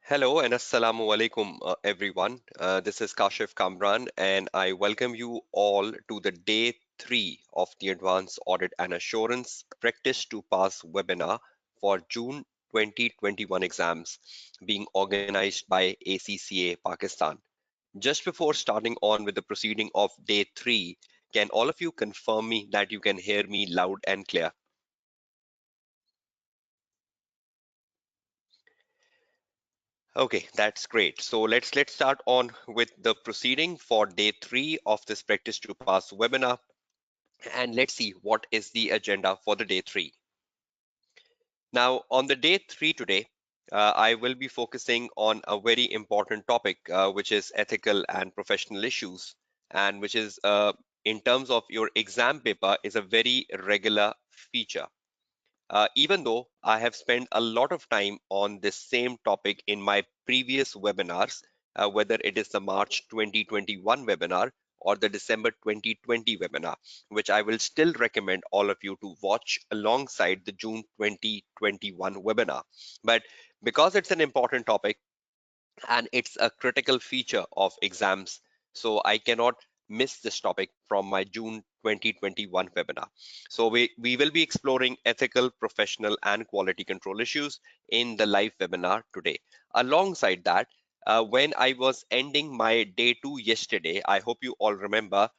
Hello and assalamu alaikum, everyone. This is Kashif Kamran, and I welcome you all to the day three of the Advanced Audit and Assurance Practice to Pass webinar for June 2021 exams being organized by ACCA Pakistan. Just before starting on with the proceeding of day three, can all of you confirm me that you can hear me loud and clear? Okay, that's great. So let's start on with the proceeding for day three of this practice to pass webinar, and let's see what is the agenda for the day three. Now, on the day three today, I will be focusing on a very important topic, which is ethical and professional issues, and which is in terms of your exam paper is a very regular feature. Even though I have spent a lot of time on this same topic in my previous webinars, whether it is the March 2021 webinar or the December 2020 webinar, which I will still recommend all of you to watch alongside the June 2021 webinar. But because it's an important topic, and it's a critical feature of exams. So I cannot miss this topic from my June 2021 webinar. So we will be exploring ethical, professional, and quality control issues in the live webinar today. Alongside that, when I was ending my day two yesterday, I hope you all remember,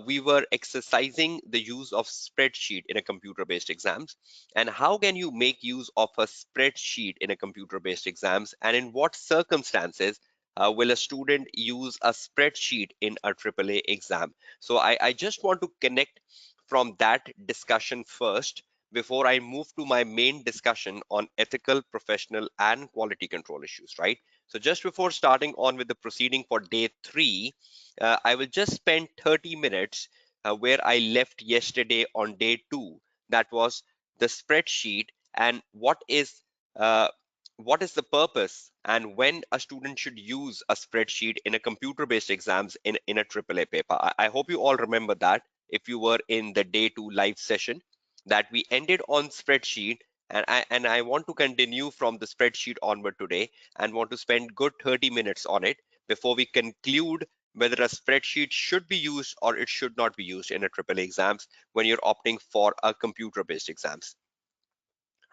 we were exercising the use of spreadsheet in a computer-based exams. And how can you make use of a spreadsheet in a computer-based exams? And in what circumstances will a student use a spreadsheet in a AAA exam? So I just want to connect from that discussion first before I move to my main discussion on ethical, professional, and quality control issues, right? So just before starting on with the proceeding for day three, I will just spend 30 minutes where I left yesterday on day two. That was the spreadsheet and uh, what is the purpose and when a student should use a spreadsheet in a computer-based exams in a AAA paper. I hope you all remember that if you were in the day two live session that we ended on spreadsheet, and I want to continue from the spreadsheet onward today and want to spend good 30 minutes on it before we conclude whether a spreadsheet should be used or it should not be used in a AAA exams when you're opting for a computer-based exams,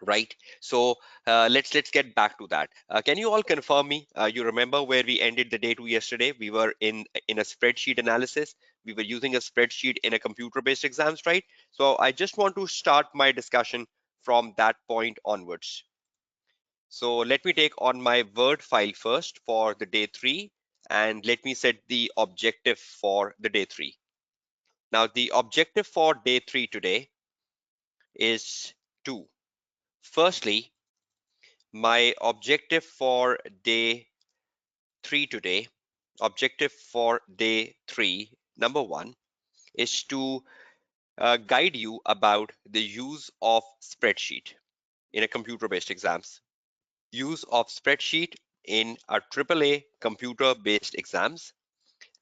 right? So let's get back to that. Can you all confirm me? You remember where we ended the day two yesterday? We were in a spreadsheet analysis. We were using a spreadsheet in a computer-based exams, right? So I just want to start my discussion from that point onwards. So let me take on my Word file first for the day three, and let me set the objective for the day three. Now the objective for day three today is two. Firstly, my objective for day three today, objective for day three, number one, is to guide you about the use of spreadsheet in a computer-based exams. Use of spreadsheet in a AAA computer-based exams.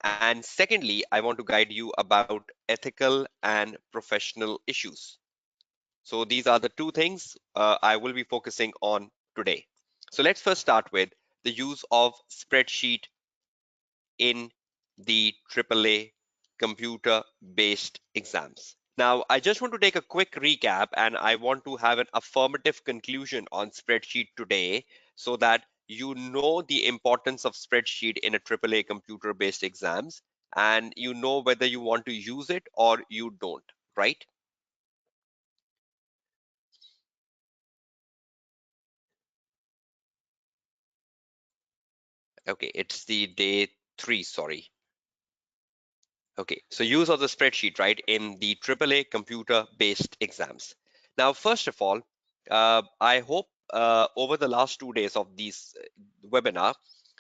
And secondly, I want to guide you about ethical and professional issues. So these are the two things I will be focusing on today. So let's first start with the use of spreadsheet in the AAA computer-based exams. Now, I just want to take a quick recap and I want to have an affirmative conclusion on spreadsheet today so that you know the importance of spreadsheet in a AAA computer-based exams and you know whether you want to use it or you don't, right? Okay, it's the day three, sorry. Okay, so use of the spreadsheet, right, in the AAA computer-based exams. Now, first of all, I hope over the last 2 days of this webinar,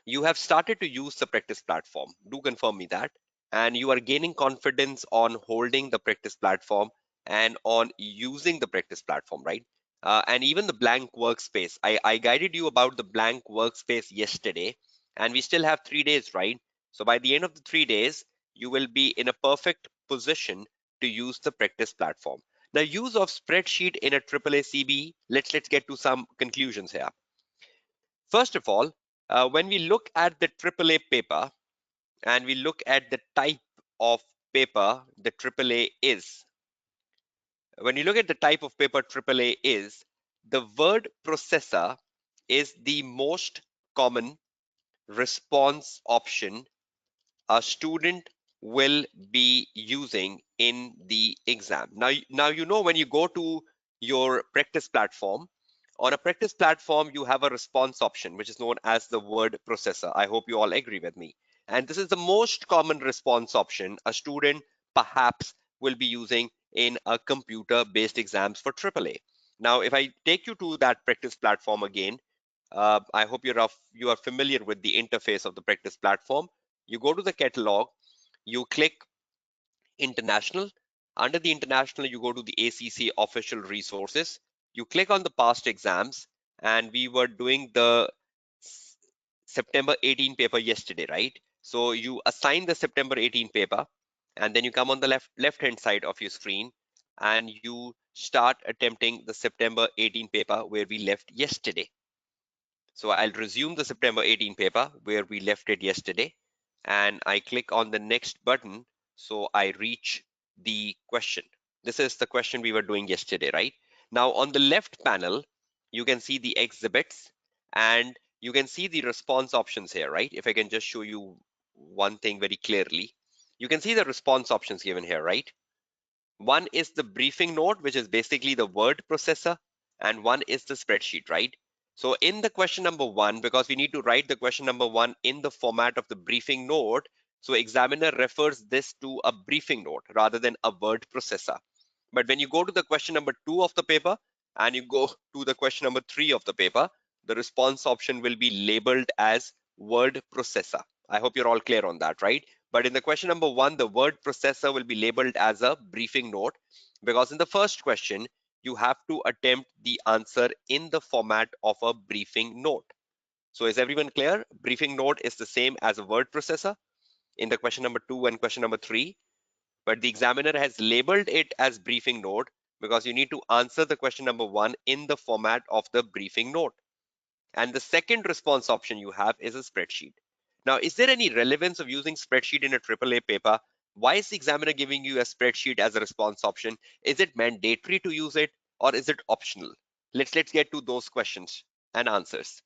you have started to use the practice platform. Do confirm me that. And you are gaining confidence on holding the practice platform and on using the practice platform, right? And even the blank workspace. I guided you about the blank workspace yesterday, and we still have 3 days, right? So by the end of the 3 days, you will be in a perfect position to use the practice platform. The use of spreadsheet in a AAA CBE, let's get to some conclusions here. First of all, When we look at the AAA paper and we look at the type of paper the AAA is, when you look at the type of paper AAA is, the word processor is the most common response option a student will be using in the exam. Now you know when you go to your practice platform, on a practice platform you have a response option which is known as the word processor. I hope you all agree with me. And this is the most common response option a student perhaps will be using in a computer-based exams for AAA. Now, if I take you to that practice platform again, I hope you are familiar with the interface of the practice platform. You go to the catalog, you click international. Under the international, you go to the ACCA official resources. You click on the past exams, and we were doing the September 18 paper yesterday, right? So you assign the September 18 paper, and then you come on the left hand side of your screen, and you start attempting the September 18 paper where we left yesterday. So I'll resume the September 18 paper where we left it yesterday, and I click on the next button so I reach the question. This is the question we were doing yesterday, right? Now on the left panel, you can see the exhibits and you can see the response options here, right? If I can just show you one thing very clearly, you can see the response options given here, right? One is the briefing note, which is basically the word processor, and one is the spreadsheet, right? So in the question number one, because we need to write the question number one in the format of the briefing note, so examiner refers this to a briefing note rather than a word processor. But when you go to the question number two of the paper and you go to the question number three of the paper, the response option will be labeled as word processor. I hope you're all clear on that, right? But in the question number one, the word processor will be labeled as a briefing note because in the first question, you have to attempt the answer in the format of a briefing note. So is everyone clear? Briefing note is the same as a word processor in the question number two and question number three, but the examiner has labeled it as briefing note because you need to answer the question number one in the format of the briefing note. And the second response option you have is a spreadsheet. Now, is there any relevance of using spreadsheet in a AAA paper? Why is the examiner giving you a spreadsheet as a response option? Is it mandatory to use it or is it optional? Let's get to those questions and answers.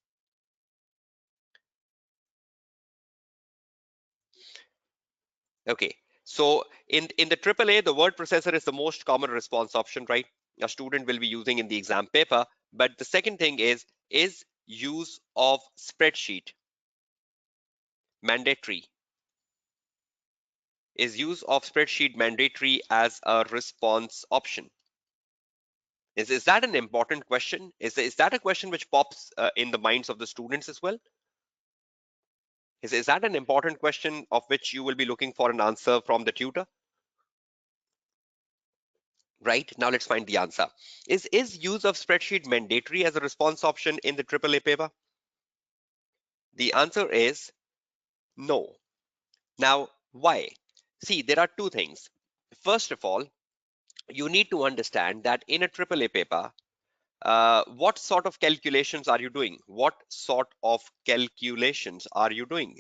Okay, so in the AAA, the word processor is the most common response option, right? A student will be using in the exam paper. But the second thing is use of spreadsheet mandatory? Is use of spreadsheet mandatory as a response option? Is that an important question? Is that a question which pops in the minds of the students as well? Is that an important question of which you will be looking for an answer from the tutor? Right, now let's find the answer. Is use of spreadsheet mandatory as a response option in the AAA paper? The answer is no. Now, why? See, there are two things. First of all, you need to understand that in a AAA paper, what sort of calculations are you doing? What sort of calculations are you doing?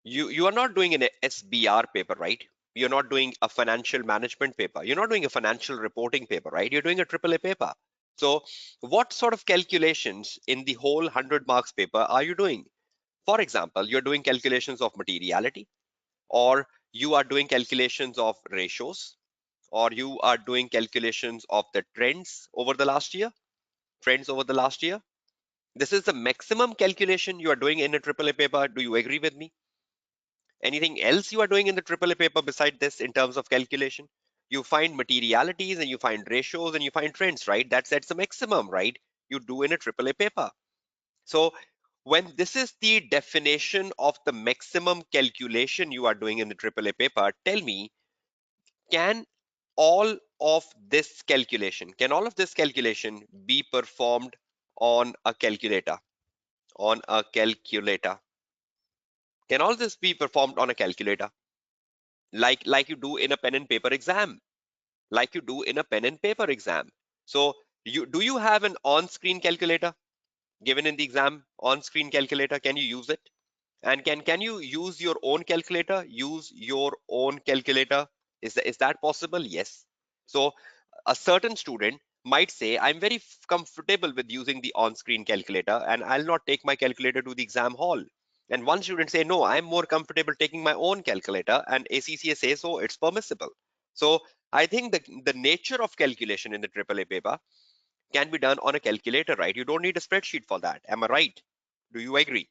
You are not doing an SBR paper, right? You're not doing a financial management paper. You're not doing a financial reporting paper, right? You're doing a AAA paper. So what sort of calculations in the whole 100 marks paper are you doing? For example, you're doing calculations of materiality, or you are doing calculations of ratios, or you are doing calculations of the trends over the last year, trends over the last year. This is the maximum calculation you are doing in a AAA paper. Do you agree with me? Anything else you are doing in the AAA paper beside this in terms of calculation? You find materialities and you find ratios and you find trends, right? That's the maximum, right? You do in a AAA paper. So when this is the definition of the maximum calculation you are doing in the AAA paper, tell me, can all of this calculation be performed on a calculator? On a calculator. Can all this be performed on a calculator? Like you do in a pen and paper exam. Like you do in a pen and paper exam. So do you have an on-screen calculator? given in the exam on-screen calculator? Can you use it? And can you use your own calculator? Use your own calculator. Is that possible? Yes. So a certain student might say, I'm very comfortable with using the on-screen calculator and I'll not take my calculator to the exam hall. And one student say, no, I'm more comfortable taking my own calculator, and ACCA says so, it's permissible. So I think the nature of calculation in the AAA paper can be done on a calculator, right? You don't need a spreadsheet for that. Am I right? Do you agree?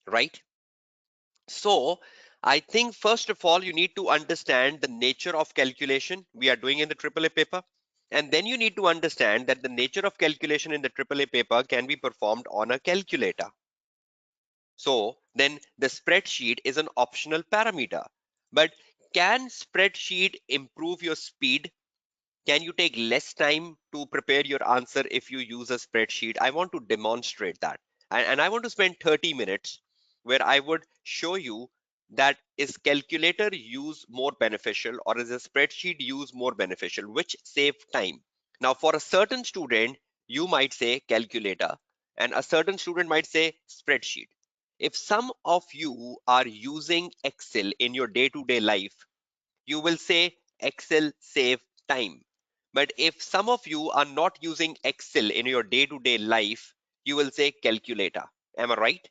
Right? So I think first of all, you need to understand the nature of calculation we are doing in the AAA paper. And then you need to understand that the nature of calculation in the AAA paper can be performed on a calculator. So then the spreadsheet is an optional parameter. But can spreadsheet improve your speed? Can you take less time to prepare your answer if you use a spreadsheet? I want to demonstrate that. And I want to spend 30 minutes where I would show you that is calculator use more beneficial or is a spreadsheet use more beneficial, which save time. Now, for a certain student, you might say calculator, and a certain student might say spreadsheet. If some of you are using Excel in your day-to-day life, you will say Excel save time. But if some of you are not using Excel in your day-to-day life, you will say calculator. Am I right?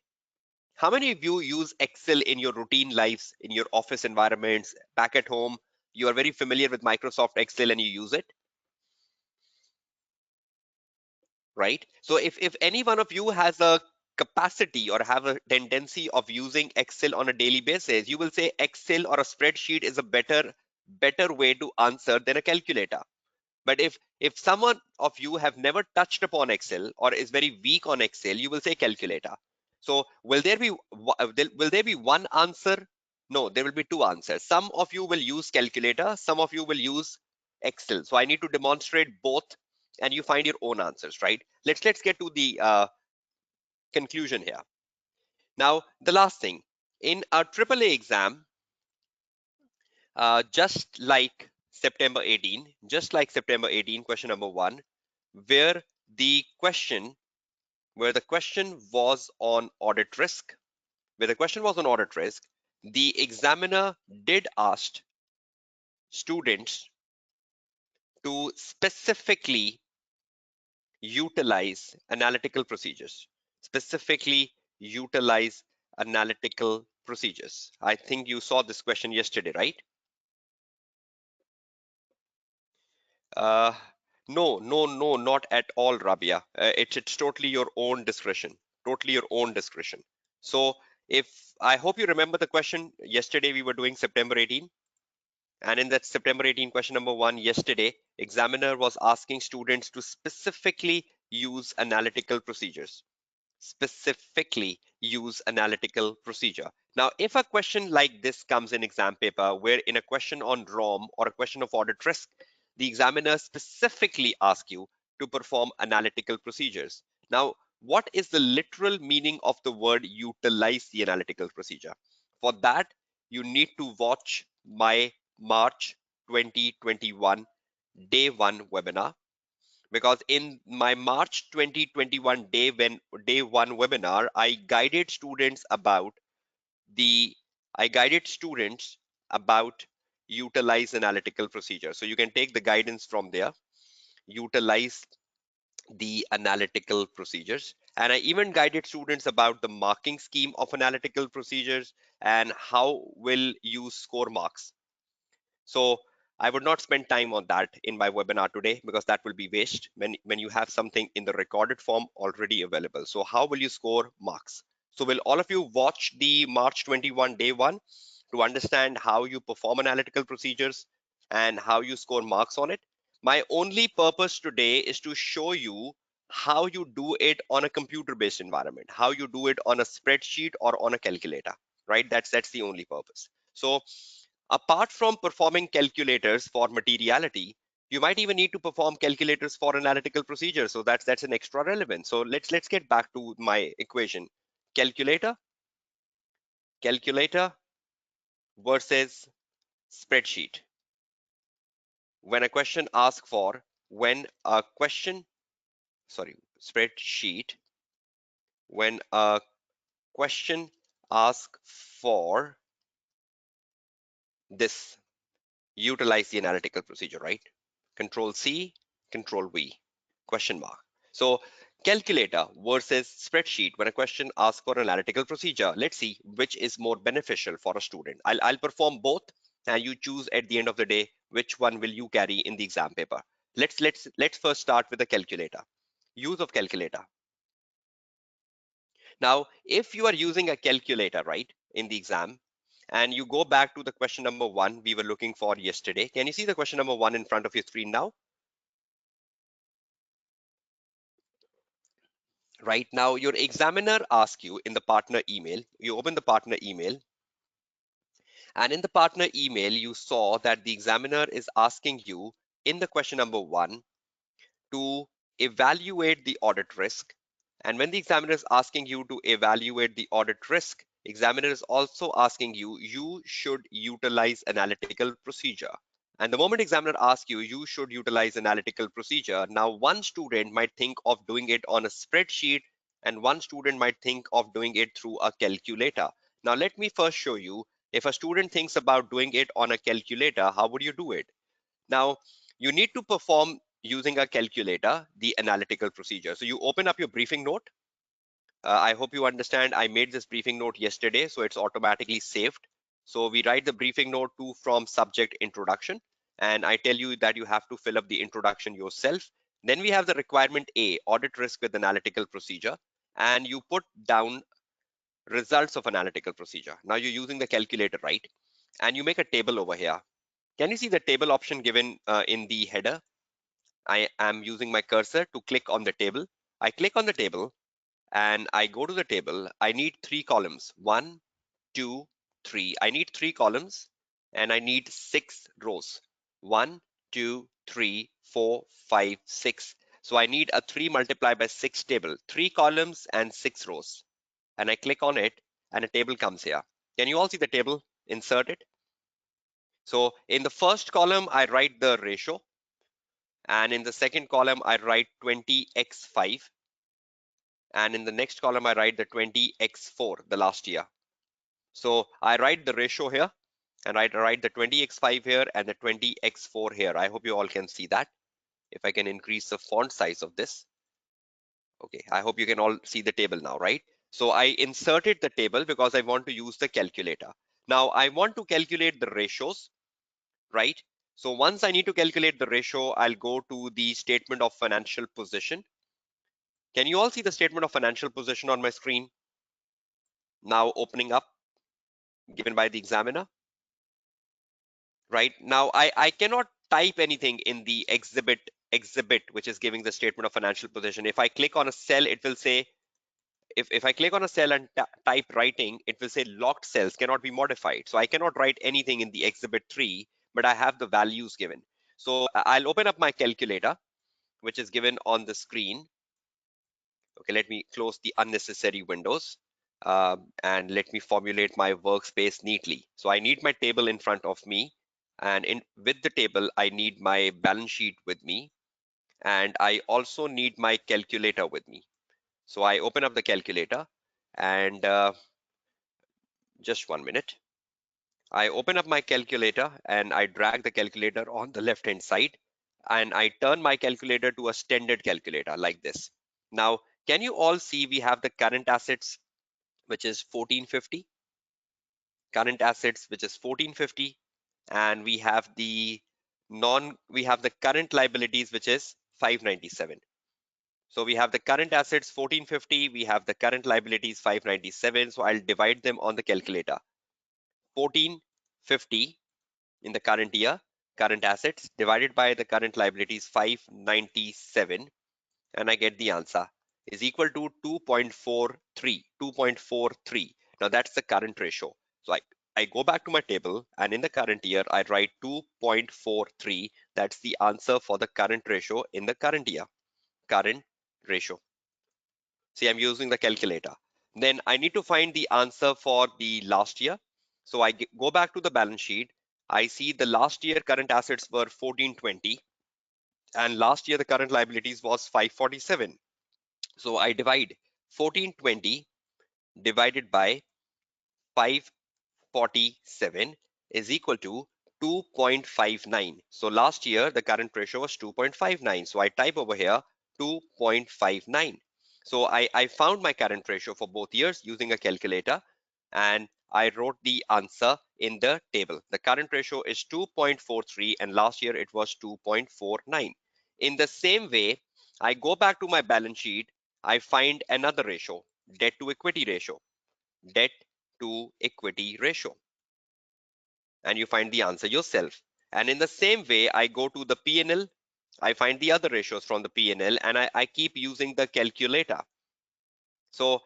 How many of you use Excel in your routine lives, in your office environments, back at home? You are very familiar with Microsoft Excel and you use it, right? So if any one of you has a capacity or have a tendency of using Excel on a daily basis, you will say Excel or a spreadsheet is a better way to answer than a calculator. But if someone of you have never touched upon Excel or is very weak on Excel, you will say calculator. So will there be one answer? No, there will be two answers. Some of you will use calculator, some of you will use Excel. So I need to demonstrate both, and you find your own answers, right? Let's get to the conclusion here. Now, the last thing in a AAA exam, just like September 18, question number one, where the question where the question was on audit risk, the examiner did ask students to specifically utilize analytical procedures. Specifically utilize analytical procedures. I think you saw this question yesterday, right? Uh, no, not at all, Rabia. It's totally your own discretion. Totally your own discretion. So if I hope you remember the question yesterday, we were doing September 18, and in that September 18 question number one yesterday, examiner was asking students to specifically use analytical procedures. Specifically use analytical procedure. Now, if a question like this comes in exam paper, where in a question on ROM or a question of audit risk, the examiner specifically asks you to perform analytical procedures. Now, what is the literal meaning of the word utilize the analytical procedure? For that, you need to watch my March 2021 day one webinar, because in my March 2021 day one webinar, the I guided students about utilize analytical procedure. So you can take the guidance from there, utilize the analytical procedures. And I even guided students about the marking scheme of analytical procedures and how will you score marks. So I would not spend time on that in my webinar today, because that will be waste when you have something in the recorded form already available. So how will you score marks? So will all of you watch the March 21 day one to understand how you perform analytical procedures and how you score marks on it? My only purpose today is to show you how you do it on a computer based environment, how you do it on a spreadsheet or on a calculator, right? That's the only purpose. So apart from performing calculators for materiality, you might even need to perform calculators for analytical procedures. So that's an extra relevance. So let's get back to my equation. Calculator, calculator versus spreadsheet. When a question asks for when a question, sorry, spreadsheet, when a question asks for this, utilize the analytical procedure, right? Control C, Control V, question mark. So calculator versus spreadsheet. When a question asks for an analytical procedure, let's see which is more beneficial for a student. I'll perform both, and you choose at the end of the day which one will you carry in the exam paper. Let's first start with the calculator. Use of calculator. Now, if you are using a calculator, right, in the exam, and you go back to the question number one we were looking for yesterday, can you see the question number one in front of your screen now? Right now, your examiner asks you in the partner email, you open the partner email, and in the partner email, you saw that the examiner is asking you in the question number one to evaluate the audit risk. And when the examiner is asking you to evaluate the audit risk, examiner is also asking you, you should utilize analytical procedure. And the moment examiner asks you, you should utilize analytical procedure. Now, one student might think of doing it on a spreadsheet, and one student might think of doing it through a calculator. Now, let me first show you, if a student thinks about doing it on a calculator, how would you do it? Now, you need to perform using a calculator, the analytical procedure. So you open up your briefing note. I hope you understand I made this briefing note yesterday, so it's automatically saved. So we write the briefing note to from subject introduction, and I tell you that you have to fill up the introduction yourself. Then we have the requirement A, audit risk with analytical procedure, and you put down results of analytical procedure. Now you're using the calculator, right? And you make a table over here. Can you see the table option given in the header? I am using my cursor to click on the table. I click on the table and I go to the table. I need three columns. One, two, three. I need three columns and I need six rows. One, two, three, four, five, six. So I need a 3 multiplied by 6 table, three columns and six rows. And I click on it and a table comes here. Can you all see the table? Insert it. So in the first column, I write the ratio. And in the second column, I write 20x5. And in the next column, I write the 20x4, the last year. So I write the ratio here, and I write the 20x5 here and the 20x4 here. I hope you all can see that. If I can increase the font size of this. Okay, I hope you can all see the table now, right? So I inserted the table because I want to use the calculator. Now I want to calculate the ratios, right? So once I need to calculate the ratio, I'll go to the statement of financial position. Can you all see the statement of financial position on my screen? Now opening up, given by the examiner. Right now, I cannot type anything in the exhibit, which is giving the statement of financial position. If I click on a cell, it will say, if I click on a cell and type writing, it will say locked cells cannot be modified. So I cannot write anything in the exhibit 3, but I have the values given. So I'll open up my calculator, which is given on the screen. Okay, let me close the unnecessary windows and let me formulate my workspace neatly. So I need my table in front of me, and with the table, I need my balance sheet with me, and I also need my calculator with me. So I open up the calculator and just 1 minute. I open up my calculator and I drag the calculator on the left hand side and I turn my calculator to a standard calculator like this. Now, can you all see we have the current assets, which is 1450, current assets, which is 1450, and we have the current liabilities, which is 597. So we have the current assets 1450, we have the current liabilities 597. So I'll divide them on the calculator. 1450 in the current year, current assets divided by the current liabilities 597, and I get the answer is equal to 2.43. 2.43. Now that's the current ratio. So I go back to my table and in the current year, I write 2.43. That's the answer for the current ratio in the current year. Current ratio. See, I'm using the calculator. Then I need to find the answer for the last year. So I go back to the balance sheet. I see the last year current assets were 1420. and last year the current liabilities was 547. So I divide 1420 divided by 547 is equal to 2.59. So last year the current ratio was 2.59. So I type over here 2.59. So I found my current ratio for both years using a calculator, and I wrote the answer in the table. The current ratio is 2.43 and last year it was 2.49. In the same way, I go back to my balance sheet, I find another ratio, debt to equity ratio. Debt to equity ratio, and you find the answer yourself. And in the same way, I go to the P&L, I find the other ratios from the P&L, and I keep using the calculator. So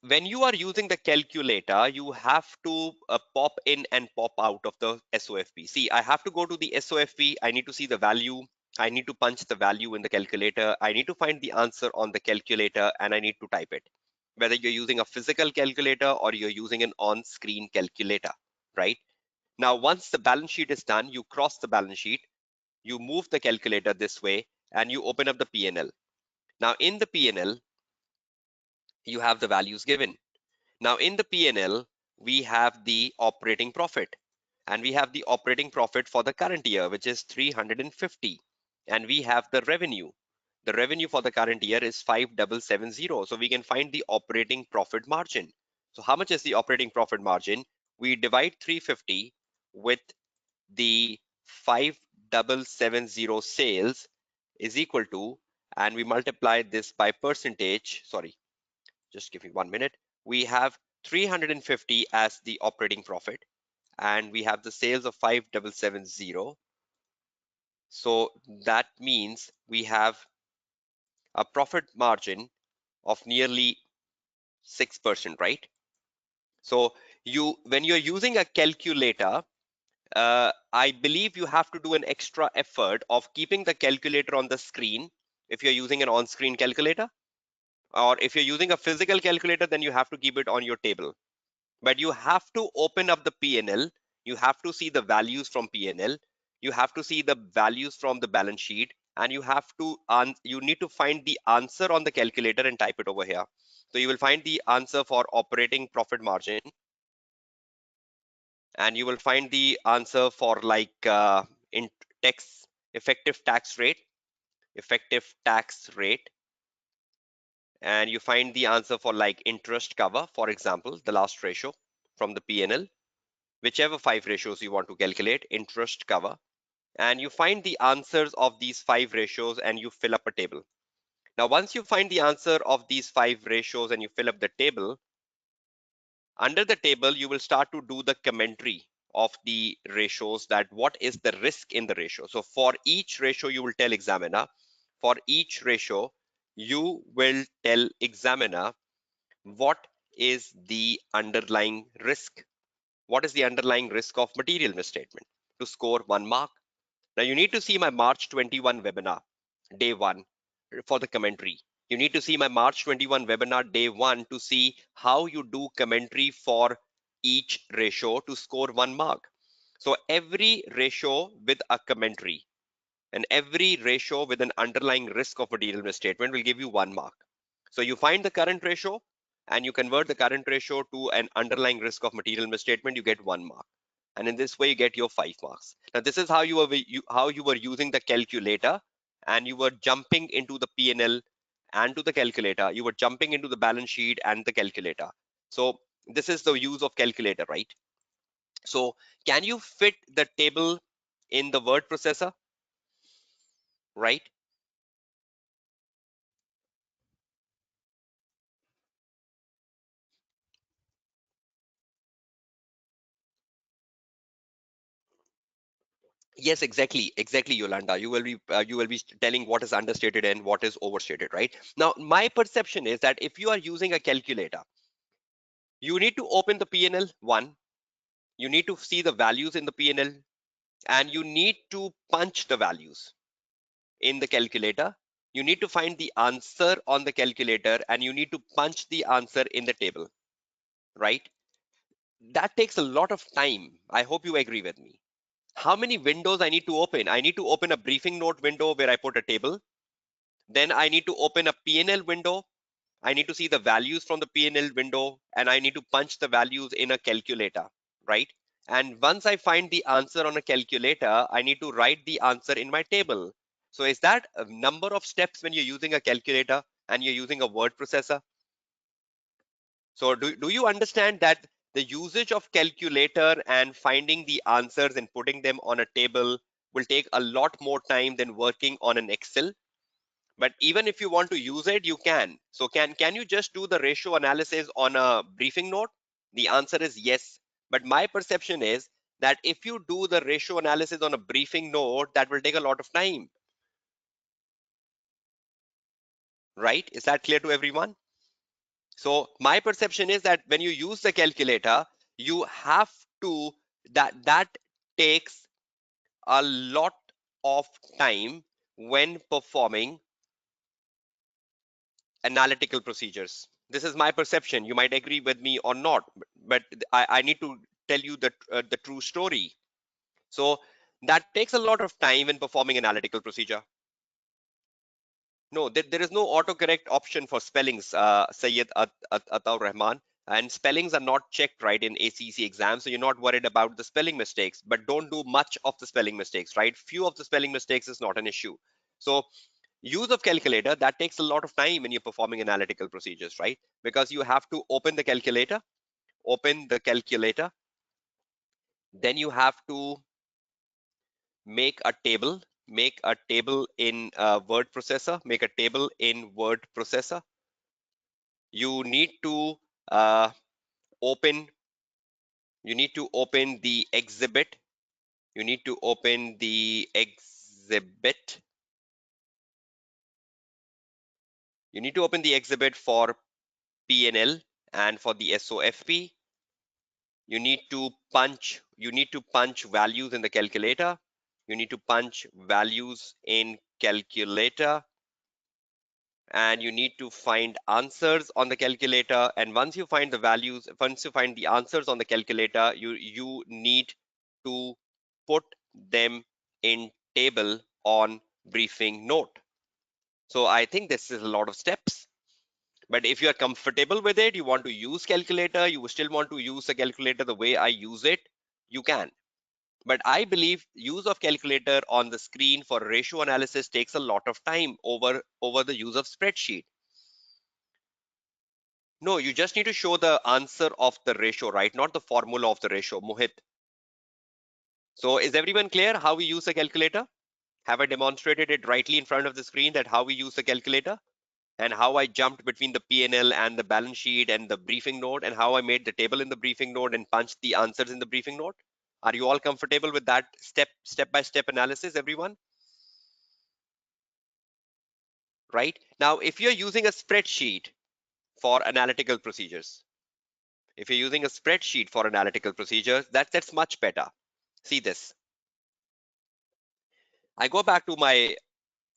when you are using the calculator, you have to pop in and pop out of the SOFP. See, I have to go to the SOFP, I need to see the value, I need to punch the value in the calculator, I need to find the answer on the calculator, and I need to type it. Whether you're using a physical calculator or you're using an on-screen calculator, right? Now, once the balance sheet is done, you cross the balance sheet, you move the calculator this way, and you open up the P&L. Now, in the P&L, you have the values given. Now in the P&L, we have the operating profit, and we have the operating profit for the current year, which is 350. And we have the revenue. The revenue for the current year is 5770. So we can find the operating profit margin. So how much is the operating profit margin? We divide 350 with the 5770 sales is equal to, and we multiply this by percentage. Sorry, just give me 1 minute. We have 350 as the operating profit, and we have the sales of 5770. So that means we have a profit margin of nearly 6%, right? So when you're using a calculator, I believe you have to do an extra effort of keeping the calculator on the screen if you're using an on-screen calculator, or if you're using a physical calculator, then you have to keep it on your table. But you have to open up the P&L, you have to see the values from P&L, you have to see the values from the balance sheet, and you need to find the answer on the calculator and type it over here. So you will find the answer for operating profit margin, and you will find the answer for like in tax effective tax rate, effective tax rate, and you find the answer for like interest cover, for example, the last ratio from the P&L, whichever 5 ratios you want to calculate, interest cover, and you find the answers of these 5 ratios and you fill up a table. Now, once you find the answer of these 5 ratios and you fill up the table, under the table, you will start to do the commentary of the ratios, that what is the risk in the ratio. So for each ratio, you will tell examiner, for each ratio, you will tell examiner what is the underlying risk. What is the underlying risk of material misstatement to score 1 mark? Now you need to see my March 21 webinar, day 1, for the commentary. You need to see my March 21 webinar, day 1, to see how you do commentary for each ratio to score 1 mark. So every ratio with a commentary and every ratio with an underlying risk of material misstatement will give you 1 mark. So you find the current ratio and you convert the current ratio to an underlying risk of material misstatement, you get 1 mark. And in this way, you get your 5 marks. Now, this is how you were using the calculator, and you were jumping into the P&L and to the calculator. You were jumping into the balance sheet and the calculator. So this is the use of calculator, right? So can you fit the table in the word processor, right? Yes, exactly, Yolanda. You will be telling what is understated and what is overstated, right? Now, my perception is that if you are using a calculator, you need to open the P&L one, you need to see the values in the P&L, and you need to punch the values in the calculator. You need to find the answer on the calculator, and you need to punch the answer in the table, right? That takes a lot of time. I hope you agree with me. How many windows I need to open? I need to open a briefing note window where I put a table. Then I need to open a P&L window. I need to see the values from the P&L window, and I need to punch the values in a calculator, right? And once I find the answer on a calculator, I need to write the answer in my table. So is that a number of steps when you're using a calculator and you're using a word processor? So do you understand that the usage of calculator and finding the answers and putting them on a table will take a lot more time than working on an Excel? But even if you want to use it, you can. So can you just do the ratio analysis on a briefing note? The answer is yes. But my perception is that if you do the ratio analysis on a briefing note, that will take a lot of time, right? Is that clear to everyone? So my perception is that when you use the calculator, you have to, that takes a lot of time when performing analytical procedures. This is my perception. You might agree with me or not, but I need to tell you the true story. So that takes a lot of time when performing analytical procedure. No, there is no autocorrect option for spellings, Sayyid Ataur Rahman. And spellings are not checked right in ACC exams, so you're not worried about the spelling mistakes. But don't do much of the spelling mistakes, right? Few of the spelling mistakes is not an issue. So use of calculator, that takes a lot of time when you're performing analytical procedures, right? Because you have to open the calculator, then you have to make a table, in word processor. You need to uh, open the exhibit. You need to open the exhibit. You need to open the exhibit for P&L and for the SOFP. You need to punch values in the calculator. You need to punch values in calculator, and you need to find answers on the calculator. And once you find the answers on the calculator, you need to put them in table on briefing note. So I think this is a lot of steps. But if you are comfortable with it, you want to use calculator, you still want to use the calculator the way I use it, you can. But I believe use of calculator on the screen for ratio analysis takes a lot of time over the use of spreadsheet. No, you just need to show the answer of the ratio, right? Not the formula of the ratio, Mohit. So is everyone clear how we use the calculator? Have I demonstrated it rightly in front of the screen that how we use the calculator? And how I jumped between the P&L and the balance sheet and the briefing note, and how I made the table in the briefing note and punched the answers in the briefing note? Are you all comfortable with that step by step analysis, everyone? Right? Now, if you're using a spreadsheet for analytical procedures, that's much better. See this. I go back to my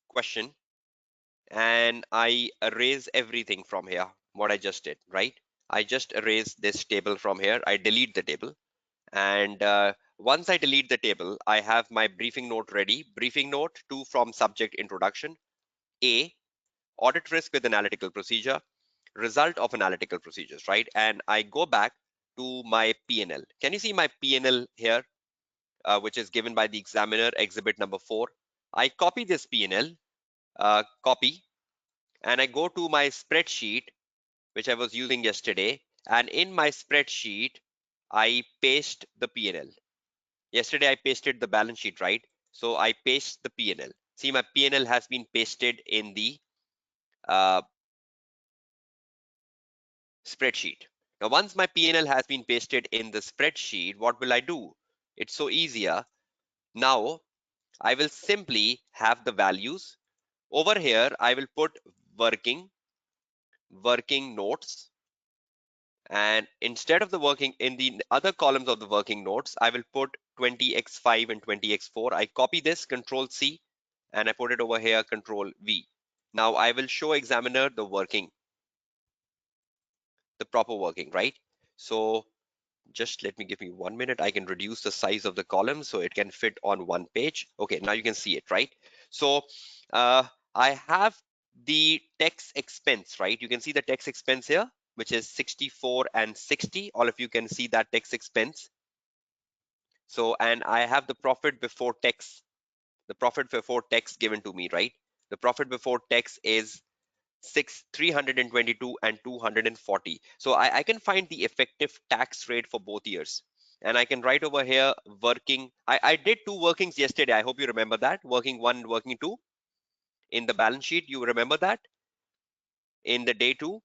question and I erase everything from here, what I just did, right? I just erase this table from here. I delete the table. And once I delete the table, I have my briefing note ready. Briefing note 2 from subject introduction. A, audit risk with analytical procedure, result of analytical procedures, right? And I go back to my P&L. Can you see my P&L here, which is given by the examiner, exhibit number 4? I copy this P&L, copy, and I go to my spreadsheet, which I was using yesterday. And in my spreadsheet, I paste the P&L. Yesterday, I pasted the balance sheet, right? So I paste the P&L. See, my P&L has been pasted in the uh, spreadsheet. Now, once my P&L has been pasted in the spreadsheet, what will I do? It's so easier. Now, I will simply have the values. Over here, I will put working notes. And instead of the working, in the other columns of the working notes, I will put 20x5 and 20x4. I copy this, Control C, and I put it over here, Control V. Now I will show examiner the proper working, right? So Just let me give me 1 minute. I can reduce the size of the column so it can fit on one page. Okay, now you can see it, right? So uh, I have the tax expense, right? You can see the tax expense here, which is 64 and 60. All of you can see that tax expense. So, and I have the profit before tax, given to me, right? The profit before tax is 322 and 240. So I can find the effective tax rate for both years. And I can write over here working. I did two workings yesterday. I hope you remember that. Working one, working two in the balance sheet. You remember that in the day two.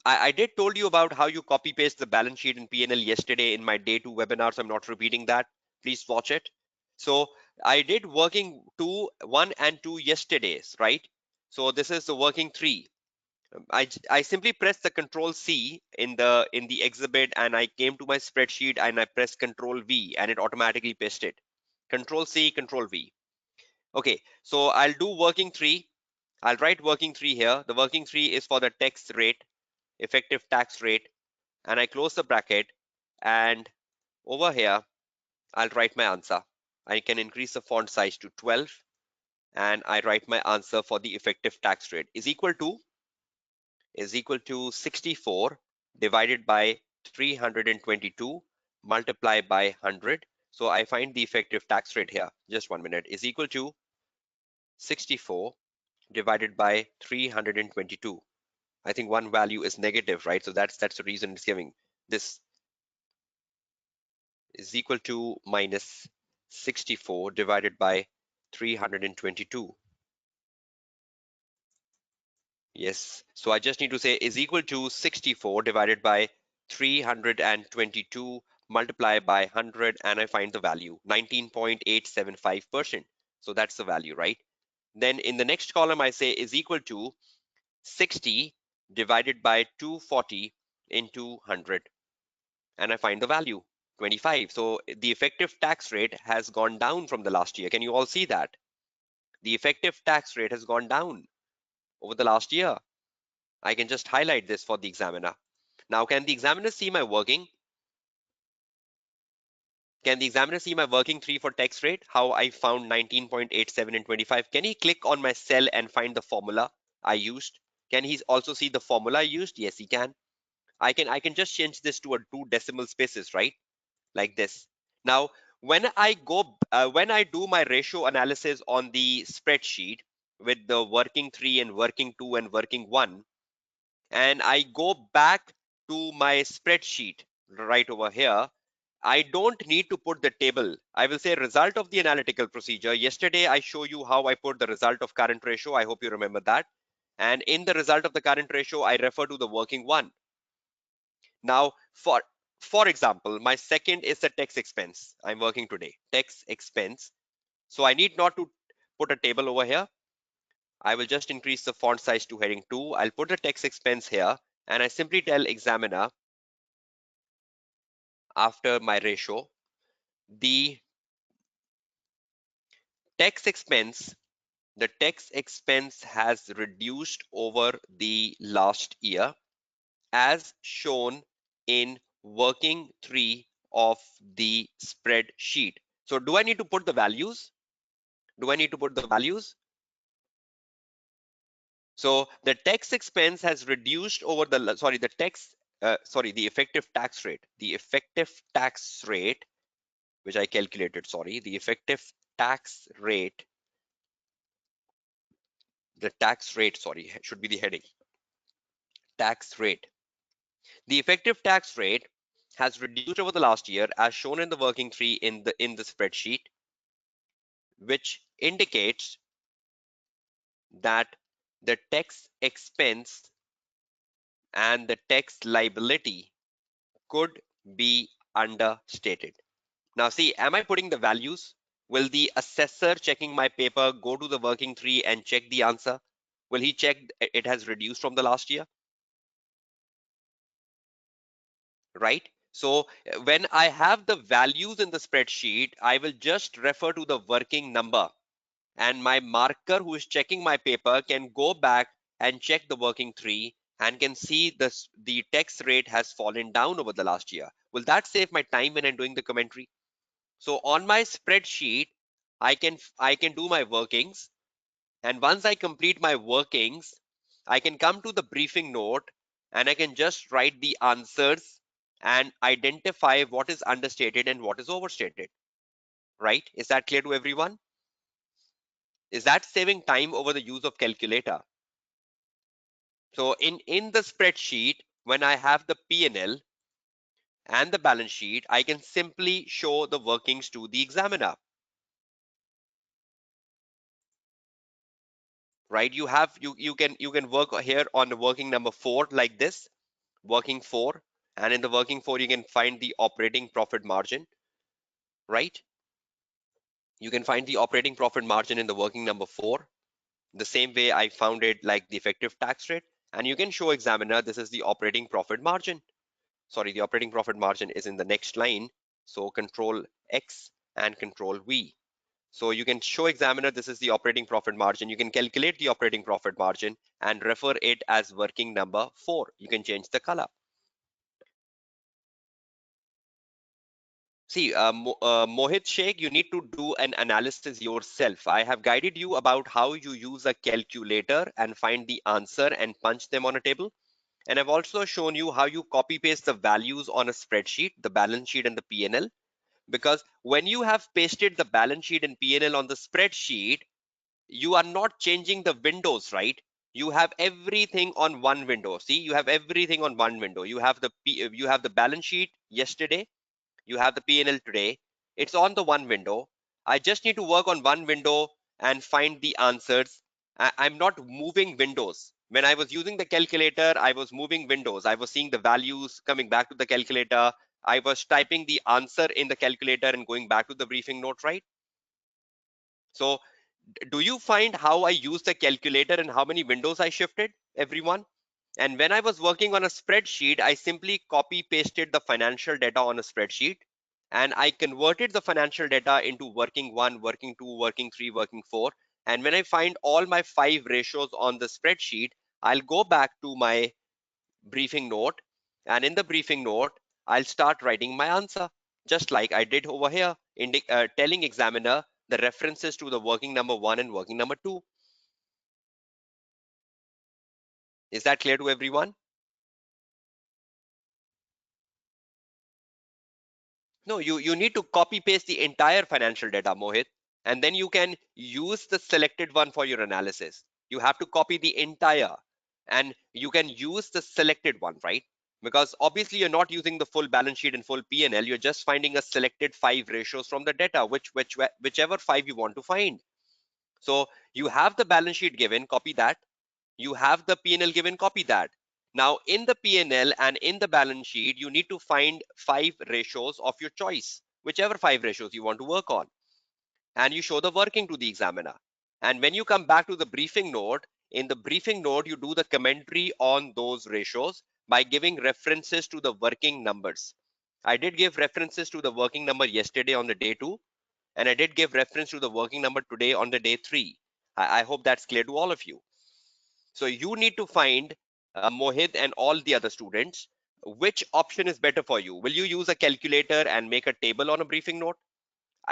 I did told you about how you copy paste the balance sheet in P&L yesterday in my day two webinar. So I'm not repeating that. Please watch it. So I did working two, one and two yesterdays, right? So this is the working three. I simply pressed the control C in the exhibit and I came to my spreadsheet and I pressed control V and it automatically pasted. Control C, control V. Okay, so I'll do working three. I'll write working three here. The working three is for the tax rate, effective tax rate, and I close the bracket, and over here I'll write my answer. I can increase the font size to 12 and I write my answer for the effective tax rate is equal to 64 divided by 322 multiplied by 100. So I find the effective tax rate here. Just 1 minute. Is equal to 64 divided by 322. I think one value is negative, right? So that's the reason it's giving. This is equal to minus 64 divided by 322. Yes, so I just need to say is equal to 64 divided by 322 multiplied by 100 and I find the value 19.875%. So that's the value, right? Then in the next column I say is equal to 60 divided by 240 into 100 and I find the value 25. So the effective tax rate has gone down from the last year. Can you all see that? The effective tax rate has gone down over the last year. I can just highlight this for the examiner. Now, can the examiner see my working? Can the examiner see my working three for tax rate? How I found 19.87 and 25. Can he click on my cell and find the formula I used? Can he also see the formula I used? Yes, he can. I can just change this to a two decimal spaces, right? Like this. Now, when I do my ratio analysis on the spreadsheet with the working three and working two and working one, and I go back to my spreadsheet right over here, I don't need to put the table. I will say result of the analytical procedure. Yesterday, I show you how I put the result of current ratio. I hope you remember that. And in the result of the current ratio, I refer to the working one. Now, for example, my second is the tax expense. I'm working today, tax expense. So I need not to put a table over here. I will just increase the font size to heading 2. I'll put the tax expense here and I simply tell examiner after my ratio, the tax expense, the tax expense has reduced over the last year as shown in working 3 of the spreadsheet. So do I need to put the values? Do I need to put the values? So the tax expense has reduced over the, the effective tax rate. The effective tax rate, which I calculated, the effective tax rate, should be the heading, tax rate. The effective tax rate has reduced over the last year as shown in the working tree in the spreadsheet, which indicates that the tax expense and the tax liability could be understated. Now see, am I putting the values? Will the assessor checking my paper go to the working tree and check the answer? Will he check it has reduced from the last year? Right? So when I have the values in the spreadsheet, I will just refer to the working number and my marker who is checking my paper can go back and check the working tree and can see the tax rate has fallen down over the last year. Will that save my time when I'm doing the commentary? So on my spreadsheet, I can do my workings, and once I complete my workings, I can come to the briefing note and I can just write the answers and identify what is understated and what is overstated. Right? Is that clear to everyone? Is that saving time over the use of calculator? So in the spreadsheet, when I have the P&L and the balance sheet, I can simply show the workings to the examiner. Right? You can work here on the working number 4 like this, working 4, and in the working 4 you can find the operating profit margin, right? You can find the operating profit margin in the working number 4, the same way I found it like the effective tax rate, and you can show examiner this is the operating profit margin. Sorry, the operating profit margin is in the next line, so control X and control V. So you can show examiner this is the operating profit margin. You can calculate the operating profit margin and refer it as working number 4. You can change the color. See, Mohit Sheikh, you need to do an analysis yourself. I have guided you about how you use a calculator and find the answer and punch them on a table. And I've also shown you how you copy paste the values on a spreadsheet, the balance sheet and the P&L. Because when you have pasted the balance sheet and P&L on the spreadsheet, you are not changing the windows, right? You have everything on one window. See, you have everything on one window. You have the balance sheet yesterday, you have the P&L today. It's on the one window. I just need to work on one window and find the answers. I'm not moving windows. When I was using the calculator, I was moving windows. I was seeing the values coming back to the calculator. I was typing the answer in the calculator and going back to the briefing note, right? So do you find how I use the calculator and how many windows I shifted, everyone? And when I was working on a spreadsheet, I simply copy pasted the financial data on a spreadsheet and I converted the financial data into working 1, working 2, working 3, working 4. And when I find all my 5 ratios on the spreadsheet, I'll go back to my briefing note, and in the briefing note, I'll start writing my answer, just like I did over here, telling examiner the references to the working number 1 and working number 2. Is that clear to everyone? No, you need to copy paste the entire financial data, Mohit, and then you can use the selected one for your analysis. You have to copy the entire, and you can use the selected one, right? Because obviously you're not using the full balance sheet and full P&L. You're just finding a selected 5 ratios from the data, whichever 5 you want to find. So you have the balance sheet given, copy that. You have the P&L given, copy that. Now in the P&L and in the balance sheet, you need to find 5 ratios of your choice, whichever 5 ratios you want to work on, and you show the working to the examiner. And when you come back to the briefing note, in the briefing note, you do the commentary on those ratios by giving references to the working numbers. I did give references to the working number yesterday on the day 2, and I did give reference to the working number today on the day 3. I hope that's clear to all of you. So you need to find, Mohit and all the other students, which option is better for you. Will you use a calculator and make a table on a briefing note,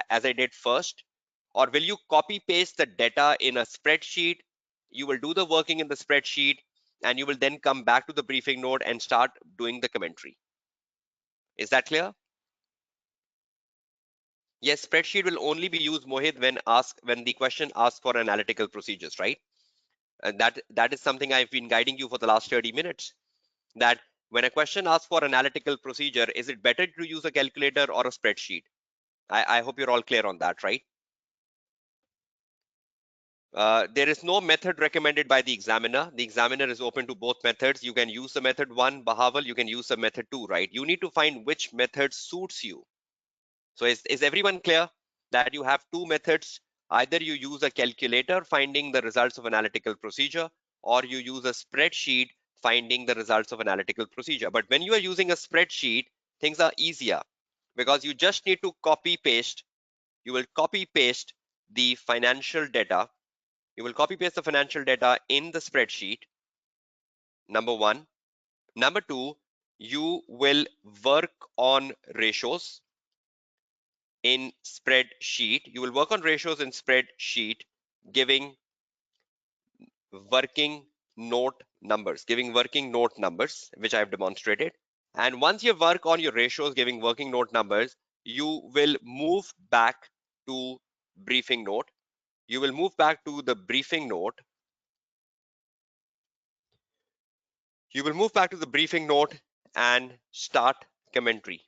as I did first? Or will you copy paste the data in a spreadsheet? You will do the working in the spreadsheet and you will then come back to the briefing note and start doing the commentary. Is that clear? Yes, spreadsheet will only be used, Mohit, when the question asks for analytical procedures, right? And that is something I've been guiding you for the last 30 minutes. That when a question asks for analytical procedure, is it better to use a calculator or a spreadsheet? I hope you're all clear on that, right? There is no method recommended by the examiner. The examiner is open to both methods. You can use the method 1, Bahaval, you can use the method 2, right? You need to find which method suits you. So is everyone clear that you have two methods? Either you use a calculator finding the results of analytical procedure, or you use a spreadsheet finding the results of analytical procedure. But when you are using a spreadsheet, things are easier because you just need to copy paste. You will copy paste the financial data. You will copy paste the financial data in the spreadsheet, Number one. Number two, you will work on ratios in spreadsheet. You will work on ratios in spreadsheet, giving working giving working note numbers, which I have demonstrated. And once you work on your ratios, giving working note numbers, you will move back to briefing note. You will move back to the briefing note. You will move back to the briefing note and commentary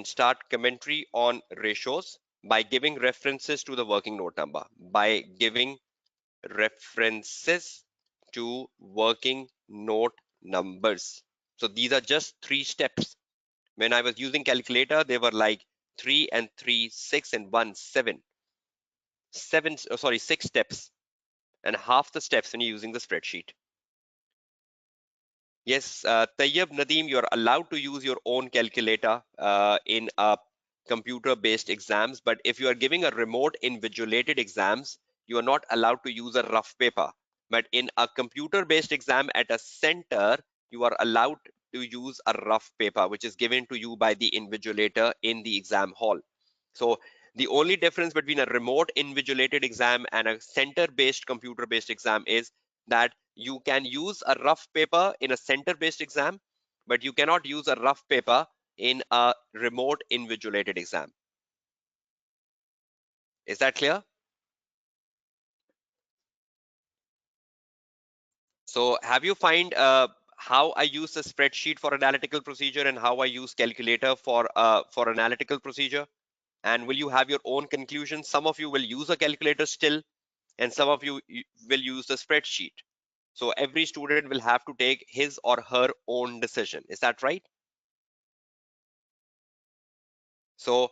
start commentary on ratios by giving references to the working note number, by giving references to working note numbers. So these are just 3 steps. When I was using calculator, they were like 3 and 3, 6 and 1, 7. 6 steps, and half the steps when you're using the spreadsheet. Yes, Tayyab Nadeem, you're allowed to use your own calculator in a computer-based exams, but if you are giving a remote invigilated exams, you are not allowed to use a rough paper. But in a computer-based exam at a center, you are allowed to use a rough paper, which is given to you by the invigilator in the exam hall. So the only difference between a remote invigilated exam and a center-based computer-based exam is that you can use a rough paper in a center-based exam, but you cannot use a rough paper in a remote invigilated exam. Is that clear? So have you find how I use a spreadsheet for analytical procedure and how I use calculator for analytical procedure? And will you have your own conclusions? Some of you will use a calculator still, and some of you will use the spreadsheet. So every student will have to take his or her own decision. Is that right? So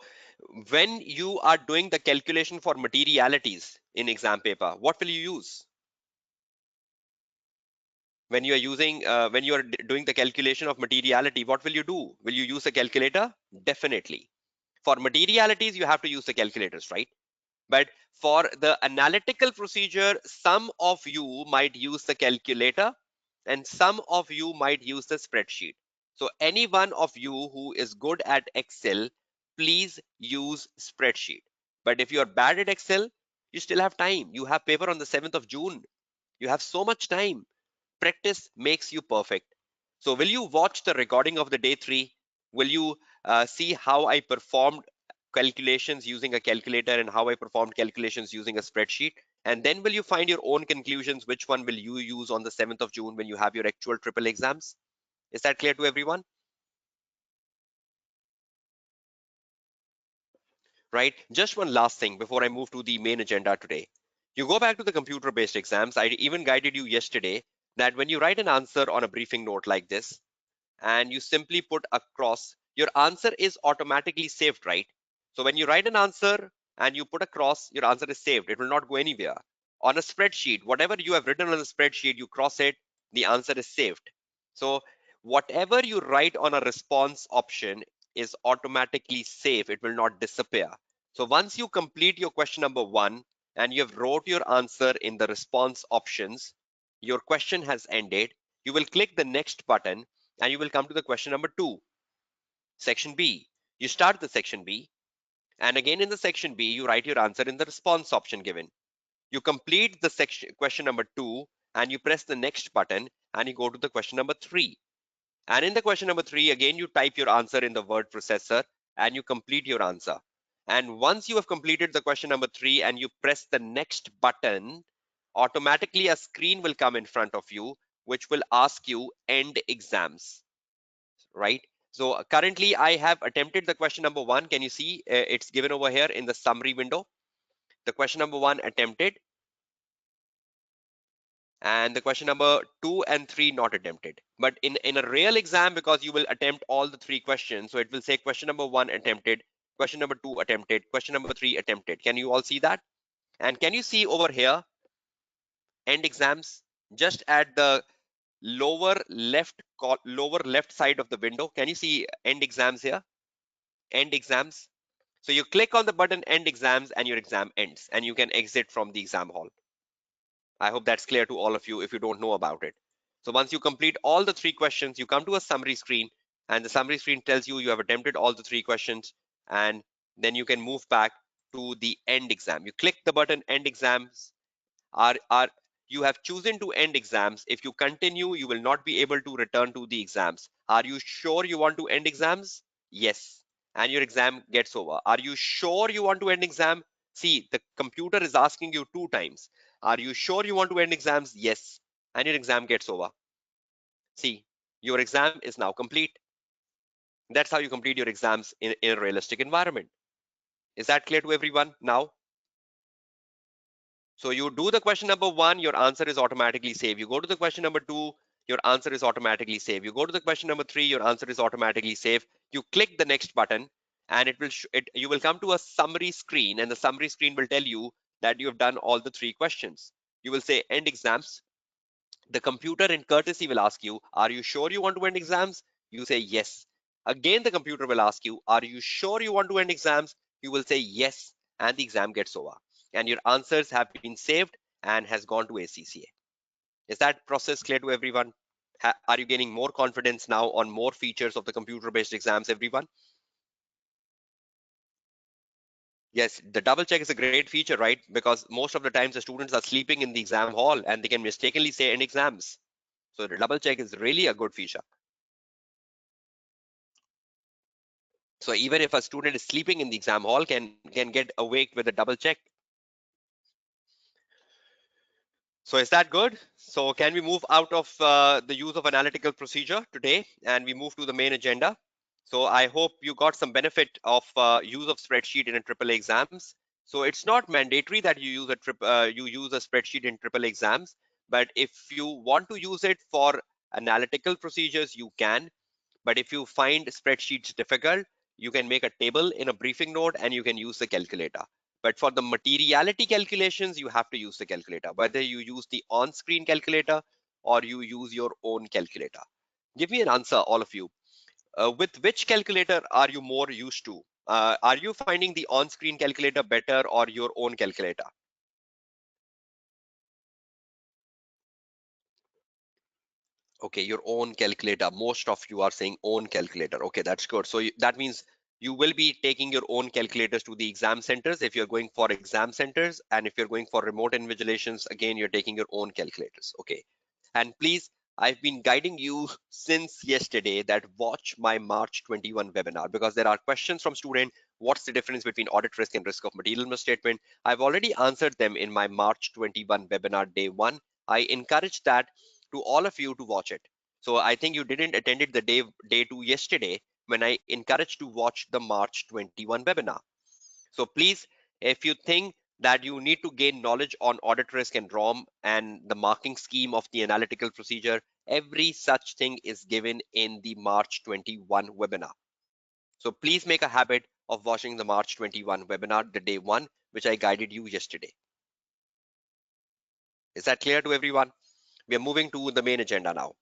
when you are doing the calculation for materialities in exam paper, what will you use? When you are doing the calculation of materiality, what will you do? Will you use a calculator? Definitely. For materialities, you have to use the calculators, right? But for the analytical procedure, some of you might use the calculator and some of you might use the spreadsheet. So any one of you who is good at Excel, please use spreadsheet. But if you are bad at Excel, you still have time. You have paper on the 7th of June. You have so much time. Practice makes you perfect. So will you watch the recording of the day 3? Will you see how I performed calculations using a calculator and how I performed calculations using a spreadsheet? And then will you find your own conclusions? Which one will you use on the 7th of June when you have your actual triple exams? Is that clear to everyone? Right? Just one last thing before I move to the main agenda today. You go back to the computer-based exams. I even guided you yesterday that when you write an answer on a briefing note like this, and you simply put across, your answer is automatically saved, right? So when you write an answer and you put across, your answer is saved. It will not go anywhere. On a spreadsheet, whatever you have written on the spreadsheet, you cross it, the answer is saved. So whatever you write on a response option is automatically saved. It will not disappear. So once you complete your question number 1 and you have wrote your answer in the response options, your question has ended. You will click the next button and you will come to the question number 2, section B. You start the section B, and again in the section B, you write your answer in the response option given. You complete the section question number 2 and you press the next button and you go to the question number 3. And in the question number 3, again you type your answer in the word processor and you complete your answer. And once you have completed the question number 3 and you press the next button, automatically a screen will come in front of you which will ask you end exams, right? So currently I have attempted the question number 1. Can you see it's given over here in the summary window? The question number 1 attempted, and the question number 2 and 3 not attempted. But in a real exam, because you will attempt all the 3 questions, so it will say question number 1 attempted, question number 2 attempted, question number 3 attempted. Can you all see that? And can you see over here end exams just at the lower left side of the window? Can you see end exams here? End exams. So you click on the button end exams and your exam ends and you can exit from the exam hall. I hope that's clear to all of you if you don't know about it. So once you complete all the 3 questions, you come to a summary screen, and the summary screen tells you you have attempted all the 3 questions, and then you can move back to the end exam. You click the button end exams. Are You have chosen to end exams. If you continue, you will not be able to return to the exams. Are you sure you want to end exams? Yes. And your exam gets over. Are you sure you want to end exam? See, the computer is asking you 2 times. Are you sure you want to end exams? Yes. And your exam gets over. See, your exam is now complete. That's how you complete your exams in a realistic environment. Is that clear to everyone now? So you do the question number 1, your answer is automatically saved. You go to the question number 2, your answer is automatically saved. You go to the question number 3, your answer is automatically saved. You click the next button, and you will come to a summary screen, and the summary screen will tell you that you have done all the 3 questions. You will say end exams. The computer in courtesy will ask you, are you sure you want to end exams? You say yes. Again, the computer will ask you, are you sure you want to end exams? You will say yes, and the exam gets over. And your answers have been saved and has gone to ACCA. Is that process clear to everyone? Are you gaining more confidence now on more features of the computer-based exams, everyone? Yes, the double check is a great feature, right? Because most of the times the students are sleeping in the exam hall and they can mistakenly say end exams. So the double check is really a good feature. So even if a student is sleeping in the exam hall, can get awake with a double check. So is that good? So can we move out of the use of analytical procedure today, and we move to the main agenda? So I hope you got some benefit of use of spreadsheet in a AAA exams. So it's not mandatory that you use a spreadsheet in AAA exams, but if you want to use it for analytical procedures, you can. But if you find spreadsheets difficult, you can make a table in a briefing note and you can use the calculator. But for the materiality calculations, you have to use the calculator, whether you use the on-screen calculator or you use your own calculator. Give me an answer, all of you. With which calculator are you more used to? Are you finding the on-screen calculator better or your own calculator? Okay, your own calculator. Most of you are saying own calculator. Okay, that's good. So that means you will be taking your own calculators to the exam centers if you're going for exam centers, and if you're going for remote invigilations, again, you're taking your own calculators. Okay. And please, I've been guiding you since yesterday that watch my March 21 webinar, because there are questions from student. What's the difference between audit risk and risk of material misstatement? I've already answered them in my March 21 webinar day 1. I encourage that to all of you to watch it. So I think you didn't attend it the day 2 yesterday when I encouraged to watch the March 21 webinar. So please, if you think that you need to gain knowledge on audit risk and ROM and the marking scheme of the analytical procedure, every such thing is given in the March 21 webinar. So please make a habit of watching the March 21 webinar, the day 1, which I guided you yesterday. Is that clear to everyone? We are moving to the main agenda now.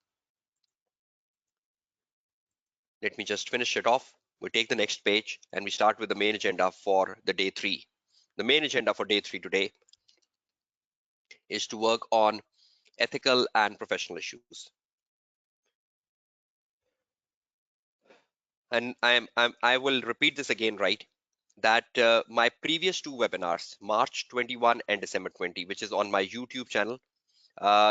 Let me just finish it off. We take the next page and we start with the main agenda for the day 3. The main agenda for day 3 today is to work on ethical and professional issues. And I will repeat this again, right? That my previous 2 webinars, March 21 and December 20, which is on my YouTube channel,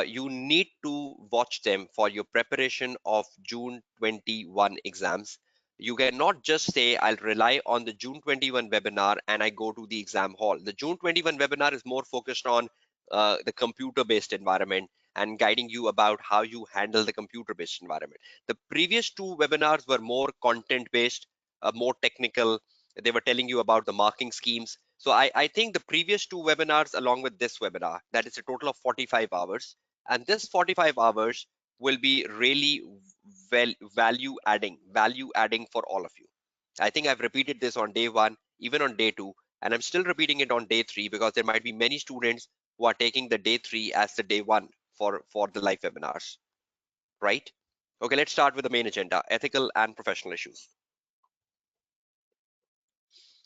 you need to watch them for your preparation of June 21 exams. You cannot just say, I'll rely on the June 21 webinar and I go to the exam hall. The June 21 webinar is more focused on the computer-based environment and guiding you about how you handle the computer-based environment. The previous 2 webinars were more content-based, more technical. They were telling you about the marking schemes. So I think the previous 2 webinars along with this webinar, that is a total of 45 hours. And this 45 hours will be really value adding for all of you. I think I've repeated this on day 1, even on day 2, and I'm still repeating it on day 3 because there might be many students who are taking the day 3 as the day 1 for the live webinars, right? Okay, let's start with the main agenda, ethical and professional issues.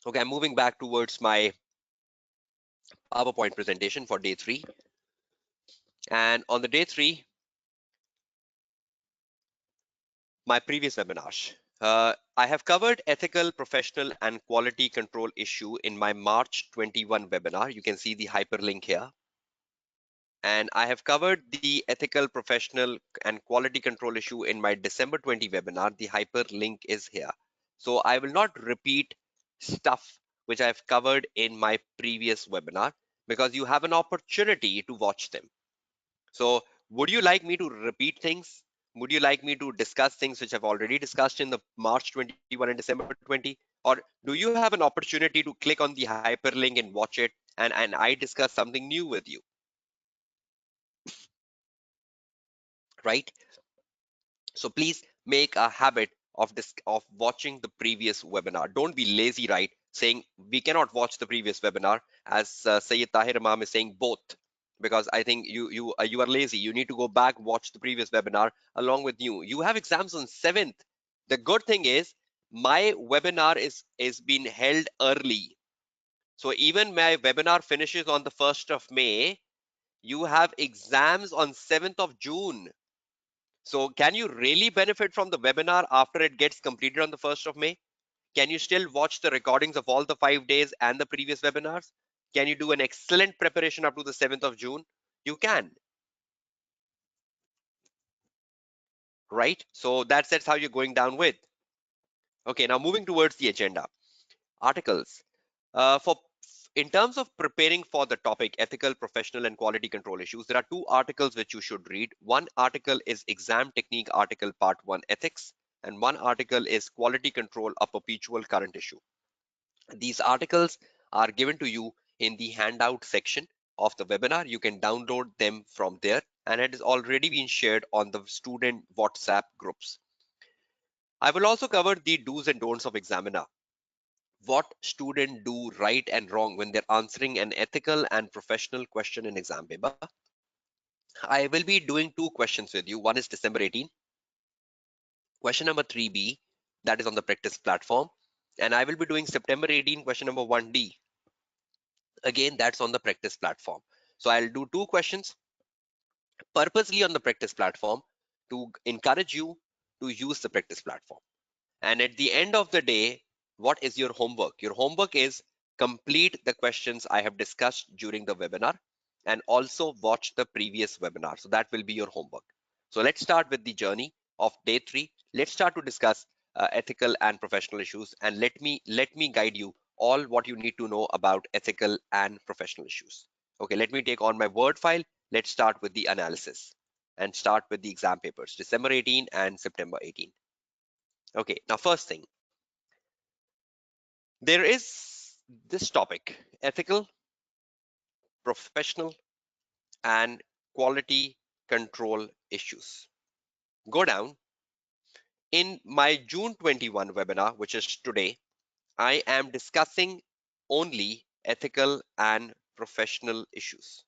Okay, I'm moving back towards my PowerPoint presentation for day 3. And on the day 3, my previous webinars. I have covered ethical, professional, and quality control issue in my March 21 webinar. You can see the hyperlink here. And I have covered the ethical, professional, and quality control issue in my December 20 webinar. The hyperlink is here. So I will not repeat stuff which I've covered in my previous webinar because you have an opportunity to watch them. So would you like me to repeat things? Would you like me to discuss things which I've already discussed in the March 21 and December 20? Or do you have an opportunity to click on the hyperlink and watch it and I discuss something new with you, right? So please make a habit of this of watching the previous webinar. Don't be lazy, right? Saying we cannot watch the previous webinar, as Sayyid Tahir Imam is saying both, because I think you are lazy. You need to go back, watch the previous webinar along with you. You have exams on 7th. The good thing is my webinar is being held early. So even my webinar finishes on the 1st of May, you have exams on 7th of June. So can you really benefit from the webinar after it gets completed on the 1st of May? Can you still watch the recordings of all the 5 days and the previous webinars? Can you do an excellent preparation up to the 7th of June? You can, right? So that's how you're going down with. Okay, now moving towards the agenda. Articles. For in terms of preparing for the topic ethical, professional, and quality control issues, there are two articles which you should read. One article is Exam Technique Article Part 1 Ethics, and one article is Quality Control, a Perpetual Current Issue. These articles are given to you in the handout section of the webinar. You can download them from there, and it has already been shared on the student WhatsApp groups. I will also cover the do's and don'ts of examiner. What students do right and wrong when they're answering an ethical and professional question in exam paper. I will be doing two questions with you. One is December 18, question number 3B, that is on the practice platform. And I will be doing September 18, question number 1D. Again, that's on the practice platform. So I'll do two questions purposely on the practice platform to encourage you to use the practice platform. And at the end of the day, what is your homework? Your homework is complete the questions I have discussed during the webinar and also watch the previous webinar. So that will be your homework. So let's start with the journey of day 3. Let's start to discuss ethical and professional issues, and let me guide you all what you need to know about ethical and professional issues. Okay, let me take on my Word file. Let's start with the analysis and start with the exam papers, December 18 and September 18. Okay, now first thing, there is this topic, ethical, professional, and quality control issues. Go down. In my June 21 webinar, which is today, I am discussing only ethical and professional issues.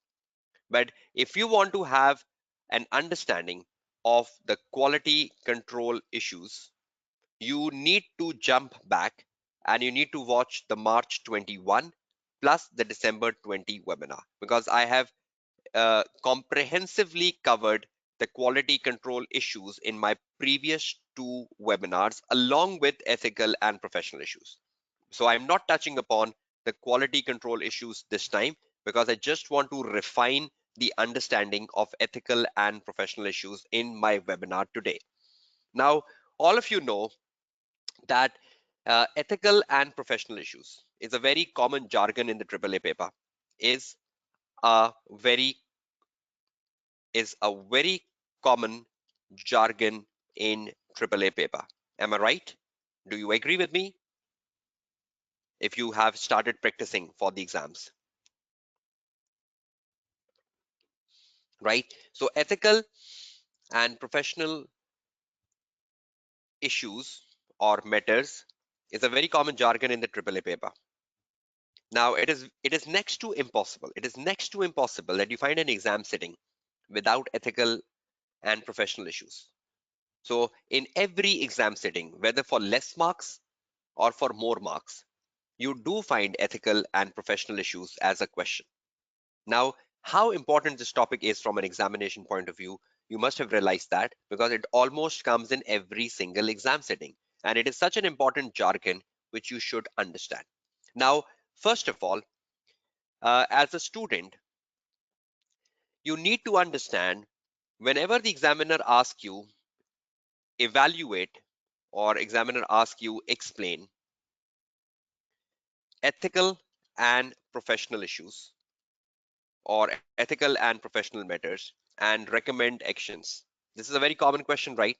But if you want to have an understanding of the quality control issues, you need to jump back and you need to watch the March 21 plus the December 20 webinar, because I have comprehensively covered the quality control issues in my previous two webinars along with ethical and professional issues. So I'm not touching upon the quality control issues this time because I just want to refine the understanding of ethical and professional issues in my webinar today. Now, all of you know that ethical and professional issues is a very common jargon in the AAA paper, is a very very common jargon in AAA paper. Am I right? Do you agree with me? If you have started practicing for the exams, right? So ethical and professional issues or matters is a very common jargon in the AAA paper. Now it is next to impossible. It is next to impossible that you find an exam sitting without ethical and professional issues. So in every exam sitting, whether for less marks or for more marks, you do find ethical and professional issues as a question. Now, how important this topic is from an examination point of view, You must have realized that because it almost comes in every single exam setting. And it is such an important jargon which you should understand. Now, first of all, as a student, you need to understand whenever the examiner asks you evaluate or examiner asks you explain ethical and professional issues or ethical and professional matters and recommend actions. This is a very common question, right?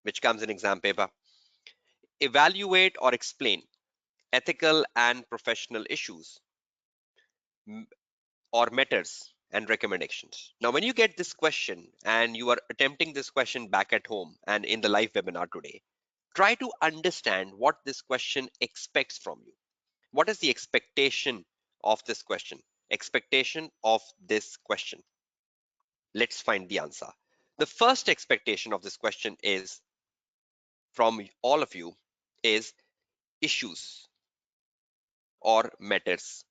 Which comes in exam paper. Evaluate or explain ethical and professional issues or matters and recommendations. Now, when you get this question and you are attempting this question back at home and in the live webinar today, try to understand what this question expects from you. What is the expectation of this question? Expectation of this question. Let's find the answer. The first expectation of this question is from all of you is issues or matters.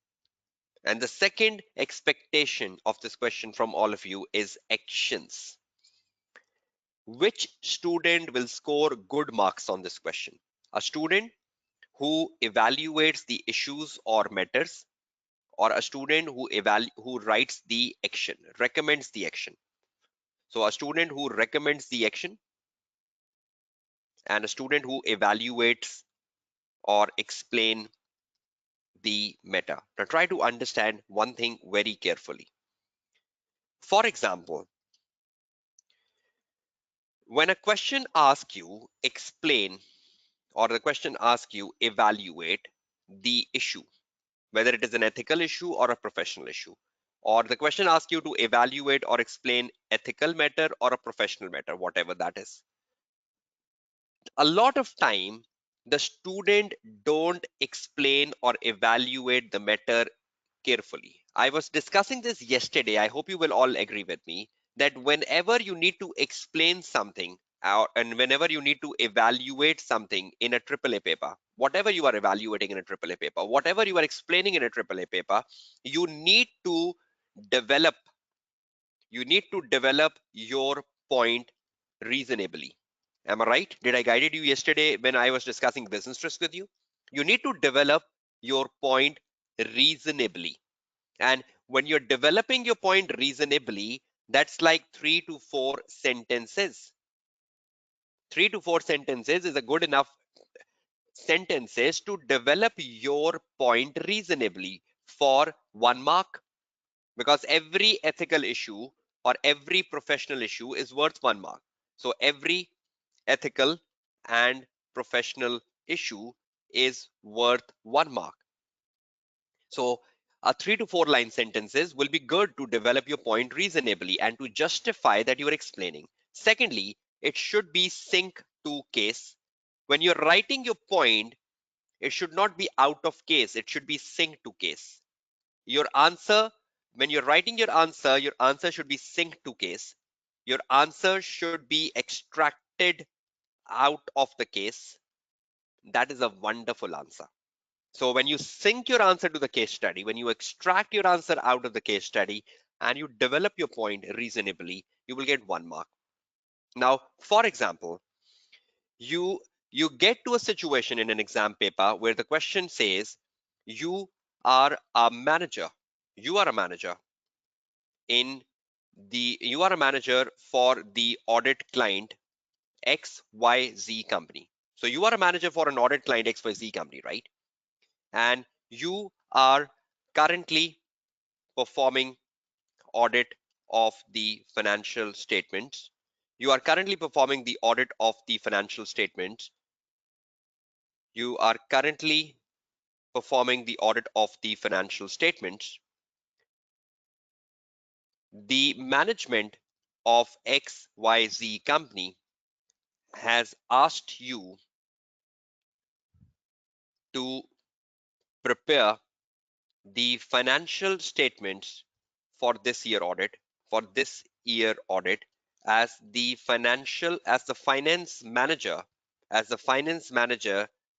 And the second expectation of this question from all of you is actions. Which student will score good marks on this question? A student who evaluates the issues or matters, or a student who writes the action, recommends the action. So a student who recommends the action and a student who evaluates or explain the meta. Now try to understand one thing very carefully. For example, when a question asks you explain or the question asks you evaluate the issue, whether it is an ethical issue or a professional issue, or the question asks you to evaluate or explain ethical matter or a professional matter, whatever that is. A lot of time, the student don't explain or evaluate the matter carefully. I was discussing this yesterday. I hope you will all agree with me that whenever you need to explain something and whenever you need to evaluate something in a AAA paper, whatever you are evaluating in a AAA paper, whatever you are explaining in a AAA paper, you need to develop your point reasonably. Am I right? Did I guided you yesterday when I was discussing business risk with you? You need to develop your point reasonably. And when you're developing your point reasonably, that's like 3 to 4 sentences. 3 to 4 sentences is a good enough sentences to develop your point reasonably for 1 mark, because every ethical issue or every professional issue is worth 1 mark. So every ethical and professional issue is worth 1 mark. So a 3 to 4 line sentences will be good to develop your point reasonably and to justify that you are explaining. Secondly, it should be sync to case. When you're writing your point, it should not be out of case. It should be synced to case. Your answer, when you're writing your answer should be synced to case. Your answer should be extracted out of the case. That is a wonderful answer. So when you sync your answer to the case study, when you extract your answer out of the case study and you develop your point reasonably, you will get 1 mark. Now, for example, you you get to a situation in an exam paper where the question says you are a manager. You are a manager you are a manager for the audit client XYZ company. So you are a manager for an audit client XYZ company, right? And you are currently performing audit of the financial statements. You are currently performing the audit of the financial statements. You are currently performing the audit of the financial statements. The management of XYZ company has asked you to prepare the financial statements for this year audit as the finance manager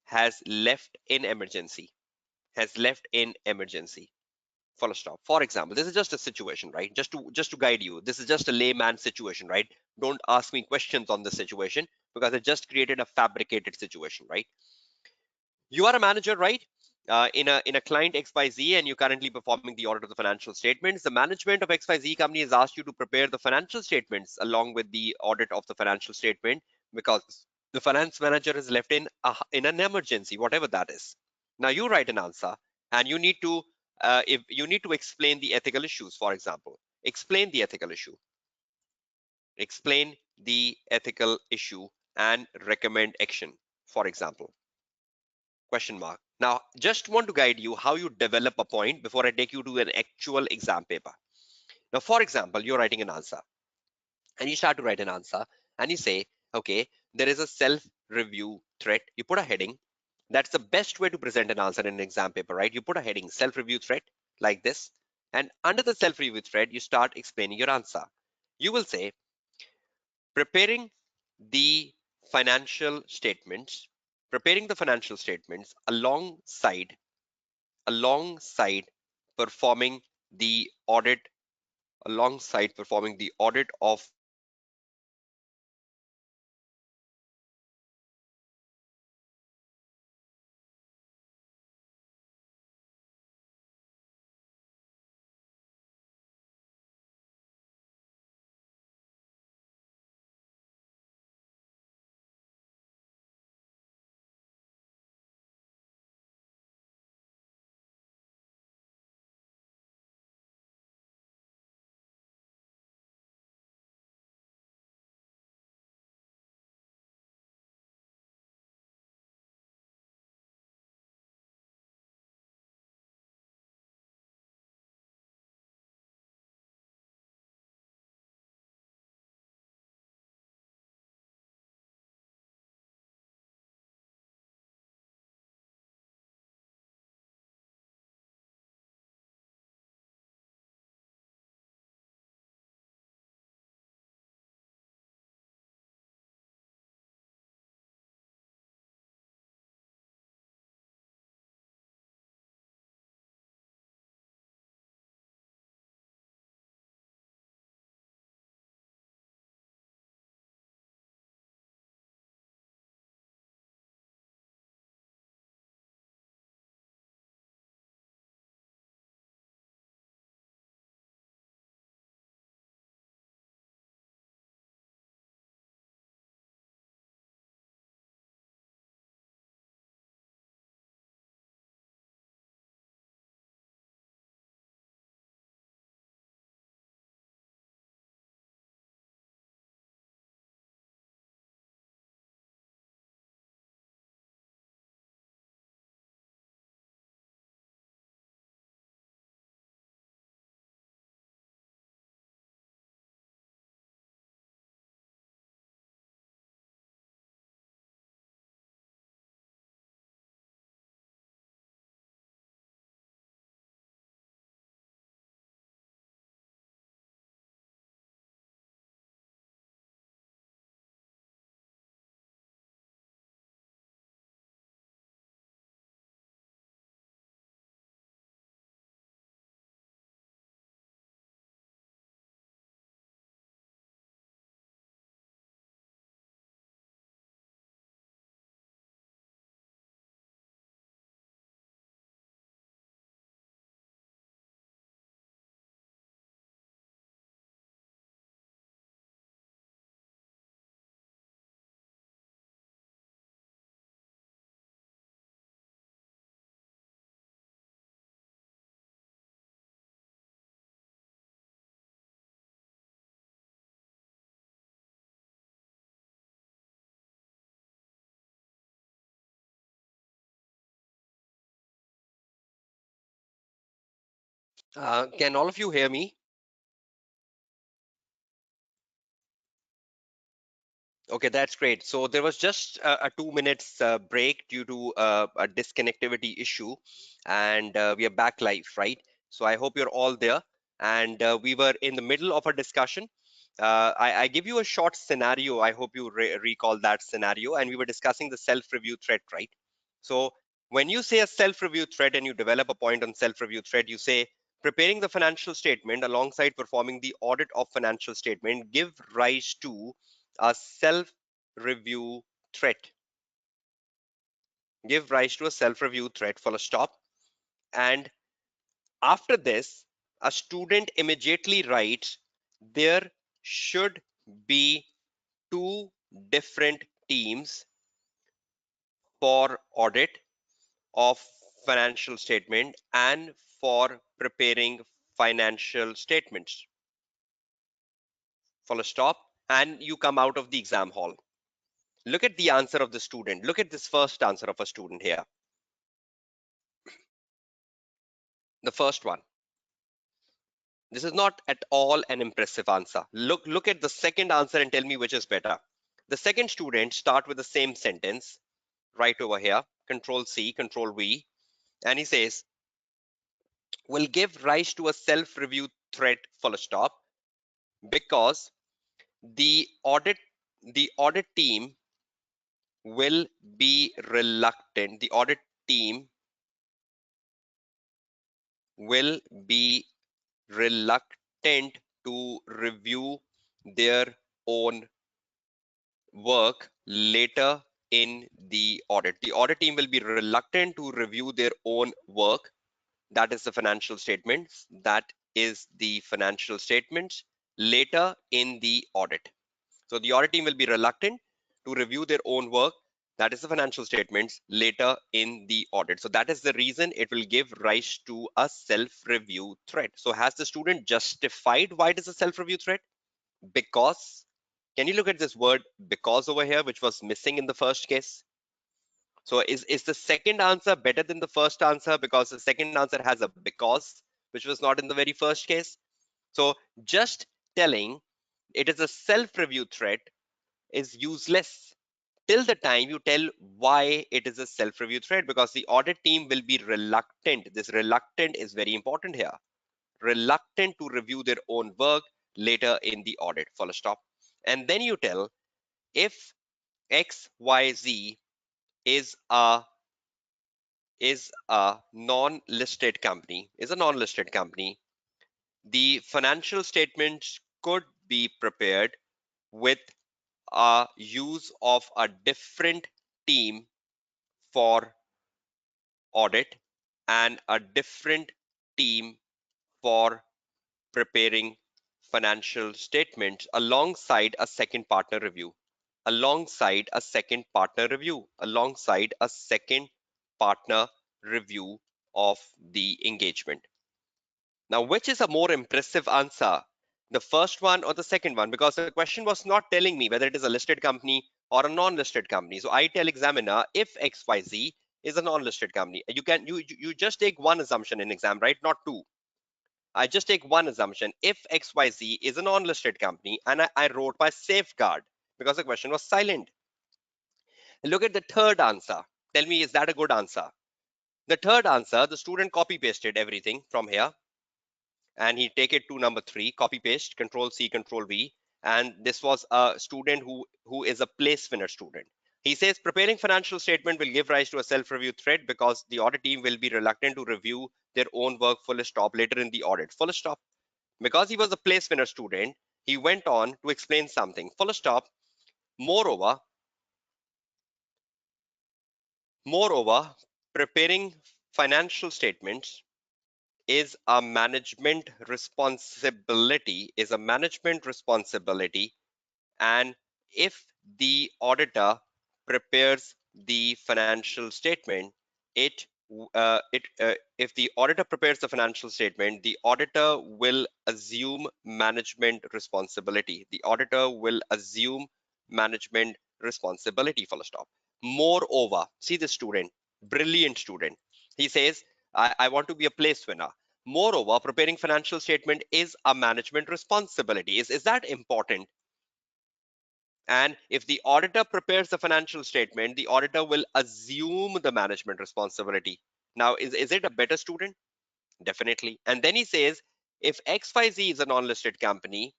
has left in emergency. full stop. For example, this is just a situation, right? Just to guide you. This is just a layman situation, right? Don't ask me questions on this situation because I just created a fabricated situation, right? You are a manager, right? In a client XYZ, and you're currently performing the audit of the financial statements. The management of XYZ company has asked you to prepare the financial statements along with the audit of the financial statement because the finance manager is left in an emergency, whatever that is. Now you write an answer, and you need to if you need to explain the ethical issues. For example, explain the ethical issue. Explain the ethical issue and recommend action. For example, question mark. Now, just want to guide you how you develop a point before I take you to an actual exam paper. Now, for example, you're writing an answer and you start to write an answer and you say, okay, there is a self-review threat. You put a heading. That's the best way to present an answer in an exam paper, right? You put a heading, self-review threat, like this. And under the self-review threat, you start explaining your answer. You will say, preparing the financial statements, preparing the financial statements alongside performing the audit alongside performing the audit of can all of you hear me? Okay, that's great. So there was just a 2 minutes break due to a disconnectivity issue, and we are back live, right? So I hope you're all there. And we were in the middle of a discussion. I give you a short scenario. I hope you recall that scenario. And we were discussing the self-review thread, right? So when you say a self-review thread and you develop a point on self-review thread, you say Preparing the financial statement alongside performing the audit of financial statement give rise to a self-review threat. Give rise to a self-review threat, full stop. And after this, a student immediately writes, there should be two different teams for audit of financial statement and for preparing financial statements. Full stop. And you come out of the exam hall. Look at the answer of the student. Look at this first answer of a student here. The first one. This is not at all an impressive answer. Look at the second answer and tell me which is better. The second student start with the same sentence right over here. Control C, Control V, and he says, will give rise to a self-review threat, full stop, because the audit team will be reluctant. The audit team will be reluctant to review their own work later in the audit. The audit team will be reluctant to review their own work. That is the financial statements. That is the financial statements later in the audit. So the audit team will be reluctant to review their own work. That is the financial statements later in the audit. So that is the reason it will give rise to a self-review threat. So has the student justified why it is a self-review threat? Because, can you look at this word because over here, which was missing in the first case? So is the second answer better than the first answer because the second answer has a because, which was not in the very first case? So just telling it is a self-review threat is useless till the time you tell why it is a self-review threat, because the audit team will be reluctant. This reluctant is very important here. Reluctant to review their own work later in the audit, full stop. And then you tell if XYZ is a non-listed company, the financial statements could be prepared with a use of a different team for audit and a different team for preparing financial statements alongside a second partner review, alongside a second partner review, alongside a second partner review of the engagement. Now, which is a more impressive answer? The first one or the second one? Because the question was not telling me whether it is a listed company or a non-listed company. So I tell examiner if XYZ is a non-listed company. You just take one assumption in exam, right? Not two. I just take one assumption. If XYZ is a non-listed company, and I wrote my safeguard because the question was silent. Look at the third answer. Tell me, is that a good answer? The third answer, the student copy pasted everything from here and he take it to number 3, copy paste, Control C, Control V. And this was a student who is a place winner student. He says preparing financial statement will give rise to a self-review threat because the audit team will be reluctant to review their own work, full stop, later in the audit, full stop. Because he was a place winner student, he went on to explain something, full stop. Moreover, preparing financial statements is a management responsibility, and if the auditor prepares the financial statement, it if the auditor prepares the financial statement, the auditor will assume management responsibility. The auditor will assume management responsibility, full stop. Moreover, see the student, brilliant student. He says, I want to be a place winner. Moreover, preparing financial statement is a management responsibility. Is that important? And if the auditor prepares the financial statement, the auditor will assume the management responsibility. Now, is it a better student? Definitely. And then he says, if XYZ is a non-listed company,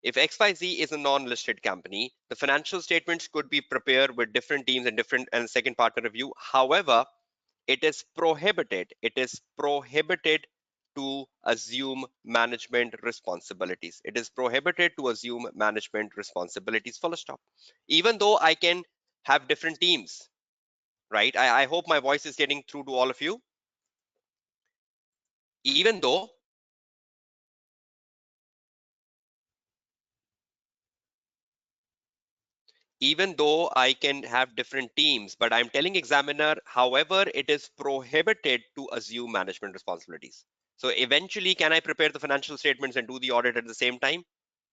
if XYZ is a non-listed company, the financial statements could be prepared with different teams and different and second partner review. However, it is prohibited to assume management responsibilities. It is prohibited to assume management responsibilities, full stop. Even though I can have different teams, right? I hope my voice is getting through to all of you. Even though even though I can have different teams, but I'm telling examiner, however, it is prohibited to assume management responsibilities. So eventually, can I prepare the financial statements and do the audit at the same time?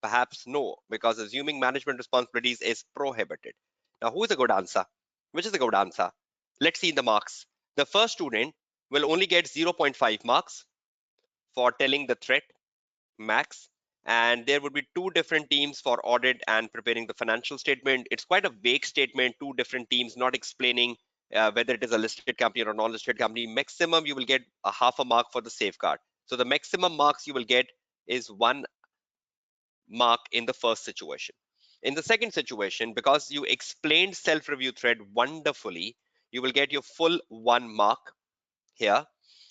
Perhaps no, because assuming management responsibilities is prohibited. Now, who is a good answer? Which is a good answer? Let's see the marks. The first student will only get 0.5 marks for telling the threat max, and there would be two different teams for audit and preparing the financial statement. It's quite a vague statement, two different teams not explaining whether it is a listed company or a non-listed company. Maximum you will get a half a mark for the safeguard. So the maximum marks you will get is 1 mark in the first situation. In the second situation, because you explained self-review thread wonderfully, you will get your full 1 mark here.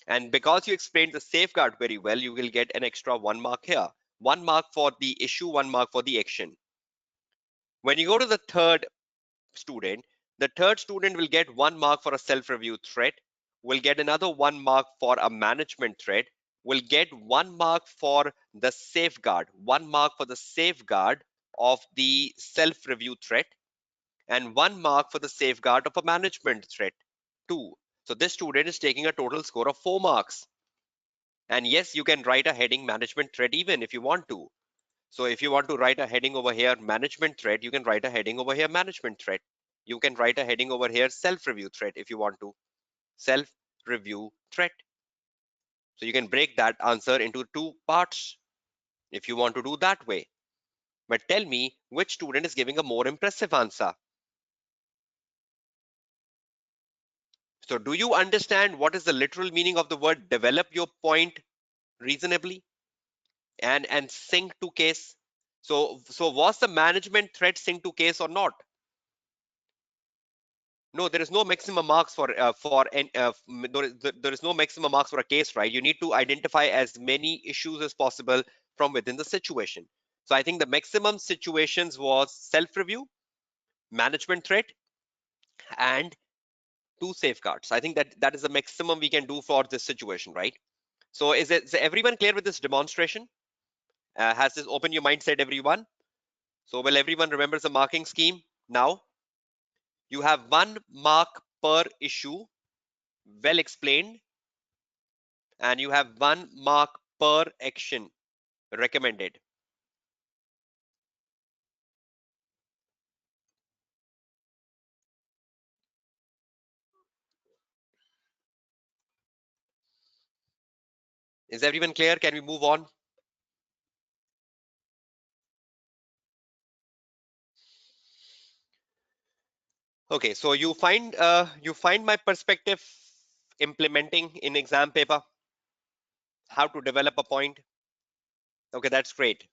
And because you explained the safeguard very well, you will get an extra 1 mark here. 1 mark for the issue, 1 mark for the action. When you go to the student, the third student will get 1 mark for a self-review threat, will get another 1 mark for a management threat, will get 1 mark for the safeguard, 1 mark for the safeguard of the self-review threat, and 1 mark for the safeguard of a management threat, 2. So this student is taking a total score of 4 marks. And yes, you can write a heading management threat even if you want to. So if you want to write a heading over here management threat, you can write a heading over here management threat. You can write a heading over here self-review threat if you want to. Self-review threat. So you can break that answer into 2 parts if you want to do that way. But tell me which student is giving a more impressive answer. So do you understand what is the literal meaning of the word develop your point reasonably and sync to case? So was the management threat sync to case or not? No, there is no maximum marks there is no maximum marks for a case, right? You need to identify as many issues as possible from within the situation. So I think the maximum situations was self-review, management threat, and 2 safeguards. I think that is the maximum we can do for this situation, right? So is everyone clear with this demonstration? Has this opened your mindset, everyone? So will everyone remember the marking scheme now? You have 1 mark per issue, well explained, and you have 1 mark per action, recommended. Is everyone clear? Can we move on? Okay, so you find my perspective implementing in exam paper, how to develop a point. Okay, that's great.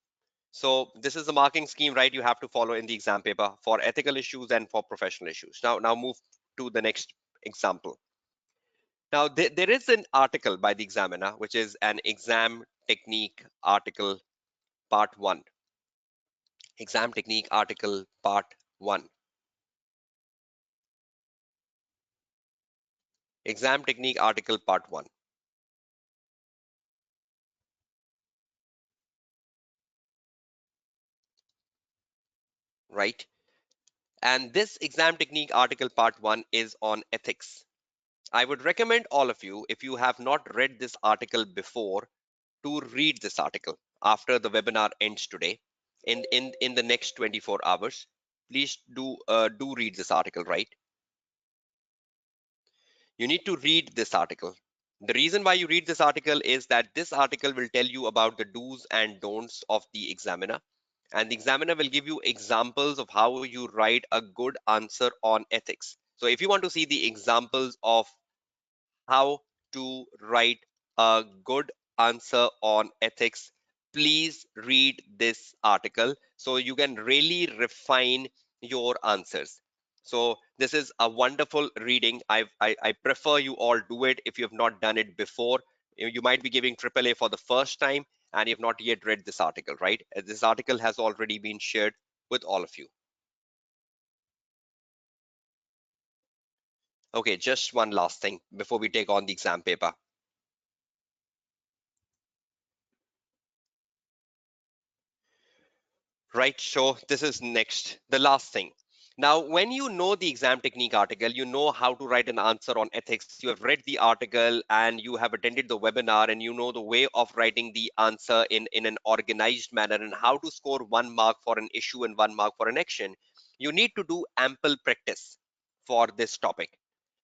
So this is the marking scheme, right? You have to follow in the exam paper for ethical issues and for professional issues. Now move to the next example. Now there is an article by the examiner, which is an exam technique article part 1. Exam technique article part 1. Exam technique article part 1. Right? And this exam technique article part 1 is on ethics. I would recommend all of you, if you have not read this article before, to read this article after the webinar ends today. In the next 24 hours, please do read this article, right? You need to read this article. The reason why you read this article is that this article will tell you about the do's and don'ts of the examiner, and the examiner will give you examples of how you write a good answer on ethics. So if you want to see the examples of how to write a good answer on ethics, please read this article so you can really refine your answers. So this is a wonderful reading. I prefer you all do it if you have not done it before. You might be giving AAA for the first time and you've not yet read this article, right? This article has already been shared with all of you. Okay, just one last thing before we take on the exam paper. Right, so this is next, the last thing. Now, when you know the exam technique article, you know how to write an answer on ethics, you have read the article and you have attended the webinar and you know the way of writing the answer in an organized manner and how to score 1 mark for an issue and 1 mark for an action, you need to do ample practice for this topic.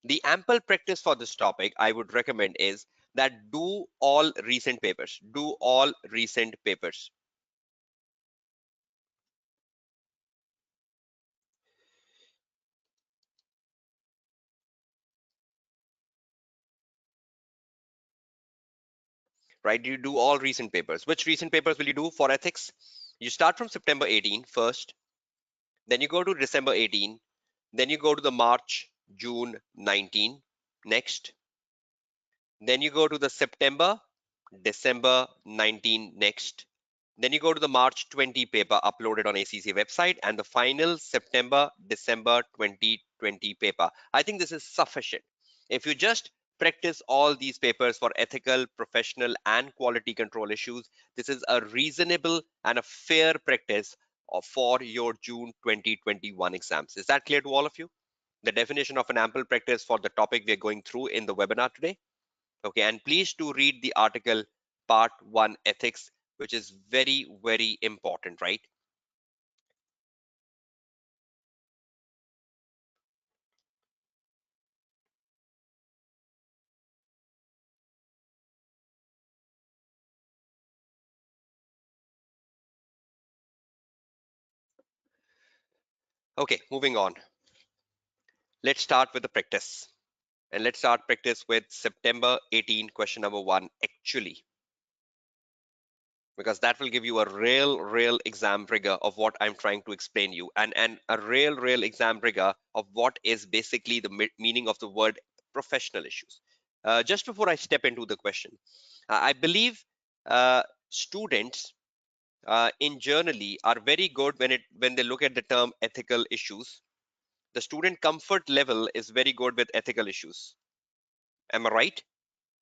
The ample practice for this topic I would recommend is that do all recent papers. Do all recent papers. Right? You do all recent papers. Which recent papers will you do for ethics? You start from September 18 first, then you go to December 18, then you go to the March, June 19 next, then you go to the September, December 19 next, then you go to the March 20 paper uploaded on ACCA website and the final September, December 2020 paper. I think this is sufficient. If you just practice all these papers for ethical, professional, and quality control issues, this is a reasonable and a fair practice for your June 2021 exams. Is that clear to all of you? The definition of an ample practice for the topic we're going through in the webinar today. Okay, and please do read the article part 1 ethics, which is very, very important, right? Okay, moving on. Let's start with the practice. And let's start practice with September 18, question number 1, actually, because that will give you a real exam rigor of what I'm trying to explain you, and a real exam rigor of what is basically the meaning of the word professional issues. Just before I step into the question, I believe students in journally are very good when they look at the term ethical issues. The student comfort level is very good with ethical issues. Am I right?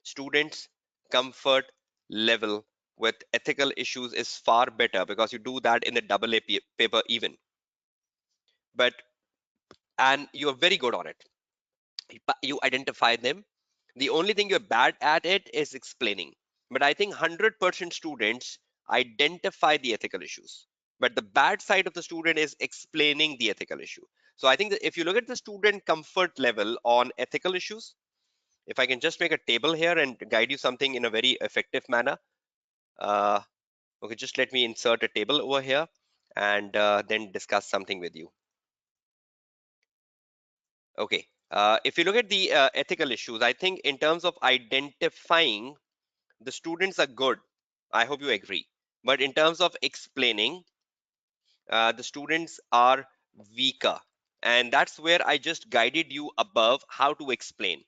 Students comfort level with ethical issues is far better because you do that in the AA paper even. But and you're very good on it. You identify them. The only thing you're bad at it is explaining. But I think 100% students identify the ethical issues. But the bad side of the student is explaining the ethical issue. So I think that if you look at the student comfort level on ethical issues, if I can just make a table here and guide you something in a very effective manner. Uh, okay, just let me insert a table over here and then discuss something with you. Okay, if you look at the ethical issues, I think in terms of identifying, the students are good. I hope you agree. But in terms of explaining, the students are weaker. And that's where I just guided you above how to explain,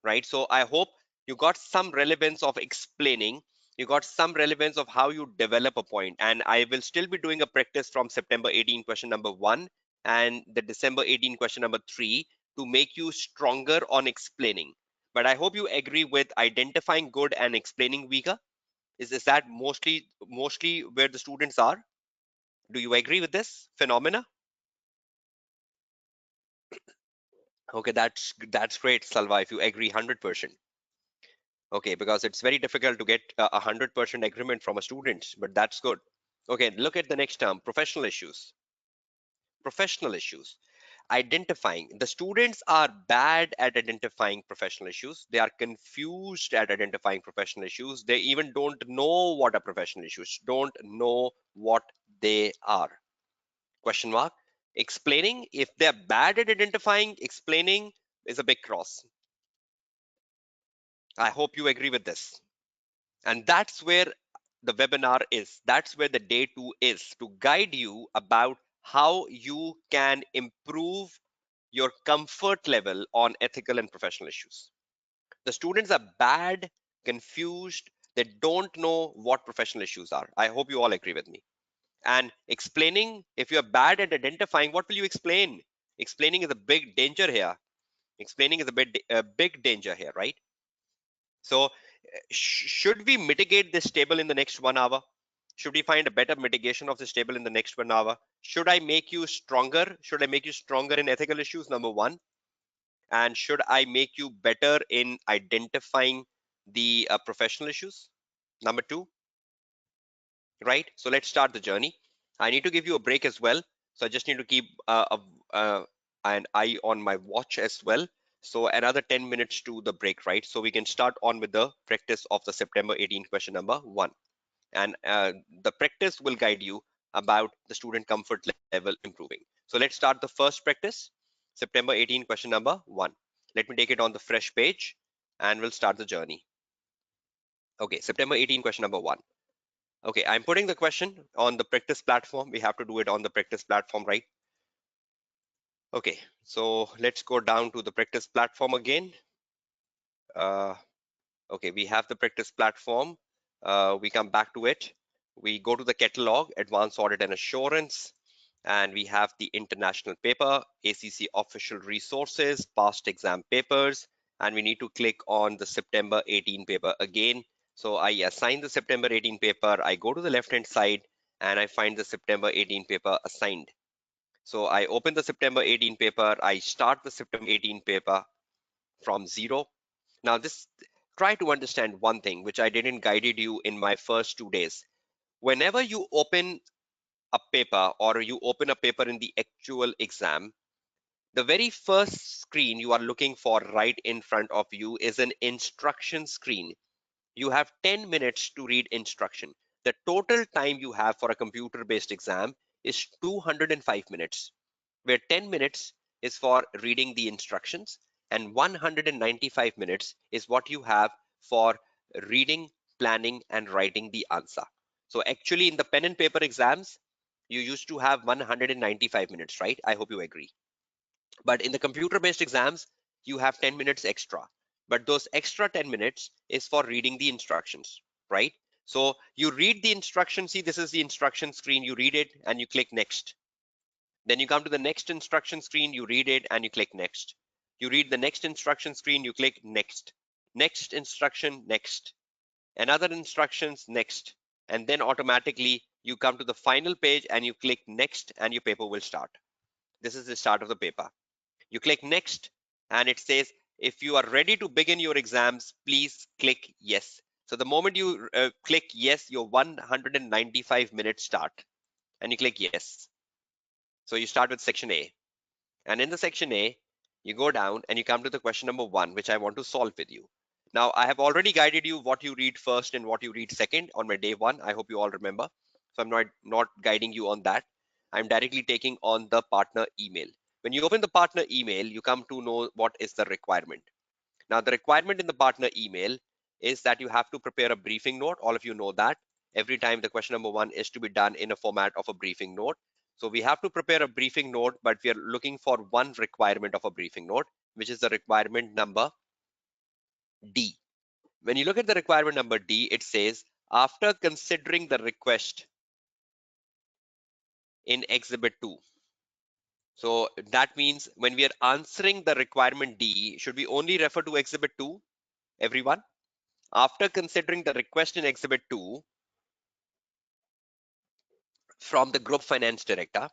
right? So I hope you got some relevance of explaining. You got some relevance of how you develop a point. And I will still be doing a practice from September 18, question number 1, and the December 18, question number 3 to make you stronger on explaining. But I hope you agree with identifying good and explaining weaker. Is that mostly where the students are? Do you agree with this phenomena? Okay, that's great, Salva, if you agree 100%. Okay, because it's very difficult to get a 100% agreement from a student, but that's good. Okay, look at the next term, professional issues. Professional issues. Identifying. The students are bad at identifying professional issues. They are confused at identifying professional issues. They even don't know what are professional issues, don't know what they are. Question mark. Explaining. If they're bad at identifying, explaining is a big cross. I hope you agree with this. And that's where the webinar is. That's where the day 2 is, to guide you about how you can improve your comfort level on ethical and professional issues. The students are bad confused, they don't know what professional issues are. I hope you all agree with me. And explaining, if you're bad at identifying, what will you explain? Explaining is a big danger here. Explaining is a big danger here, right? So, should we mitigate this table in the next 1 hour? Should we find a better mitigation of this table in the next 1 hour? Should I make you stronger? Should I make you stronger in ethical issues? Number one. And should I make you better in identifying the professional issues? Number two, right? So let's start the journey. I need to give you a break as well. So I just need to keep an eye on my watch as well. So another 10 minutes to the break, right? So we can start on with the practice of the September 18 question number one. And the practice will guide you about the student comfort level improving. So let's start the first practice, September 18 question number one. Let me take it on the fresh page and we'll start the journey. Okay, September 18 question number one. Okay, I'm putting the question on the practice platform. We have to do it on the practice platform, right? Okay, so let's go down to the practice platform again. Uh, okay, we have the practice platform. We come back to it. We go to the catalog, advanced audit and assurance, and we have the international paper, ACC official resources, past exam papers, and we need to click on the September 18 paper again. So I assign the September 18 paper, I go to the left hand side and I find the September 18 paper assigned. So I open the September 18 paper, I start the September 18 paper from zero. Now this, try to understand one thing which I didn't guided you in my first 2 days. Whenever you open a paper or you open a paper in the actual exam, the very first screen you are looking for right in front of you is an instruction screen. You have 10 minutes to read instruction. The total time you have for a computer based exam is 205 minutes, where 10 minutes is for reading the instructions and 195 minutes is what you have for reading, planning, and writing the answer. So actually in the pen and paper exams, you used to have 195 minutes, right? I hope you agree. But in the computer based exams, you have 10 minutes extra. But those extra 10 minutes is for reading the instructions, right? So you read the instruction. See, this is the instruction screen. You read it and you click next. Then you come to the next instruction screen, you read it and you click next. You read the next instruction screen, you click next. Next instruction, next. Another instructions, next. And then automatically you come to the final page and you click next and your paper will start. This is the start of the paper. You click next and it says, if you are ready to begin your exams, please click yes. So the moment you click yes, your 195 minutes start and you click yes. So you start with section A. And in the section A, you go down and you come to the question number one, which I want to solve with you. Now, I have already guided you what you read first and what you read second on my day one. I hope you all remember. So I'm not guiding you on that. I'm directly taking on the partner email. When you open the partner email, you come to know what is the requirement. Now, the requirement in the partner email is that you have to prepare a briefing note. All of you know that. Every time the question number one is to be done in a format of a briefing note. So we have to prepare a briefing note, but we are looking for one requirement of a briefing note, which is the requirement number D. When you look at the requirement number D, it says, after considering the request in Exhibit 2. So that means when we are answering the requirement D, should we only refer to Exhibit 2, everyone? After considering the request in Exhibit 2 from the Group Finance Director,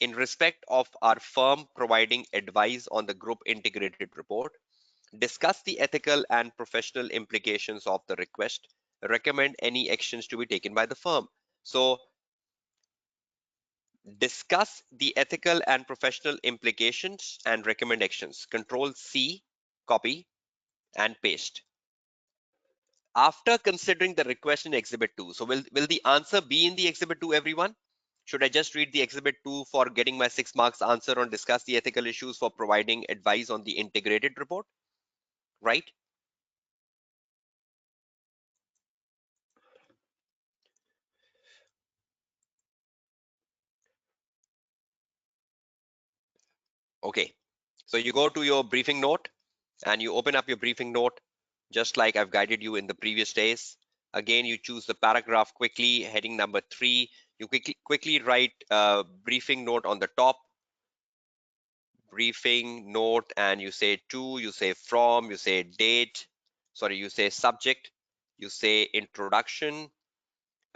in respect of our firm providing advice on the Group Integrated Report, discuss the ethical and professional implications of the request, recommend any actions to be taken by the firm. So, discuss the ethical and professional implications and recommend actions. Control C, copy and paste. After considering the request in Exhibit 2, so will the answer be in the Exhibit 2, everyone? Should I just read the Exhibit 2 for getting my 6 marks answer on discuss the ethical issues for providing advice on the integrated report, right? Okay, so you go to your briefing note and you open up your briefing note. just like I've guided you in the previous days. Again, you choose the paragraph quickly, heading number 3. You quickly write briefing note on the top, briefing note, and you say to, you say from, you say date, sorry, you say subject, you say introduction,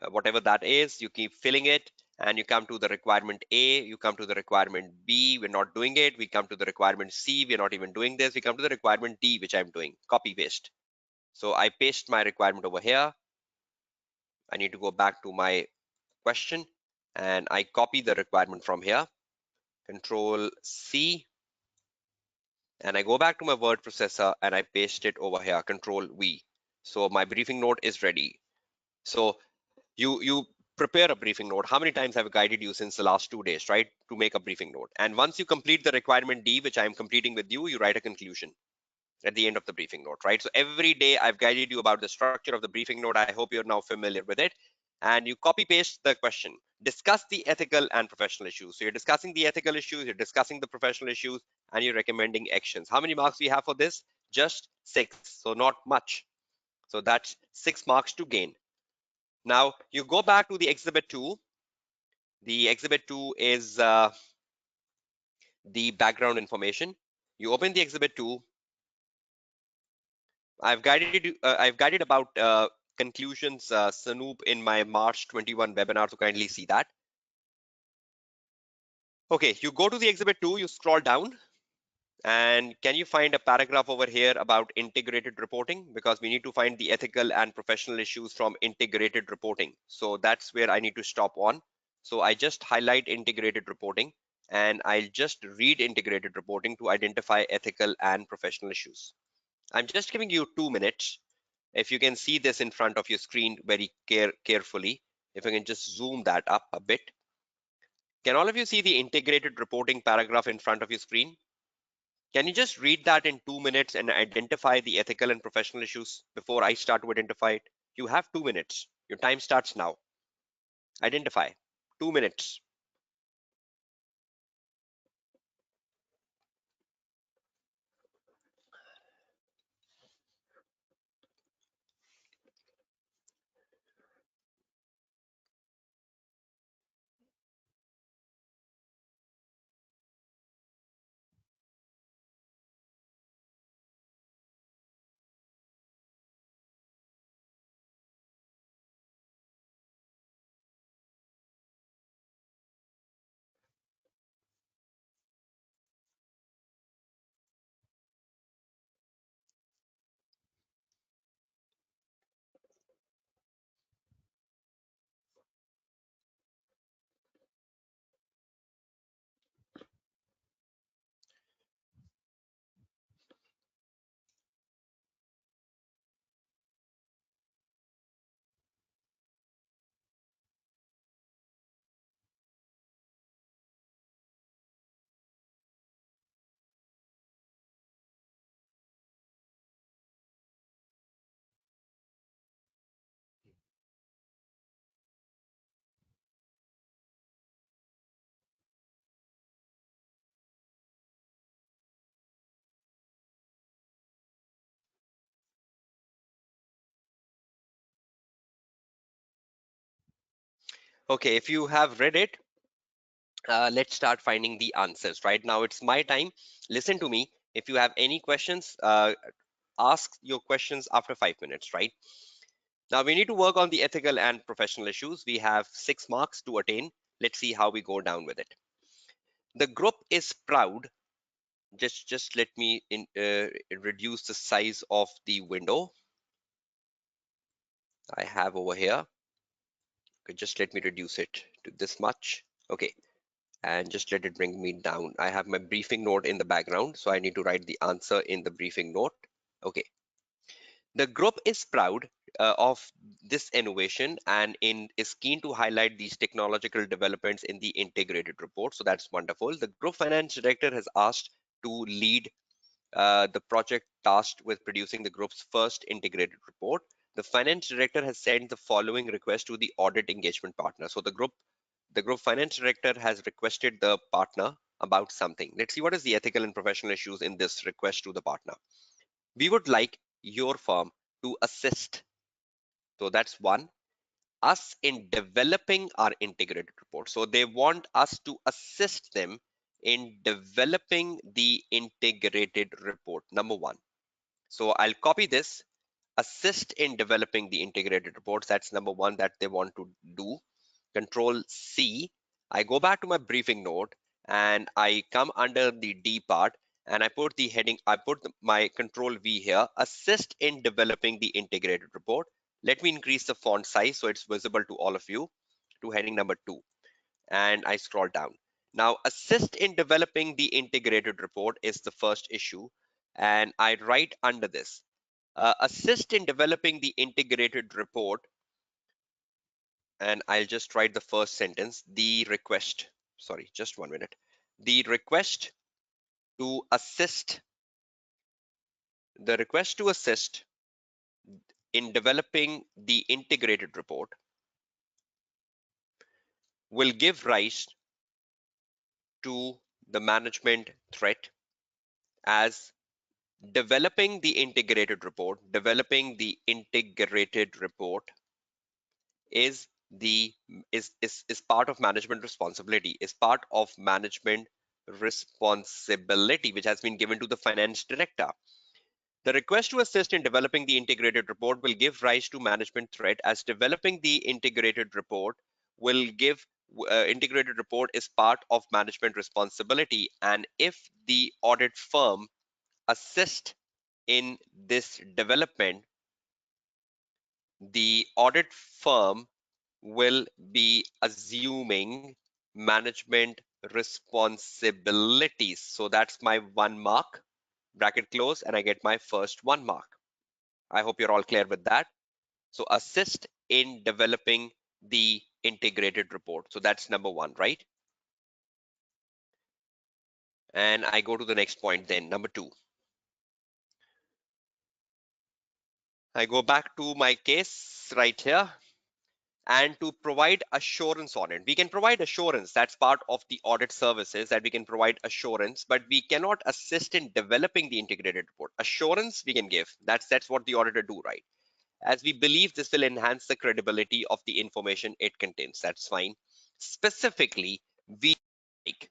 whatever that is, you keep filling it, and you come to the requirement A, you come to the requirement B, we're not doing it, we come to the requirement C, we're not even doing this, we come to the requirement D, which I'm doing, copy paste. So I paste my requirement over here. I need to go back to my question and I copy the requirement from here, Control C, and I go back to my word processor and I paste it over here, Control V. So my briefing note is ready. So you prepare a briefing note. How many times have I guided you since the last 2 days, right, to make a briefing note? And once you complete the requirement D, which I am completing with you, you write a conclusion at the end of the briefing note, right? So every day I've guided you about the structure of the briefing note. I hope you're now familiar with it. And you copy paste the question. Discuss the ethical and professional issues. So you're discussing the ethical issues, you're discussing the professional issues, and you're recommending actions. How many marks we have for this? Just 6. So not much. So that's 6 marks to gain. Now you go back to the exhibit 2. The exhibit 2 is the background information. You open the exhibit 2. I've guided about conclusions, Sanoop, in my March 21 webinar, so kindly see that. Okay, you go to the exhibit 2, you scroll down, and can you find a paragraph over here about integrated reporting? Because we need to find the ethical and professional issues from integrated reporting. So that's where I need to stop on. So I just highlight integrated reporting and I'll just read integrated reporting to identify ethical and professional issues. I'm just giving you 2 minutes. If you can see this in front of your screen very carefully, if I can just zoom that up a bit. Can all of you see the integrated reporting paragraph in front of your screen? Can you just read that in 2 minutes and identify the ethical and professional issues before I start to identify it? You have 2 minutes. Your time starts now. Identify. 2 minutes. Okay, if you have read it, let's start finding the answers. Right now, it's my time. Listen to me. If you have any questions, ask your questions after 5 minutes, right? Now we need to work on the ethical and professional issues. We have 6 marks to attain. Let's see how we go down with it. The group is proud. Just let me reduce the size of the window I have over here. Okay, just let me reduce it to this much. Okay, and just let it bring me down. I have my briefing note in the background, so I need to write the answer in the briefing note. Okay, the group is proud of this innovation and is keen to highlight these technological developments in the integrated report. So that's wonderful. The group finance director has asked to lead the project tasked with producing the group's first integrated report. The finance director has sent the following request to the audit engagement partner. So the group finance director has requested the partner about something. Let's see what is the ethical and professional issues in this request to the partner. We would like your firm to assist. So that's one, us in developing our integrated report. So they want us to assist them in developing the integrated report, number one. So I'll copy this, assist in developing the integrated reports. That's number one that they want to do. Control C. I go back to my briefing note and I come under the D part and I put the heading, I put my control V here, assist in developing the integrated report. Let me increase the font size so it's visible to all of you, to heading number 2, and I scroll down. Now, assist in developing the integrated report is the first issue, and I write under this, assist in developing the integrated report, and I'll just write the first sentence, the request, sorry, just 1 minute. The request to assist, the request to assist in developing the integrated report will give rise to the management threat, as developing the integrated report is the is part of management responsibility, is part of management responsibility which has been given to the finance director. The request to assist in developing the integrated report will give rise to management threat, as developing the integrated report will give integrated report is part of management responsibility, and if the audit firm assist in this development, the audit firm will be assuming management responsibilities. So that's my 1 mark, bracket close, and I get my first 1 mark. I hope you're all clear with that. So assist in developing the integrated report. So that's number 1, right? And I go to the next point then, number 2. I go back to my case right here, and to provide assurance on it. We can provide assurance. That's part of the audit services, that we can provide assurance, but we cannot assist in developing the integrated report. Assurance we can give. That's what the auditor do, right? As we believe this will enhance the credibility of the information it contains. That's fine. Specifically, like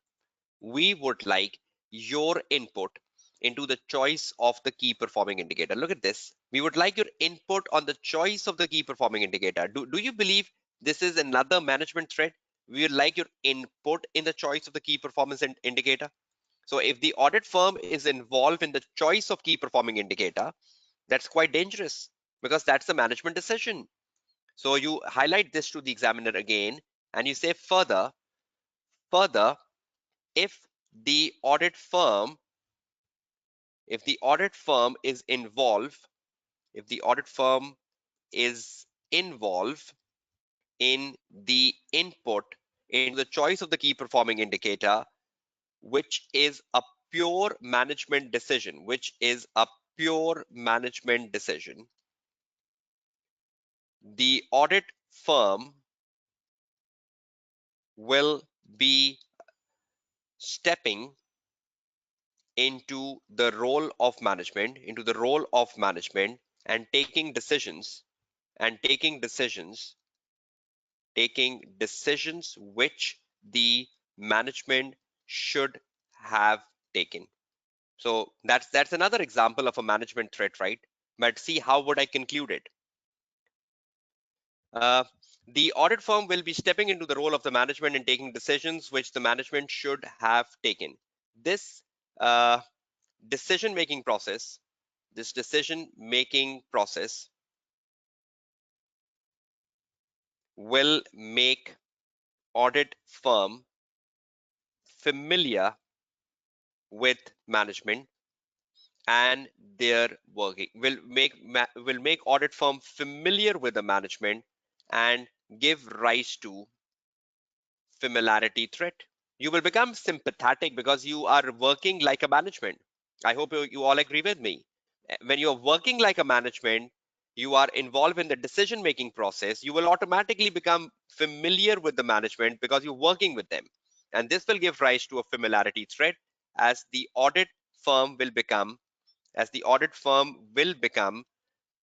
we would like your input into the choice of the key performing indicator. Look at this. We would like your input on the choice of the key performing indicator. Do you believe this is another management threat? We would like your input in the choice of the key performance indicator. So if the audit firm is involved in the choice of key performing indicator, that's quite dangerous, because that's the management decision. So you highlight this to the examiner again, and you say further, if the audit firm is involved, if the audit firm is involved in the input into the choice of the key performing indicator, which is a pure management decision, the audit firm will be stepping into the role of management, and taking decisions, which the management should have taken. So that's another example of a management threat, right? But see, how would I conclude it? The audit firm will be stepping into the role of the management and taking decisions which the management should have taken. This decision-making process, will make audit firm familiar with management and their working, will make audit firm familiar with the management and give rise to familiarity threat. You will become sympathetic because you are working like a management. I hope you all agree with me. When you're working like a management, you are involved in the decision making process, you will automatically become familiar with the management because you're working with them. And this will give rise to a familiarity threat, as the audit firm will become as the audit firm will become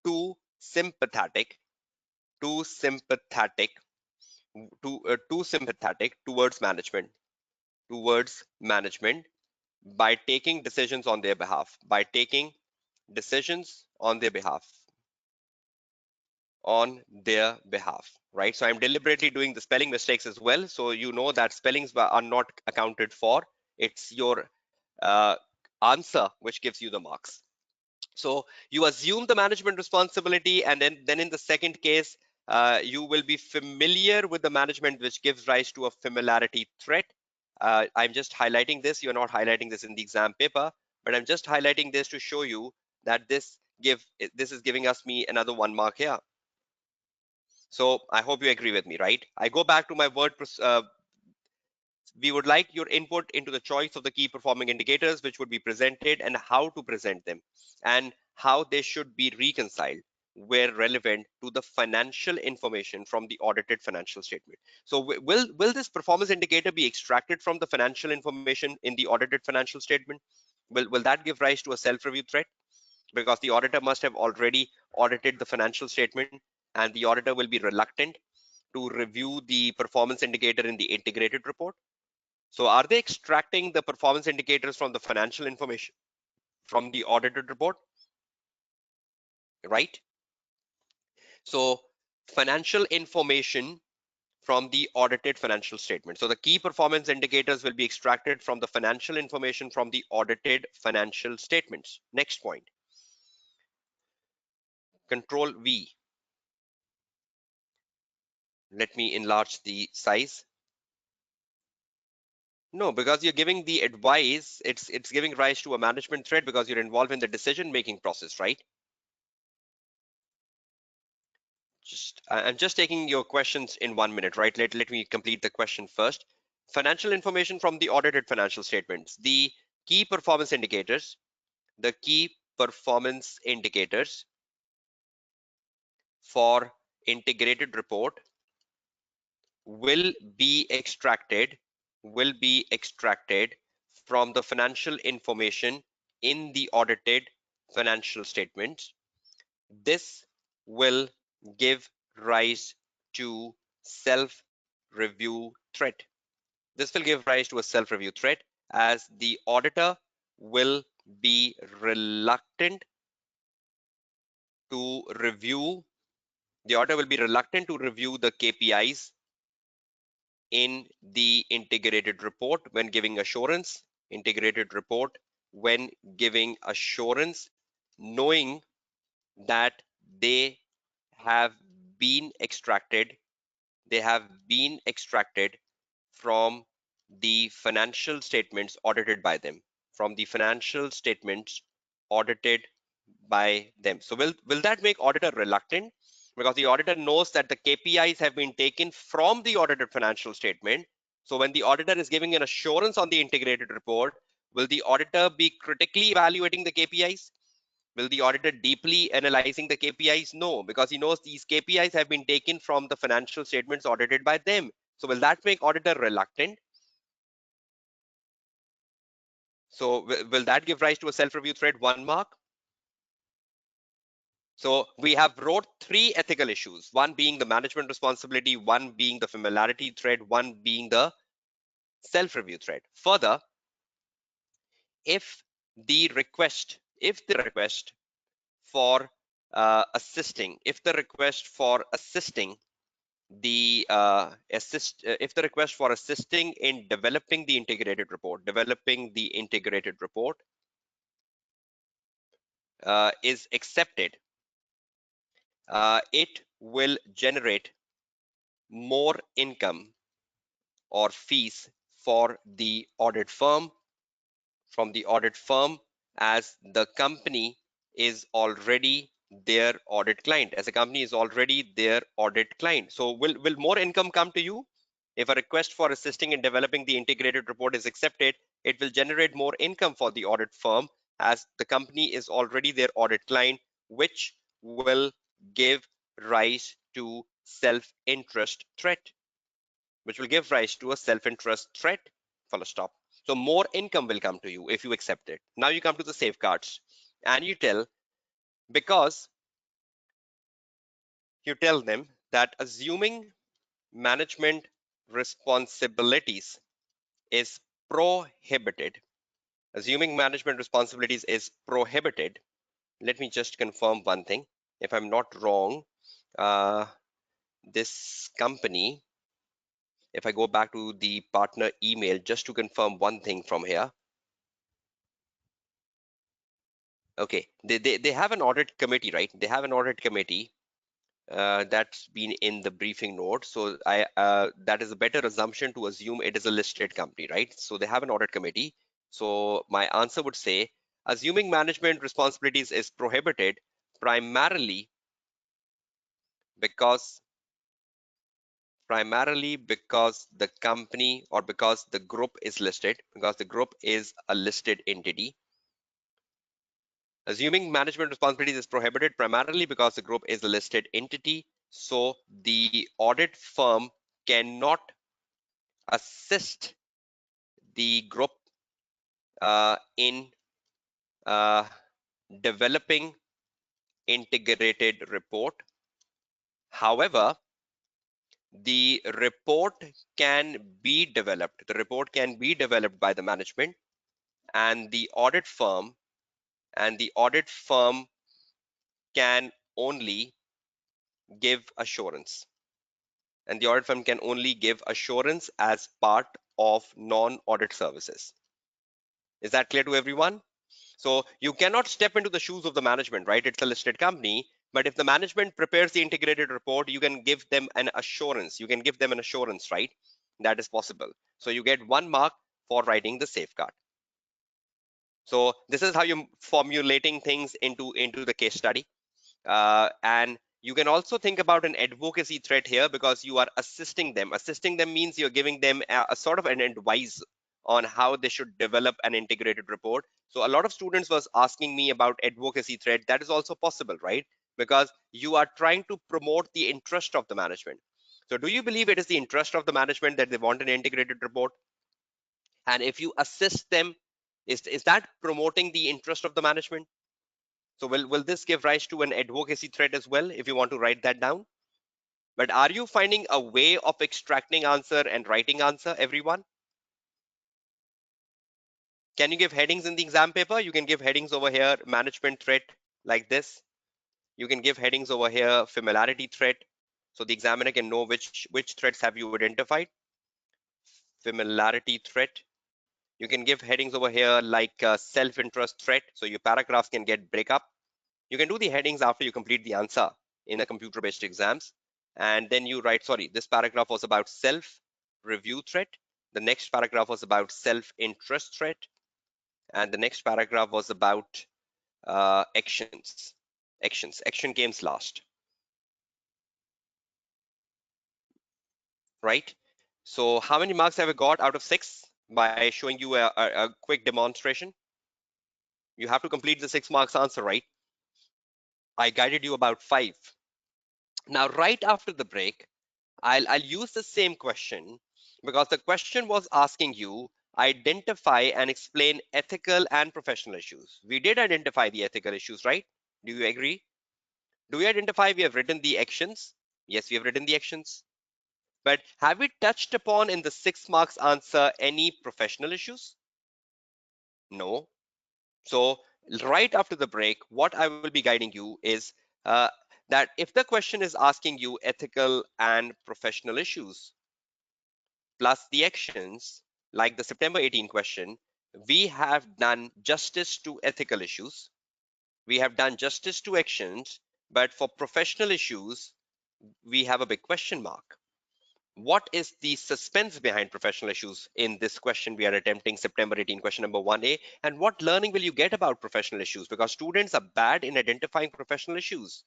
too sympathetic, too sympathetic, too sympathetic towards management by taking decisions on their behalf, decisions on their behalf, right? So I'm deliberately doing the spelling mistakes as well. So you know that spellings are not accounted for. It's your uh, answer which gives you the marks. So you assume the management responsibility, and then in the second case, you will be familiar with the management, which gives rise to a familiarity threat. I'm just highlighting this. You're not highlighting this in the exam paper, but I'm just highlighting this to show you that this is giving us me another 1 mark here. So I hope you agree with me, right? I go back to my we would like your input into the choice of the key performing indicators which would be presented and how to present them and how they should be reconciled where relevant to the financial information from the audited financial statement. So will this performance indicator be extracted from the financial information in the audited financial statement? Will that give rise to a self-review threat? Because the auditor must have already audited the financial statement, and the auditor will be reluctant to review the performance indicator in the integrated report. So are they extracting the performance indicators from the financial information from the audited report, right? So financial information from the audited financial statement. So the key performance indicators will be extracted from the financial information from the audited financial statements. Next point, Control V. Let me enlarge the size. No, because you're giving the advice, it's giving rise to a management threat because you're involved in the decision-making process, right? I'm just taking your questions in 1 minute, right? Let me complete the question first. Financial information from the audited financial statements. The key performance indicators, the key performance indicators for integrated report will be extracted, will be extracted from the financial information in the audited financial statements. This will give rise to self-review threat. This will give rise to a self-review threat as the auditor will be reluctant to review, the auditor will be reluctant to review the KPIs in the integrated report when giving assurance, when giving assurance, knowing that they have been extracted, they have been extracted from the financial statements audited by them, from the financial statements audited by them. So will that make auditor reluctant? Because the auditor knows that the KPIs have been taken from the audited financial statement. So when the auditor is giving an assurance on the integrated report, will the auditor be critically evaluating the KPIs? Will the auditor deeply analyzing the KPIs? No, because he knows these KPIs have been taken from the financial statements audited by them. So will that make auditor reluctant? So will that give rise to a self-review threat? 1 mark. So we have wrote 3 ethical issues, one being the management responsibility, one being the familiarity threat, one being the self-review threat. Further, if the request for if the request for assisting the if the request for assisting in developing the integrated report is accepted, it will generate more income or fees for the audit firm from the audit firm as the company is already their audit client, so will more income come to you? If a request for assisting in developing the integrated report is accepted, it will generate more income for the audit firm as the company is already their audit client, which will give rise to self-interest threat, which will give rise to a self-interest threat, full stop. So more income will come to you if you accept it. Now you come to the safeguards. and because you tell them that assuming management responsibilities is prohibited. Assuming management responsibilities is prohibited. Let me just confirm one thing. If I'm not wrong, uh, this company, if I go back to the partner email just to confirm one thing from here. Okay, they have an audit committee, right? They have an audit committee that's been in the briefing note. So that is a better assumption to assume it is a listed company, right? So they have an audit committee. So my answer would say, assuming management responsibilities is prohibited primarily because the company or because the group is listed, because the group is a listed entity. Assuming management responsibilities is prohibited primarily because the group is a listed entity, so the audit firm cannot assist the group in uh, developing integrated report. However, the report can be developed. The report can be developed by the management and the audit firm, and the audit firm can only give assurance. And the audit firm can only give assurance as part of non-audit services. Is that clear to everyone? So you cannot step into the shoes of the management, right? It's a listed company. But if the management prepares the integrated report, you can give them an assurance. You can give them an assurance, right? That is possible. So you get 1 mark for writing the safeguard. So this is how you're formulating things into the case study. And you can also think about an advocacy threat here because you are assisting them. Assisting them means you're giving them a sort of an advice on how they should develop an integrated report. So a lot of students was asking me about advocacy threat. That is also possible, right? Because you are trying to promote the interest of the management. So do you believe it is the interest of the management that they want an integrated report? And if you assist them, is that promoting the interest of the management? So will this give rise to an advocacy threat as well, if you want to write that down? But are you finding a way of extracting answer and writing answer, everyone? Can you give headings in the exam paper? You can give headings over here, management threat, like this. You can give headings over here, familiarity threat. So the examiner can know which threats have you identified. Familiarity threat. You can give headings over here like self-interest threat. So your paragraphs can get break up. You can do the headings after you complete the answer in the computer-based exams. And then you write, sorry, this paragraph was about self-review threat. The next paragraph was about self-interest threat. And the next paragraph was about actions. Action came last, right? So how many marks have I got out of 6 by showing you a quick demonstration? You have to complete the 6 marks answer, right? I guided you about 5. Now, right after the break, I'll use the same question because the question was asking you identify and explain ethical and professional issues. We did identify the ethical issues, right? Do you agree? Do we identify we have written the actions? Yes, we have written the actions. But have we touched upon in the 6 marks answer any professional issues? No. So right after the break, what I will be guiding you is uh, that if the question is asking you ethical and professional issues, plus the actions, like the September 18 question, we have done justice to ethical issues, we have done justice to actions, but for professional issues, we have a big question mark. What is the suspense behind professional issues in this question we are attempting, September 18 question number 1A, and what learning will you get about professional issues? Because students are bad in identifying professional issues,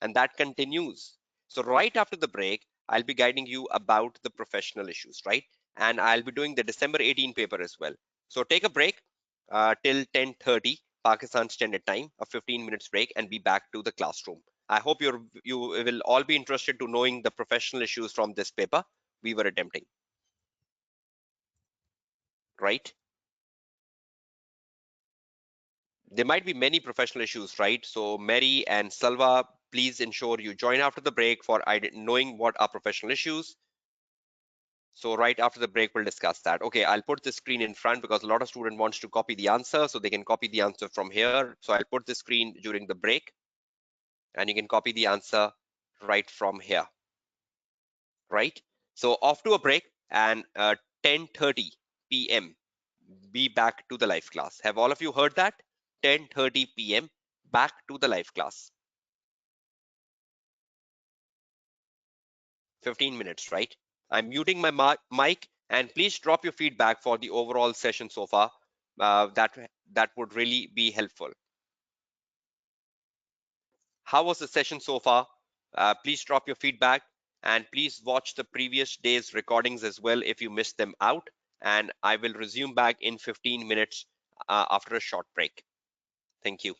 and that continues. So right after the break, I'll be guiding you about the professional issues, right? And I'll be doing the December 18 paper as well. So take a break till 10:30 Pakistan Standard Time, a 15 minutes break, and be back to the classroom. I hope you will all be interested to knowing the professional issues from this paper we were attempting, right? There might be many professional issues, right? So Mary and Salva, please ensure you join after the break for knowing what are professional issues. So right after the break, we'll discuss that. Okay, I'll put the screen in front because a lot of student wants to copy the answer, so they can copy the answer from here. So I'll put the screen during the break, and you can copy the answer right from here, right? So off to a break, and 10:30 p.m. be back to the live class. Have all of you heard that? 10:30 p.m. back to the live class. 15 minutes, right? I'm muting my mic, and please drop your feedback for the overall session so far. That would really be helpful. How was the session so far? Please drop your feedback, and please watch the previous day's recordings as well if you missed them out. And I will resume back in 15 minutes after a short break. Thank you.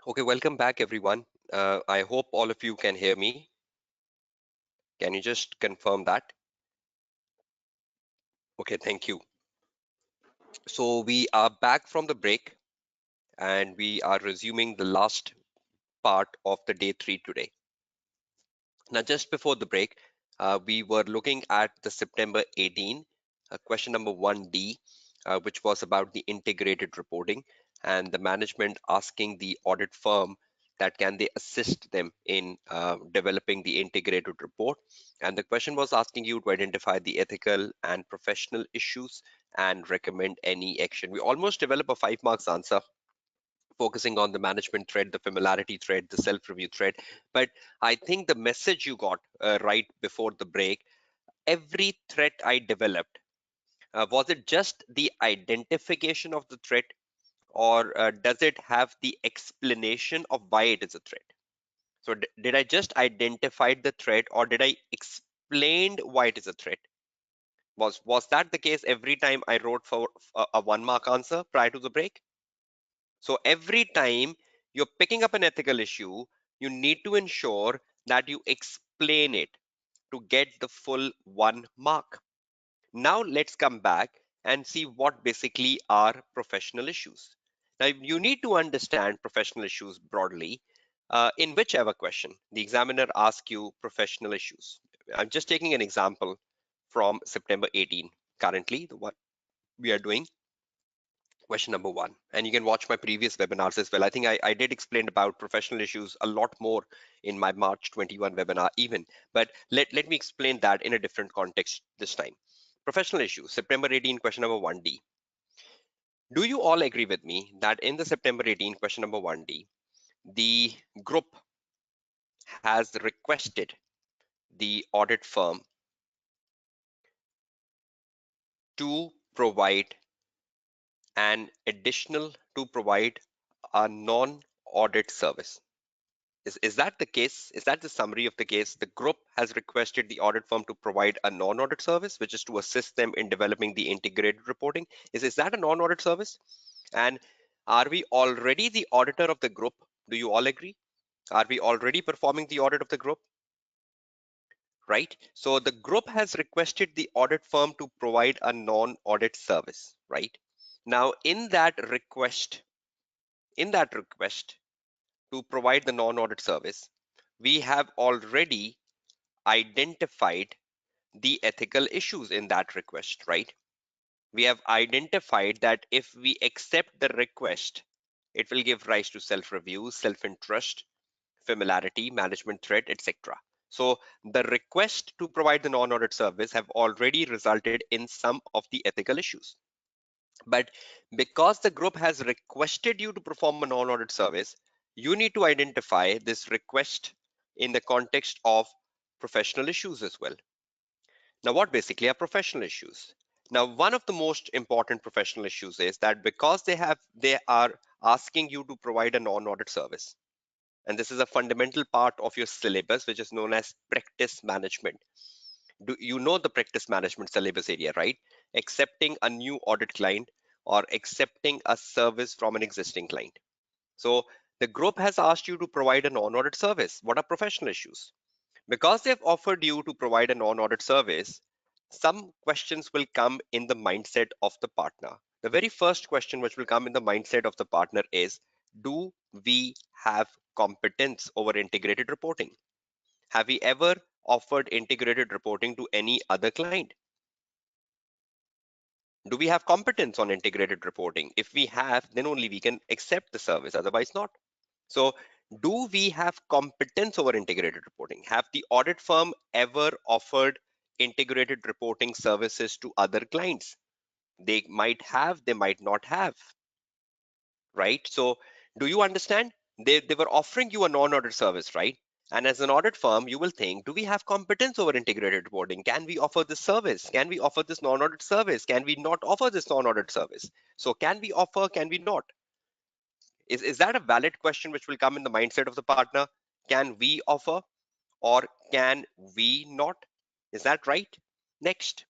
Okay, welcome back, everyone. I hope all of you can hear me. Can you just confirm that? Okay, thank you. So we are back from the break and we are resuming the last part of the day three today. Now, just before the break, we were looking at the September 18, question number 1D, which was about the integrated reporting and the management asking the audit firm that can they assist them in developing the integrated report. And the question was asking you to identify the ethical and professional issues and recommend any action. We almost develop a 5 marks answer focusing on the management thread, the familiarity thread, the self-review thread. But I think the message you got right before the break, every threat I developed, was it just the identification of the threat, or does it have the explanation of why it is a threat? So did I just identify the threat, or did I explain why it is a threat? Was that the case every time I wrote for a 1 mark answer prior to the break? So every time you're picking up an ethical issue, you need to ensure that you explain it to get the full 1 mark. Now let's come back and see what basically are professional issues. Now you need to understand professional issues broadly. In whichever question the examiner asks you professional issues. I'm just taking an example from September 18, currently the one we are doing. Question number one, and you can watch my previous webinars as well. I think I did explain about professional issues a lot more in my March 21 webinar even, but let me explain that in a different context this time. Professional issues, September 18, question number 1D. Do you all agree with me that in the September 18, question number 1D, the group has requested the audit firm to provide provide a non-audit service? Is that the case? Is that the summary of the case? The group has requested the audit firm to provide a non-audit service, which is to assist them in developing the integrated reporting. Is that a non-audit service? And are we already the auditor of the group? Do you all agree? Are we already performing the audit of the group? Right? So the group has requested the audit firm to provide a non-audit service, right? Now, in that request to provide the non-audit service, we have already identified the ethical issues in that request, right? We have identified that if we accept the request, it will give rise to self-review, self-interest, familiarity, management threat, etc. So the request to provide the non-audit service have already resulted in some of the ethical issues. But because the group has requested you to perform a non-audit service, you need to identify this request in the context of professional issues as well. Now, what basically are professional issues? Now, one of the most important professional issues is that because they are asking you to provide a non-audit service, and this is a fundamental part of your syllabus, which is known as practice management. Do you know the practice management syllabus area, right? Accepting a new audit client or accepting a service from an existing client. So the group has asked you to provide a non-audit service. What are professional issues? Because they've offered you to provide a non-audit service, some questions will come in the mindset of the partner. The very first question which will come in the mindset of the partner is, do we have competence over integrated reporting? Have we ever offered integrated reporting to any other client? Do we have competence on integrated reporting? If we have, then only we can accept the service, otherwise not. So do we have competence over integrated reporting? Have the audit firm ever offered integrated reporting services to other clients? They might have, they might not have, right? So do you understand? They were offering you a non-audit service, right? And as an audit firm, you will think, do we have competence over integrated reporting? Can we offer this service? Can we offer this non-audit service? Can we not offer this non-audit service? So can we offer, can we not? Is that a valid question which will come in the mindset of the partner? Can we offer or can we not? Is that right? Next,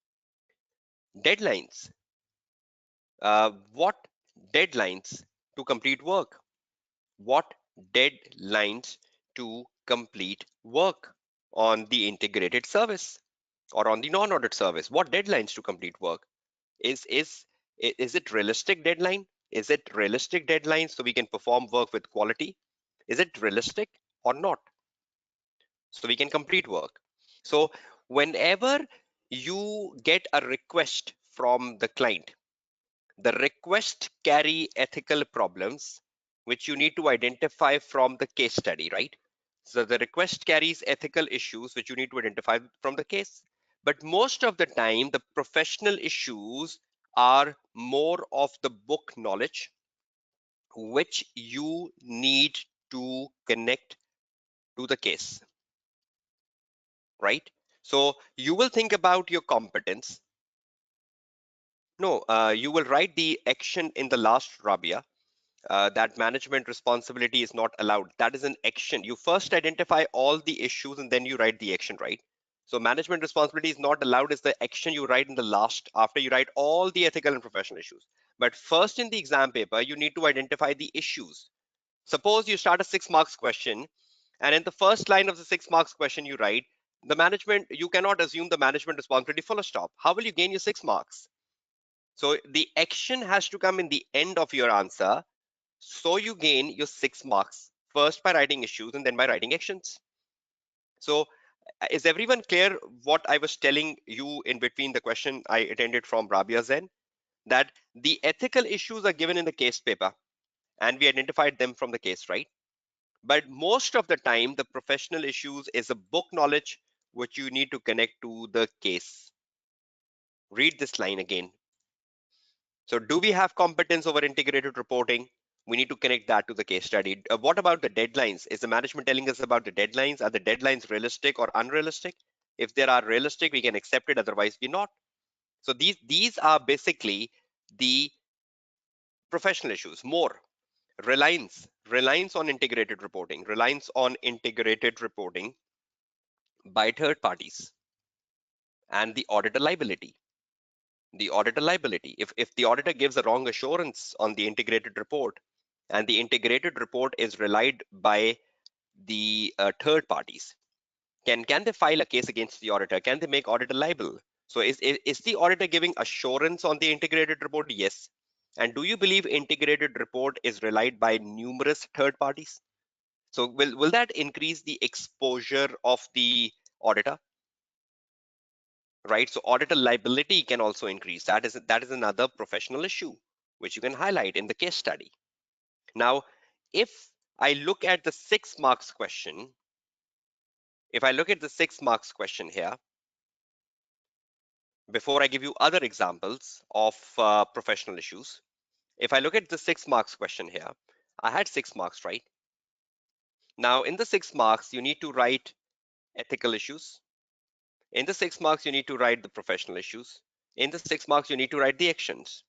deadlines. What deadlines to complete work? What deadlines to complete work on the integrated service or on the non-audit service. What deadlines to complete work? Is it realistic deadline? Is it realistic deadline so we can perform work with quality? Is it realistic or not? So we can complete work. So whenever you get a request from the client, the request carry ethical problems which you need to identify from the case study, right? So the request carries ethical issues which you need to identify from the case. But most of the time, the professional issues are more of the book knowledge which you need to connect to the case, right? So you will think about your competence. No, you will write the action in the last, Rabia. That management responsibility is not allowed. That is an action. You first identify all the issues and then you write the action, right? So management responsibility is not allowed is the action you write in the last after you write all the ethical and professional issues. But first in the exam paper, you need to identify the issues. Suppose you start a 6 marks question, and in the first line of the 6 marks question, you write the management, you cannot assume the management responsibility full stop. How will you gain your 6 marks? So the action has to come in the end of your answer. So you gain your 6 marks first by writing issues and then by writing actions. So is everyone clear what I was telling you in between the question I attended from Rabia Zen? That the ethical issues are given in the case paper and we identified them from the case, right? But most of the time, the professional issues is a book knowledge which you need to connect to the case. Read this line again. So do we have competence over integrated reporting? We need to connect that to the case study. What about the deadlines? Is the management telling us about the deadlines? Are the deadlines realistic or unrealistic? If they are realistic, we can accept it, otherwise we not. So these are basically the professional issues. More reliance on integrated reporting, by third parties, and the auditor liability. If the auditor gives a wrong assurance on the integrated report and the integrated report is relied by the third parties, can they file a case against the auditor? Can they make auditor liable? So is the auditor giving assurance on the integrated report? Yes. And do you believe integrated report is relied by numerous third parties? So will that increase the exposure of the auditor? Right? So auditor liability can also increase. That is another professional issue which you can highlight in the case study. Now, if I look at the 6 marks question, here, before I give you other examples of professional issues, if I look at the 6 marks question here, I had 6 marks, right? Now, in the 6 marks, you need to write ethical issues. In the 6 marks, you need to write the professional issues. In the 6 marks, you need to write the actions.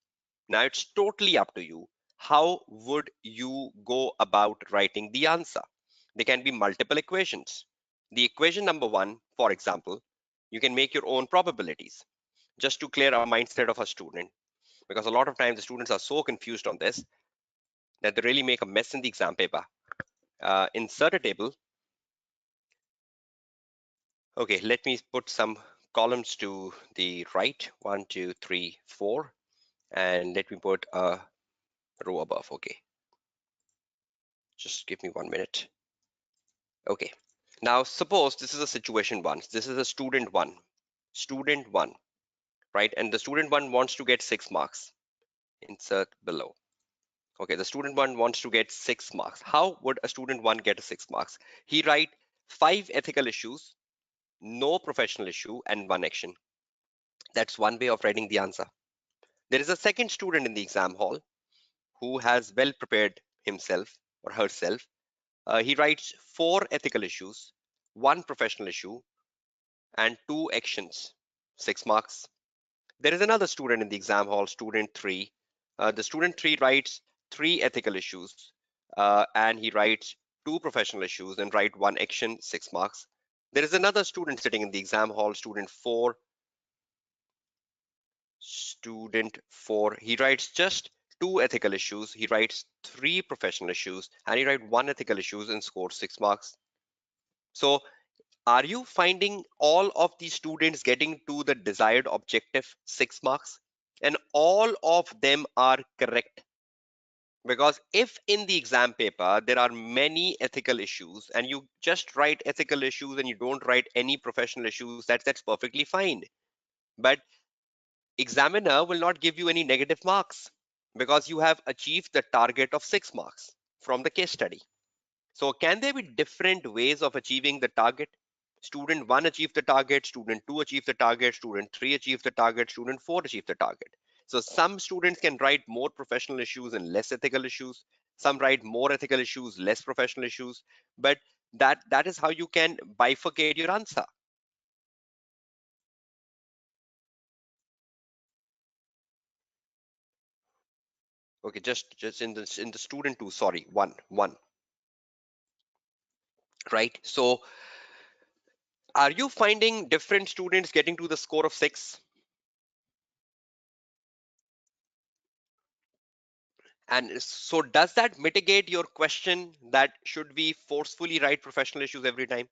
Now it's totally up to you. How would you go about writing the answer? There can be multiple equations. The equation number one, for example, you can make your own probabilities just to clear a mindset of a student. Because a lot of times the students are so confused on this that they really make a mess in the exam paper. Insert a table. Okay, let me put some columns to the right. 1, 2, 3, 4. And let me put a row above. Okay. Just give me 1 minute. Okay. Now, suppose this is a situation one. This is a student one, right? And the student one wants to get 6 marks. Insert below. Okay, the student one wants to get 6 marks. How would a student one get a 6 marks? He write 5 ethical issues, no professional issue, and 1 action. That's one way of writing the answer. There is a second student in the exam hall who has well prepared himself or herself. He writes 4 ethical issues, 1 professional issue, and 2 actions, 6 marks. There is another student in the exam hall, student three. The student three writes 3 ethical issues and he writes 2 professional issues and write 1 action, 6 marks. There is another student sitting in the exam hall, student four. He writes just two ethical issues, he writes three professional issues, and he writes one ethical issues and scores 6 marks. So are you finding all of these students getting to the desired objective 6 marks? And all of them are correct. Because if in the exam paper there are many ethical issues and you just write ethical issues and you don't write any professional issues, that's perfectly fine. But examiner will not give you any negative marks because you have achieved the target of 6 marks from the case study. So can there be different ways of achieving the target? Student 1 achieved the target, student 2 achieved the target, student 3 achieved the target, student 4 achieved the target. So some students can write more professional issues and less ethical issues. Some write more ethical issues, less professional issues. But that is how you can bifurcate your answer. Okay, just in the student 2, sorry, one, right? So are you finding different students getting to the score of 6? And so does that mitigate your question that should we forcefully write professional issues every time?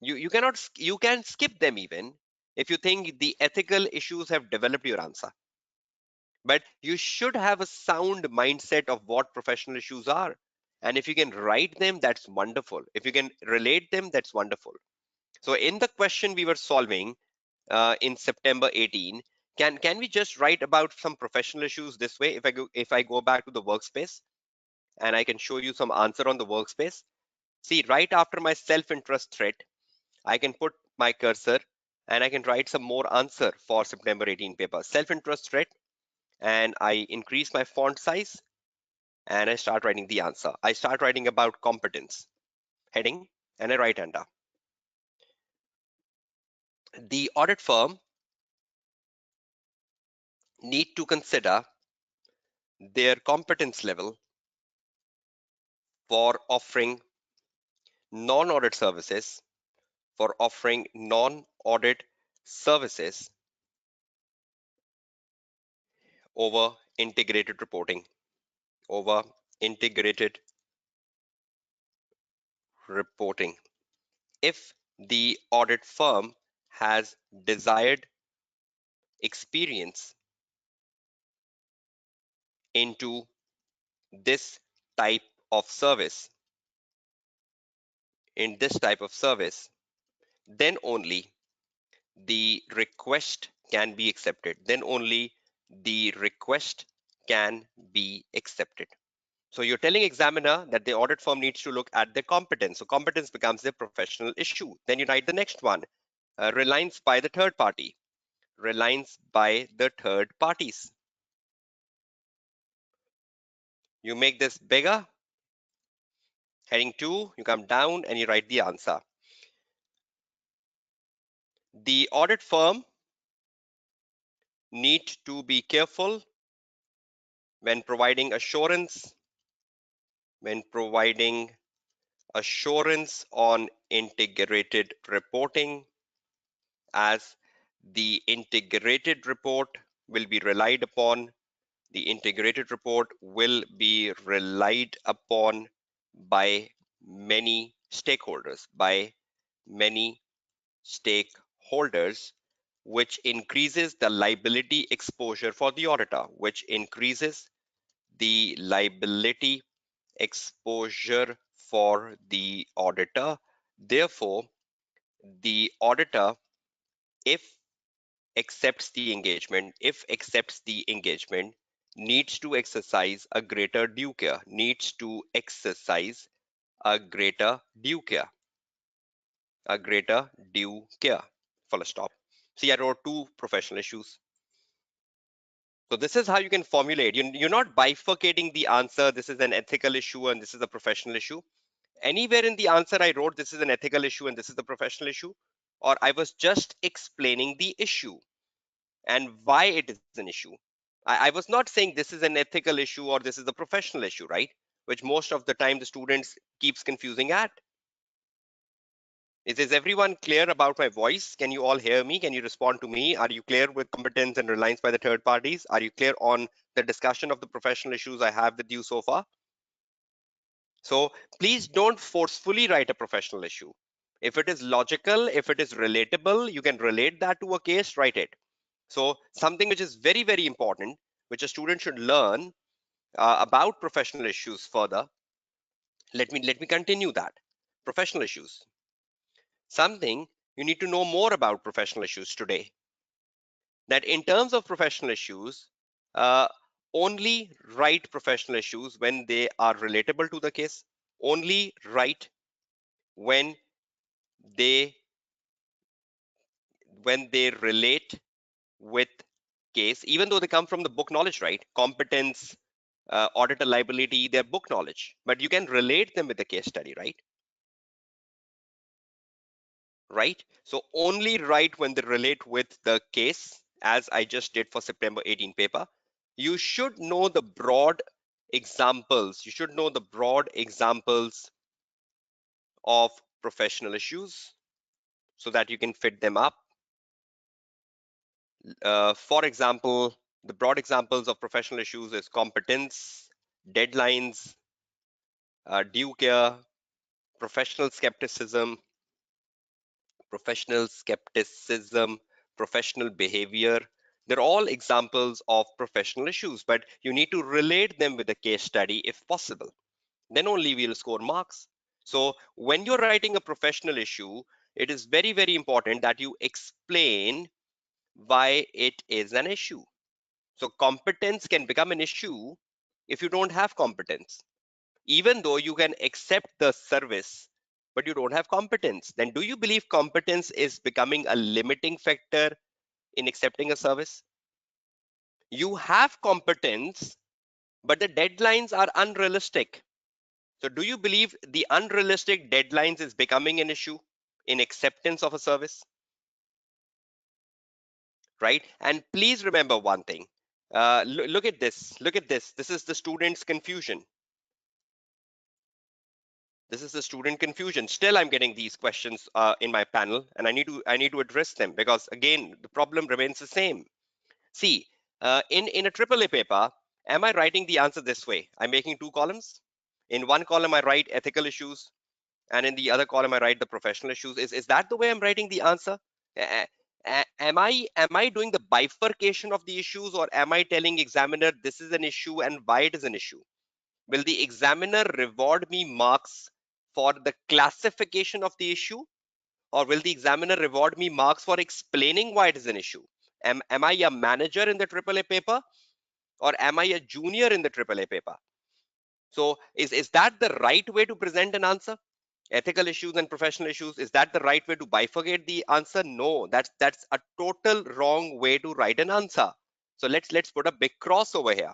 You cannot, you can skip them even if you think the ethical issues have developed your answer. But you should have a sound mindset of what professional issues are. And if you can write them, that's wonderful. If you can relate them, that's wonderful. So in the question we were solving in September 18, can we just write about some professional issues this way? If I go back to the workspace and I can show you some answer on the workspace. See, right after my self-interest threat, I can put my cursor and I can write some more answer for September 18 paper. Self-interest threat, and I increase my font size and I start writing the answer. I start writing about competence, heading, and I write under. The audit firm need to consider their competence level for offering non-audit services, for offering non-audit services over integrated reporting, over integrated reporting. If the audit firm has desired experience into this type of service, in this type of service, then only the request can be accepted. Then only the request can be accepted. So you're telling examiner that the audit firm needs to look at their competence. So competence becomes their professional issue. Then you write the next one, reliance by the third party. Reliance by the third parties. You make this bigger. Heading 2, you come down and you write the answer. The audit firm need to be careful when providing assurance, when providing assurance on integrated reporting, as the integrated report will be relied upon. The integrated report will be relied upon by many stakeholders, which increases the liability exposure for the auditor, which increases the liability exposure for the auditor. Therefore, the auditor, if accepts the engagement, needs to exercise a greater due care, needs to exercise a greater due care, a greater due care. Full stop. See, I wrote two professional issues. So this is how you can formulate. You're not bifurcating the answer. This is an ethical issue and this is a professional issue. Anywhere in the answer I wrote this is an ethical issue and this is the professional issue, or I was just explaining the issue and why it is an issue. I was not saying this is an ethical issue or this is a professional issue, right? Which most of the time the students keeps confusing at. Is everyone clear about my voice? Can you all hear me? Can you respond to me? Are you clear with competence and reliance by the third parties? Are you clear on the discussion of the professional issues I have with you so far? So please don't forcefully write a professional issue. If it is logical, if it is relatable, you can relate that to a case, write it. So something which is very, very important, which a student should learn about professional issues further. Let me continue that. Professional issues. Something you need to know more about professional issues today. That in terms of professional issues, uh, only write professional issues when they are relatable to the case. Only write when they relate with case, even though they come from the book knowledge, right? Competence, auditor liability, they're book knowledge, but you can relate them with the case study, right? Right? So only write when they relate with the case, as I just did for September 18 paper. You should know the broad examples. You should know the broad examples of professional issues so that you can fit them up. For example, the broad examples of professional issues is competence, deadlines, due care, professional skepticism, professional skepticism, professional behavior. They're all examples of professional issues, but you need to relate them with a case study if possible. Then only we'll score marks. So when you're writing a professional issue, it is very, very important that you explain why it is an issue. So competence can become an issue if you don't have competence. Even though you can accept the service, but you don't have competence, then do you believe competence is becoming a limiting factor in accepting a service? You have competence, but the deadlines are unrealistic. So do you believe the unrealistic deadlines is becoming an issue in acceptance of a service? Right? And please remember one thing. Look at this. Look at this. This is the student's confusion. This is the student confusion. Still, I'm getting these questions in my panel, and I need to address them because again, the problem remains the same. See, in a AAA paper, am I writing the answer this way? I'm making two columns. In one column, I write ethical issues, and in the other column, I write the professional issues. Is that the way I'm writing the answer? Am I doing the bifurcation of the issues, or am I telling examiner this is an issue and why it is an issue? Will the examiner reward me marks for the classification of the issue, or will the examiner reward me marks for explaining why it is an issue? Am I a manager in the AAA paper, or am I a junior in the AAA paper? So is that the right way to present an answer? Ethical issues and professional issues, is that the right way to bifurcate the answer? No, that's a total wrong way to write an answer. So let's put a big cross over here.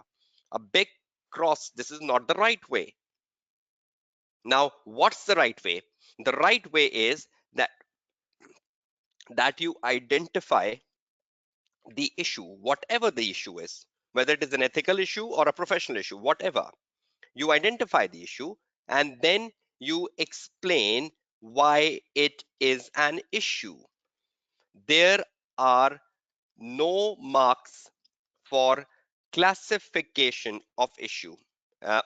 A big cross. This is not the right way. Now, what's the right way? The right way is that you identify the issue, whatever the issue is, whether it is an ethical issue or a professional issue, whatever. You identify the issue and then you explain why it is an issue. There are no marks for classification of issue.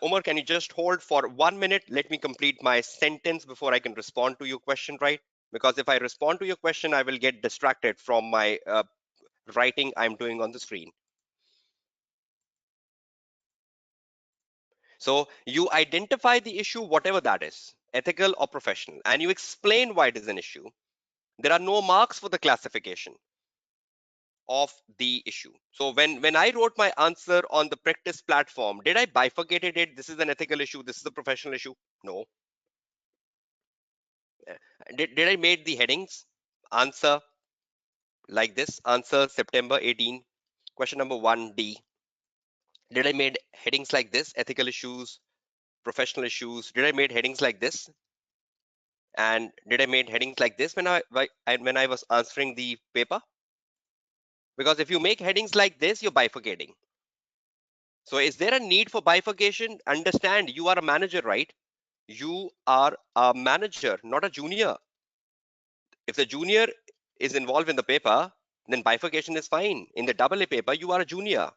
Umar, can you just hold for 1 minute? Let me complete my sentence before I can respond to your question, right? Because if I respond to your question, I will get distracted from my writing I'm doing on the screen. So you identify the issue, whatever that is, ethical or professional, and you explain why it is an issue. There are no marks for the classification of the issue. So when I wrote my answer on the practice platform, did I bifurcate it? This is an ethical issue, this is a professional issue? No. Did I made the headings? Answer like this. Answer September 18. Question number 1D. Did I made headings like this? Ethical issues, professional issues. Did I made headings like this? And did I made headings like this when I was answering the paper? Because if you make headings like this, you're bifurcating. So is there a need for bifurcation? Understand, you are a manager, right? You are a manager, not a junior. If the junior is involved in the paper, then bifurcation is fine. In the AA paper, you are a junior.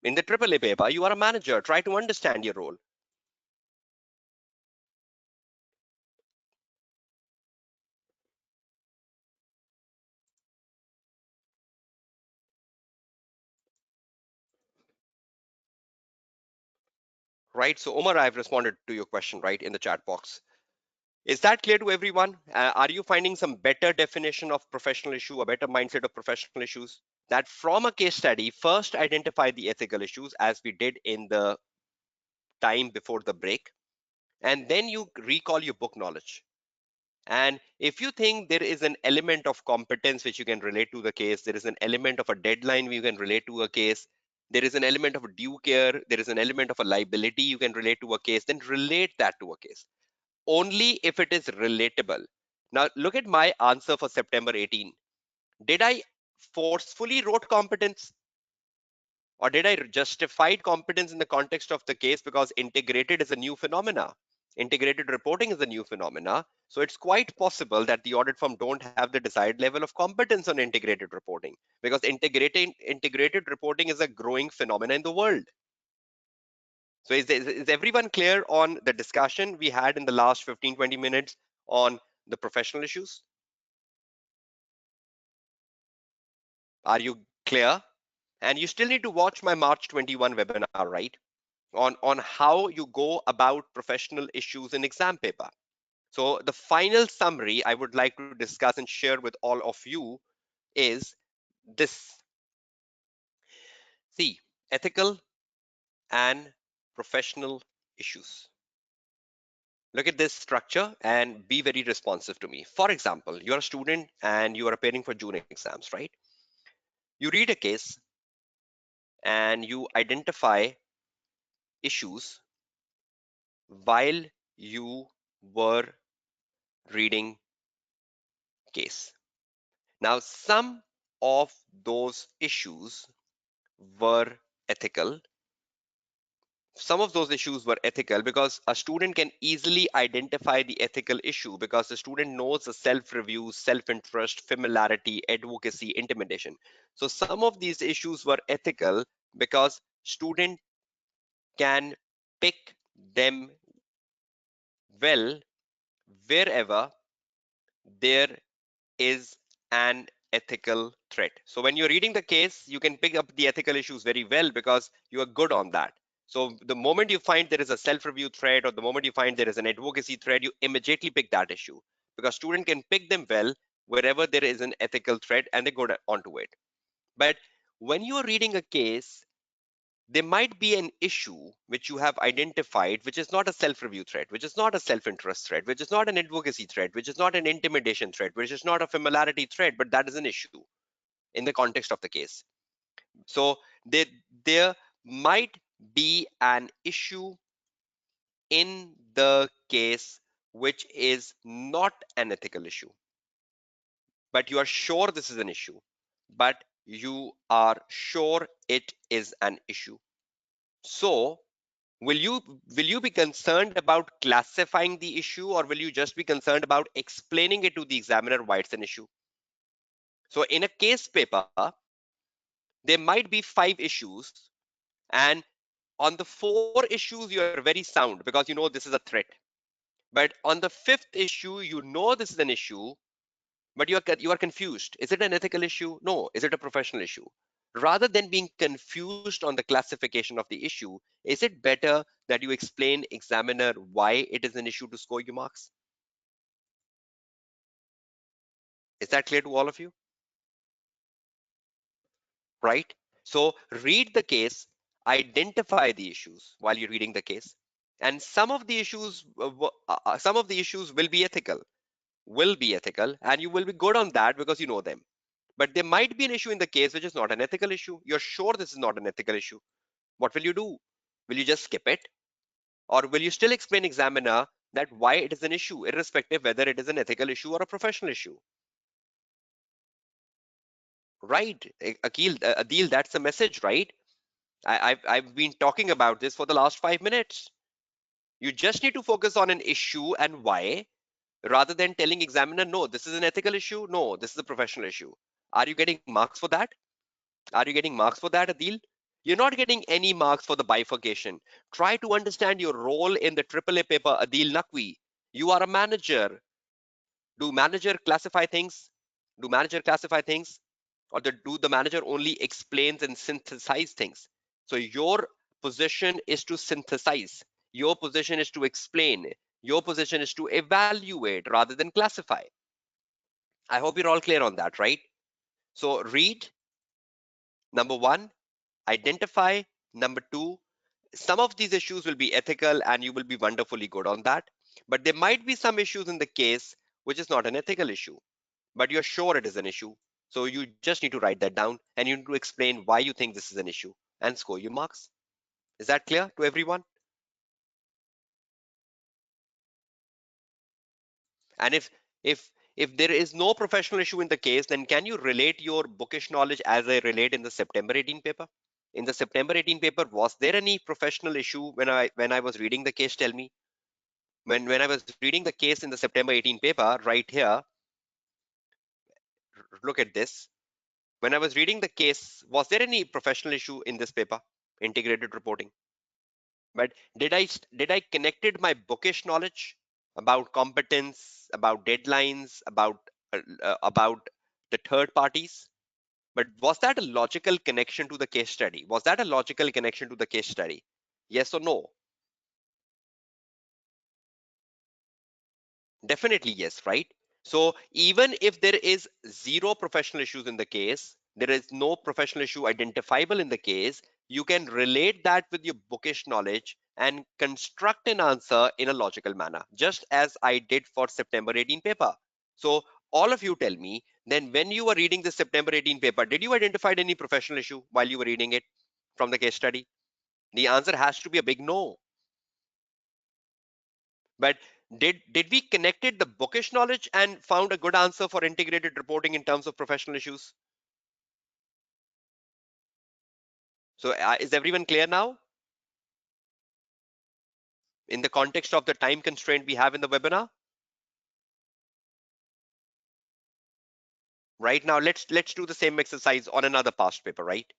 In the AAA paper, you are a manager. Try to understand your role. Right? So, Omar, I've responded to your question, right, in the chat box. Is that clear to everyone? Are you finding some better definition of professional issue, a better mindset of professional issues? That from a case study, first identify the ethical issues as we did in the time before the break, and then you recall your book knowledge. And if you think there is an element of competence which you can relate to the case, there is an element of a deadline you can relate to a case, there is an element of a due care, there is an element of a liability you can relate to a case, then relate that to a case. Only if it is relatable. Now, look at my answer for September 18. Did I forcefully wrote competence? Or did I justify competence in the context of the case because integrated is a new phenomena? Integrated reporting is a new phenomena. So it's quite possible that the audit firm don't have the desired level of competence on integrated reporting because integrated reporting is a growing phenomena in the world. So is everyone clear on the discussion we had in the last 15-20 minutes on the professional issues? Are you clear? And you still need to watch my March 21 webinar, right? On how you go about professional issues in exam paper. So the final summary I would like to discuss and share with all of you is this. See, ethical and professional issues. Look at this structure and be very responsive to me. For example, you're a student and you are appearing for June exams, right? You read a case and you identify issues while you were reading case. Now, some of those issues were ethical. Some of those issues were ethical because a student can easily identify the ethical issue because the student knows the self-review, self-interest, familiarity, advocacy, intimidation. So some of these issues were ethical because student can pick them well wherever there is an ethical threat. So when you're reading the case, you can pick up the ethical issues very well because you are good on that. So the moment you find there is a self-review threat or the moment you find there is an advocacy threat, you immediately pick that issue because student can pick them well wherever there is an ethical threat and they go onto it. But when you are reading a case, there might be an issue which you have identified, which is not a self-review threat, which is not a self-interest threat, which is not an advocacy threat, which is not an intimidation threat, which is not a familiarity threat, but that is an issue in the context of the case. So there might be an issue in the case which is not an ethical issue, but you are sure this is an issue, but you are sure it is an issue. So will you be concerned about classifying the issue or will you just be concerned about explaining it to the examiner why it's an issue? So in a case paper, there might be 5 issues, and on the 4 issues you are very sound because you know this is a threat. But on the 5th issue, you know this is an issue, but you are confused. Is it an ethical issue? No. Is it a professional issue? Rather than being confused on the classification of the issue, is it better that you explain examiner why it is an issue to score you marks? Is that clear to all of you? Right? So read the case, identify the issues while you're reading the case, and some of the issues will be ethical, and you will be good on that because you know them. But there might be an issue in the case which is not an ethical issue. You're sure this is not an ethical issue. What will you do? Will you just skip it? Or will you still explain examiner that why it is an issue, irrespective whether it is an ethical issue or a professional issue? Right, Adil, that's the message, right? I've been talking about this for the last 5 minutes. You just need to focus on an issue and why, rather than telling examiner, no, this is an ethical issue, no, this is a professional issue. Are you getting marks for that? Are you getting marks for that, Adil? You're not getting any marks for the bifurcation. Try to understand your role in the AAA paper, Adil Naqvi. You are a manager. Do manager classify things? Do manager classify things? Or do the manager only explains and synthesize things? So your position is to synthesize. Your position is to explain. Your position is to evaluate rather than classify. I hope you're all clear on that, right? So read, number one, identify, number two, some of these issues will be ethical and you will be wonderfully good on that. But there might be some issues in the case which is not an ethical issue, but you're sure it is an issue. So you just need to write that down and you need to explain why you think this is an issue and score your marks. Is that clear to everyone? And if there is no professional issue in the case, then can you relate your bookish knowledge as I relate in the September 18 paper? In the September 18 paper, was there any professional issue when I was reading the case? Tell me. When I was reading the case in the September 18 paper, right here, look at this. When I was reading the case, was there any professional issue in this paper? Integrated reporting. But did I connected my bookish knowledge about competence, about deadlines, about the third parties? But was that a logical connection to the case study? Was that a logical connection to the case study? Yes or no? Definitely yes, right? So even if there is zero professional issues in the case, there is no professional issue identifiable in the case, you can relate that with your bookish knowledge and construct an answer in a logical manner, just as I did for September 18 paper. So all of you tell me, then when you were reading the September 18 paper, did you identify any professional issue while you were reading it from the case study? The answer has to be a big no. But did we connected the bookish knowledge and found a good answer for integrated reporting in terms of professional issues? So is everyone clear now in the context of the time constraint we have in the webinar? Right now, let's do the same exercise on another past paper, right?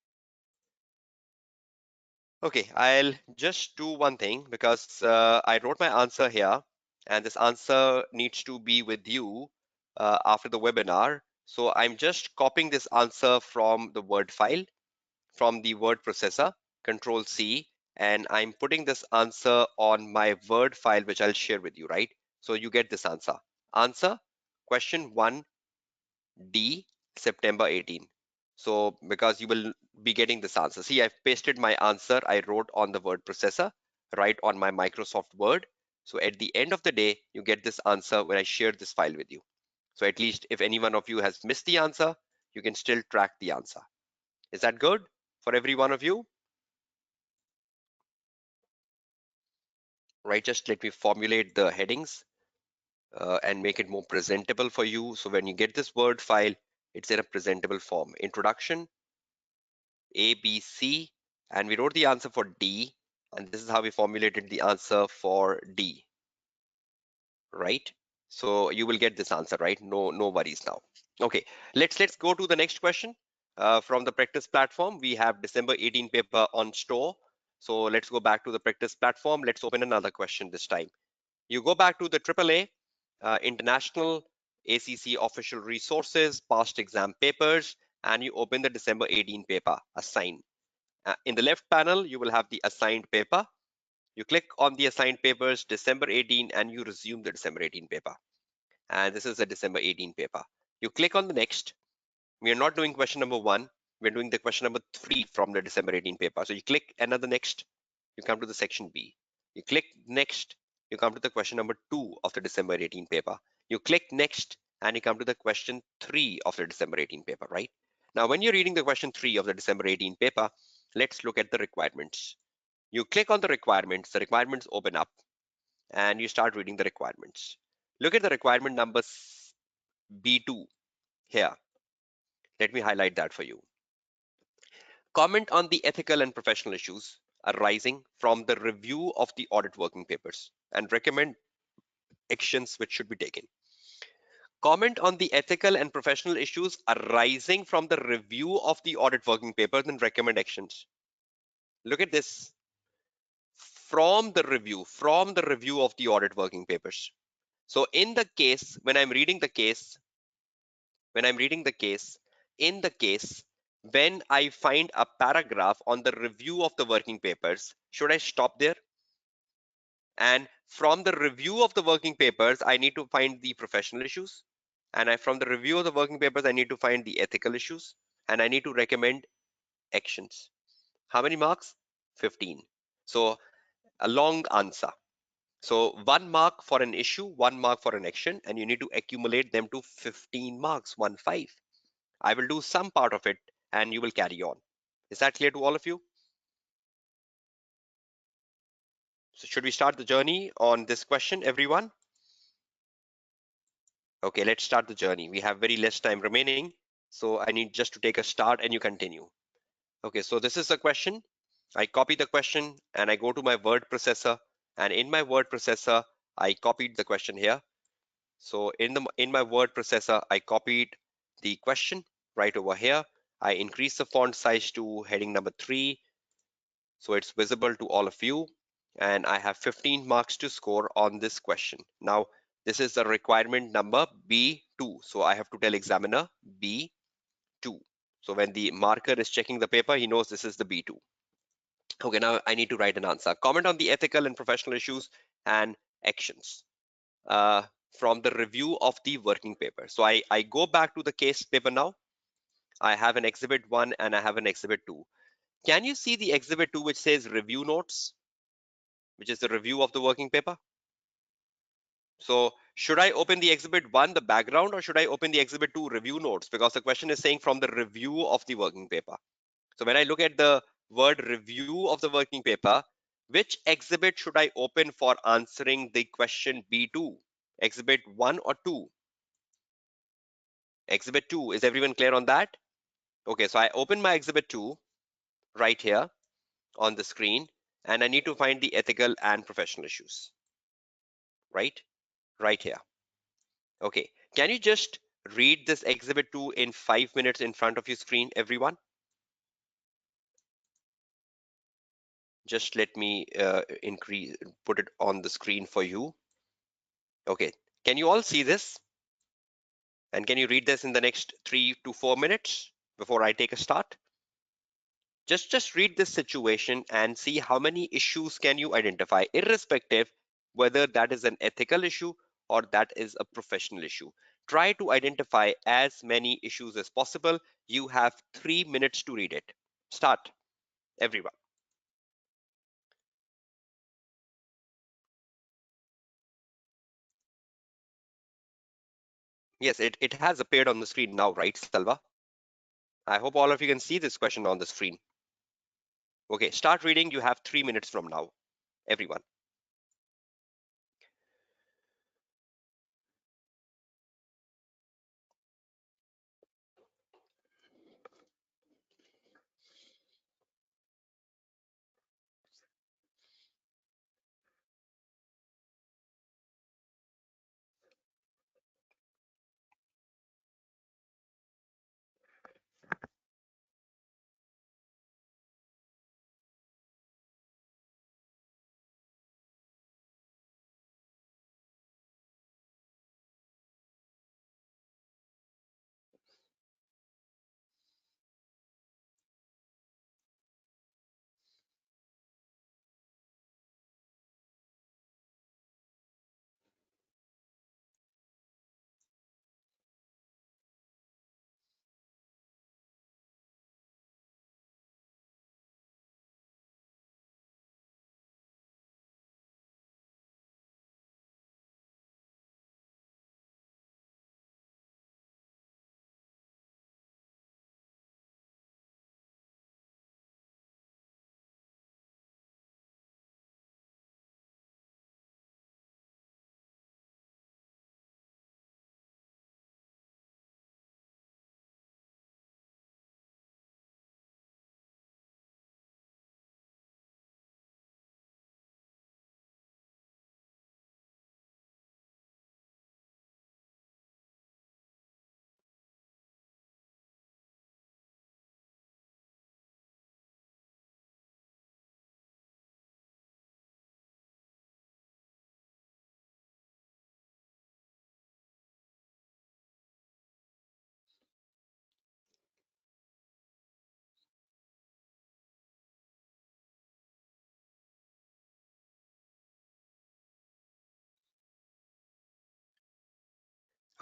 Okay, I'll just do one thing because I wrote my answer here, and this answer needs to be with you after the webinar. So I'm just copying this answer from the Word file, from the word processor, Control C, and I'm putting this answer on my Word file, which I'll share with you, right? So you get this answer. Answer, question 1D, September 18. So because you will be getting this answer. See, I've pasted my answer I wrote on the word processor, right on my Microsoft Word. So at the end of the day, you get this answer when I share this file with you. So at least if any one of you has missed the answer, you can still track the answer. Is that good for every one of you? Right, just let me formulate the headings and make it more presentable for you. So when you get this Word file, it's in a presentable form. Introduction, A, B, C, and we wrote the answer for D, and this is how we formulated the answer for D, right? So you will get this answer, right? No worries now. Okay, let's go to the next question. From the practice platform, we have December 18 paper on store. So let's go back to the practice platform. Let's open another question this time. You go back to the AAA, International ACC official resources, past exam papers, and you open the December 18 paper, assign. In the left panel, you will have the assigned paper. You click on the assigned papers, December 18, and you resume the December 18 paper. And this is the December 18 paper. You click on the next. We are not doing question number 1. We're doing the question number 3 from the December 18 paper. So you click another next. You come to the section B. You click next. You come to the question number 2 of the December 18 paper. You click next and you come to the question 3 of the December 18 paper, right? Now, when you're reading the question 3 of the December 18 paper, let's look at the requirements. You click on the requirements open up, and you start reading the requirements. Look at the requirement number B2 here. Let me highlight that for you. Comment on the ethical and professional issues arising from the review of the audit working papers and recommend actions which should be taken. Comment on the ethical and professional issues arising from the review of the audit working papers and recommend actions. Look at this. From the review of the audit working papers. So in the case, when I'm reading the case, in the case, when I find a paragraph on the review of the working papers, should I stop there? And from the review of the working papers, I need to find the professional issues. And from the review of the working papers, I need to find the ethical issues. And I need to recommend actions. How many marks? 15. So a long answer. So 1 mark for an issue, 1 mark for an action, and you need to accumulate them to 15 marks, 1 5. I will do some part of it and you will carry on. Is that clear to all of you? So should we start the journey on this question, everyone? Okay, let's start the journey. We have very less time remaining, so I need just to take a start and you continue. Okay, so this is the question. I copy the question and I go to my word processor, and in my word processor, I copied the question here. So in my word processor, I copied the question right over here. I increase the font size to heading number 3, so it's visible to all of you. And I have 15 marks to score on this question. Now, this is the requirement number B2. So I have to tell examiner B2. So when the marker is checking the paper, he knows this is the B2. Okay, now I need to write an answer. Comment on the ethical and professional issues and actions uh, from the review of the working paper. So I go back to the case paper now. I have an exhibit 1 and I have an exhibit 2. Can you see the exhibit 2 which says review notes, which is the review of the working paper? So should I open the exhibit 1, the background, or should I open the exhibit 2, review notes? Because the question is saying from the review of the working paper. So when I look at the word review of the working paper, which exhibit should I open for answering the question B2? Exhibit 1 or 2? Exhibit 2. Is everyone clear on that? Okay, so I open my exhibit 2 right here on the screen, and I need to find the ethical and professional issues. Right here. Okay, can you just read this exhibit 2 in 5 minutes in front of your screen, everyone? Just let me put it on the screen for you. Okay, can you all see this? And can you read this in the next 3 to 4 minutes before I take a start? Just read this situation and see how many issues can you identify, irrespective whether that is an ethical issue or that is a professional issue. Try to identify as many issues as possible. You have 3 minutes to read it. Start, everyone. Yes, it has appeared on the screen now, right, Salva? I hope all of you can see this question on the screen. Okay, start reading. You have 3 minutes from now, everyone.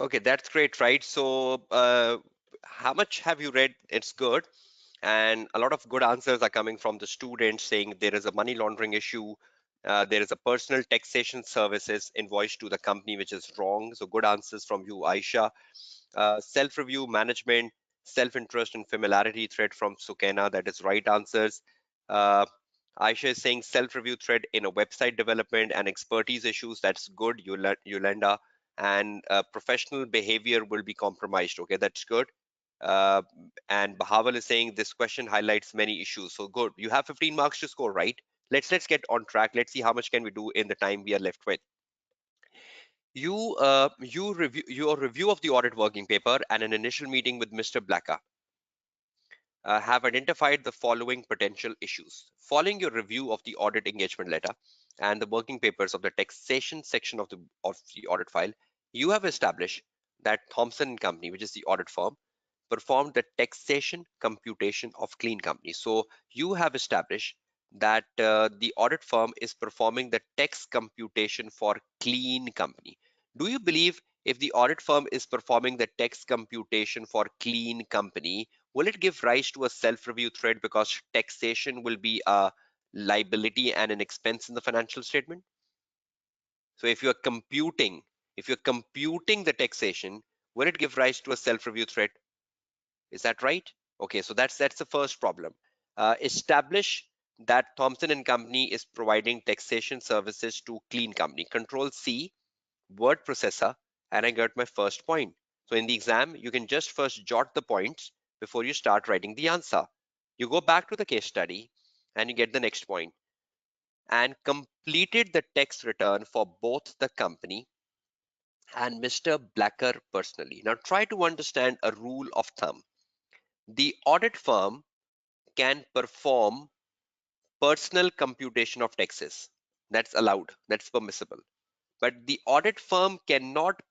Okay, that's great, right? So, how much have you read? It's good. And a lot of good answers are coming from the students saying there is a money laundering issue. There is a personal taxation services invoice to the company, which is wrong. So, good answers from you, Aisha. Self-review management, self-interest and familiarity thread from Sukena. That is right answers. Uh, Aisha is saying self-review thread in a website development and expertise issues. That's good, Yolanda. And professional behavior will be compromised. Okay, that's good. Uh, and Bahawal is saying this question highlights many issues. So good. You have 15 marks to score, right? Let's get on track. Let's see how much can we do in the time we are left with. You review your review of the audit working paper and an initial meeting with Mr. Blacker have identified the following potential issues. Following your review of the audit engagement letter and the working papers of the taxation section of the audit file, you have established that Thompson and Company, which is the audit firm, performed the taxation computation of clean company. So you have established that the audit firm is performing the tax computation for clean company. Do you believe if the audit firm is performing the tax computation for clean company, will it give rise to a self-review thread because taxation will be a liability and an expense in the financial statement? So if you're computing the taxation, will it give rise to a self-review thread? Is that right? Okay, so that's the first problem. Establish that Thompson and Company is providing taxation services to clean company. Control C, word processor, and I got my first point. So in the exam, you can just first jot the points before you start writing the answer. You go back to the case study and you get the next point. And completed the tax return for both the company and Mr. Blacker personally. Now try to understand a rule of thumb. The audit firm can perform personal computation of taxes. That's allowed, that's permissible. But the audit firm cannot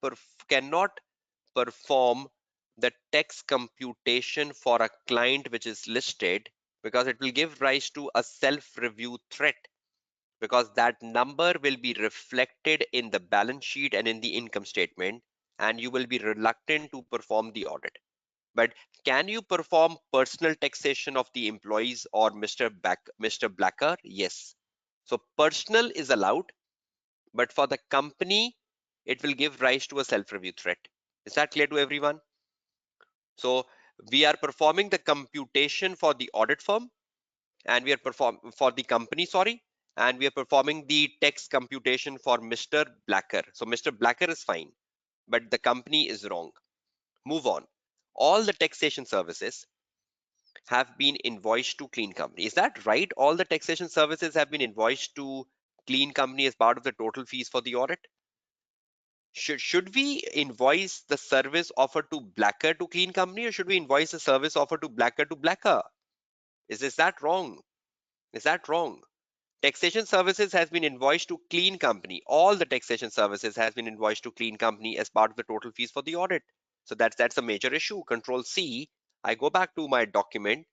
perform the tax computation for a client which is listed because it will give rise to a self-review threat because that number will be reflected in the balance sheet and in the income statement and you will be reluctant to perform the audit. But can you perform personal taxation of the employees or Mr. Blacker? Yes. So personal is allowed, but for the company, it will give rise to a self-review threat. Is that clear to everyone? So we are performing the computation for the audit firm and we are perform for the company, sorry, and we are performing the tax computation for Mr. Blacker. So Mr. Blacker is fine, but the company is wrong. Move on. All the taxation services have been invoiced to clean company. Is that right? All the taxation services have been invoiced to clean company as part of the total fees for the audit? Should we invoice the service offered to Blacker to clean company or should we invoice the service offered to Blacker? Is that wrong? Is that wrong? Taxation services has been invoiced to clean company. All the taxation services has been invoiced to clean company as part of the total fees for the audit. So that's a major issue. Control C. I go back to my document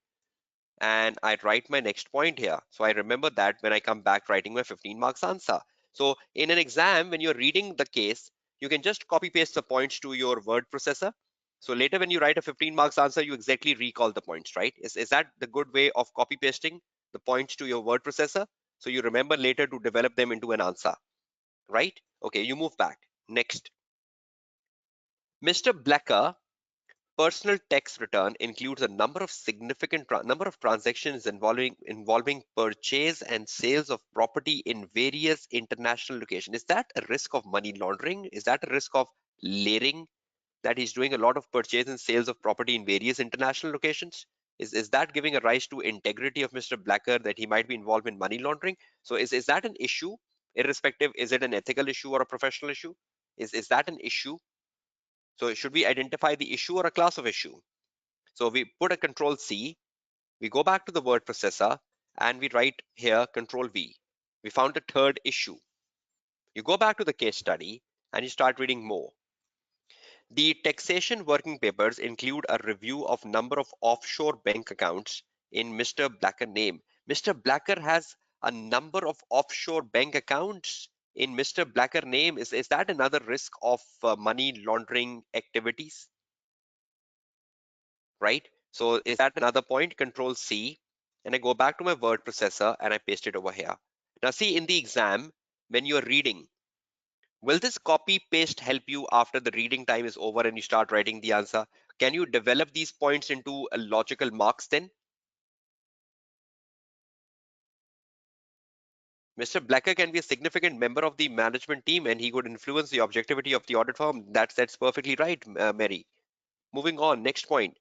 and I write my next point here. So I remember that when I come back writing my 15 marks answer. So in an exam, when you're reading the case, you can just copy paste the points to your word processor. So later when you write a 15 marks answer, you exactly recall the points, right? Is that the good way of copy pasting the points to your word processor? So you remember later to develop them into an answer, right? Okay, you move back. Next. Mr. Blacker personal tax return includes a number of significant number of transactions involving purchase and sales of property in various international locations. Is that a risk of money laundering? Is that a risk of layering that he's doing a lot of purchase and sales of property in various international locations? Is that giving a rise to integrity of Mr. Blacker that he might be involved in money laundering? So is that an issue? Irrespective, is it an ethical issue or a professional issue? Is that an issue? So should we identify the issue or a class of issue? So we put a control C, we go back to the word processor and we write here control V. We found a third issue. You go back to the case study and you start reading more. The taxation working papers include a review of number of offshore bank accounts in Mr. Blacker name. Mr. Blacker has a number of offshore bank accounts in Mr. Blacker name, is that another risk of money laundering activities, right? So is that another point? Control C, and I go back to my word processor and I paste it over here. Now see, in the exam, when you're reading, will this copy paste help you after the reading time is over and you start writing the answer? Can you develop these points into a logical marks then? Mr. Blacker can be a significant member of the management team and he could influence the objectivity of the audit firm. That's perfectly right, Mary. Moving on, next point.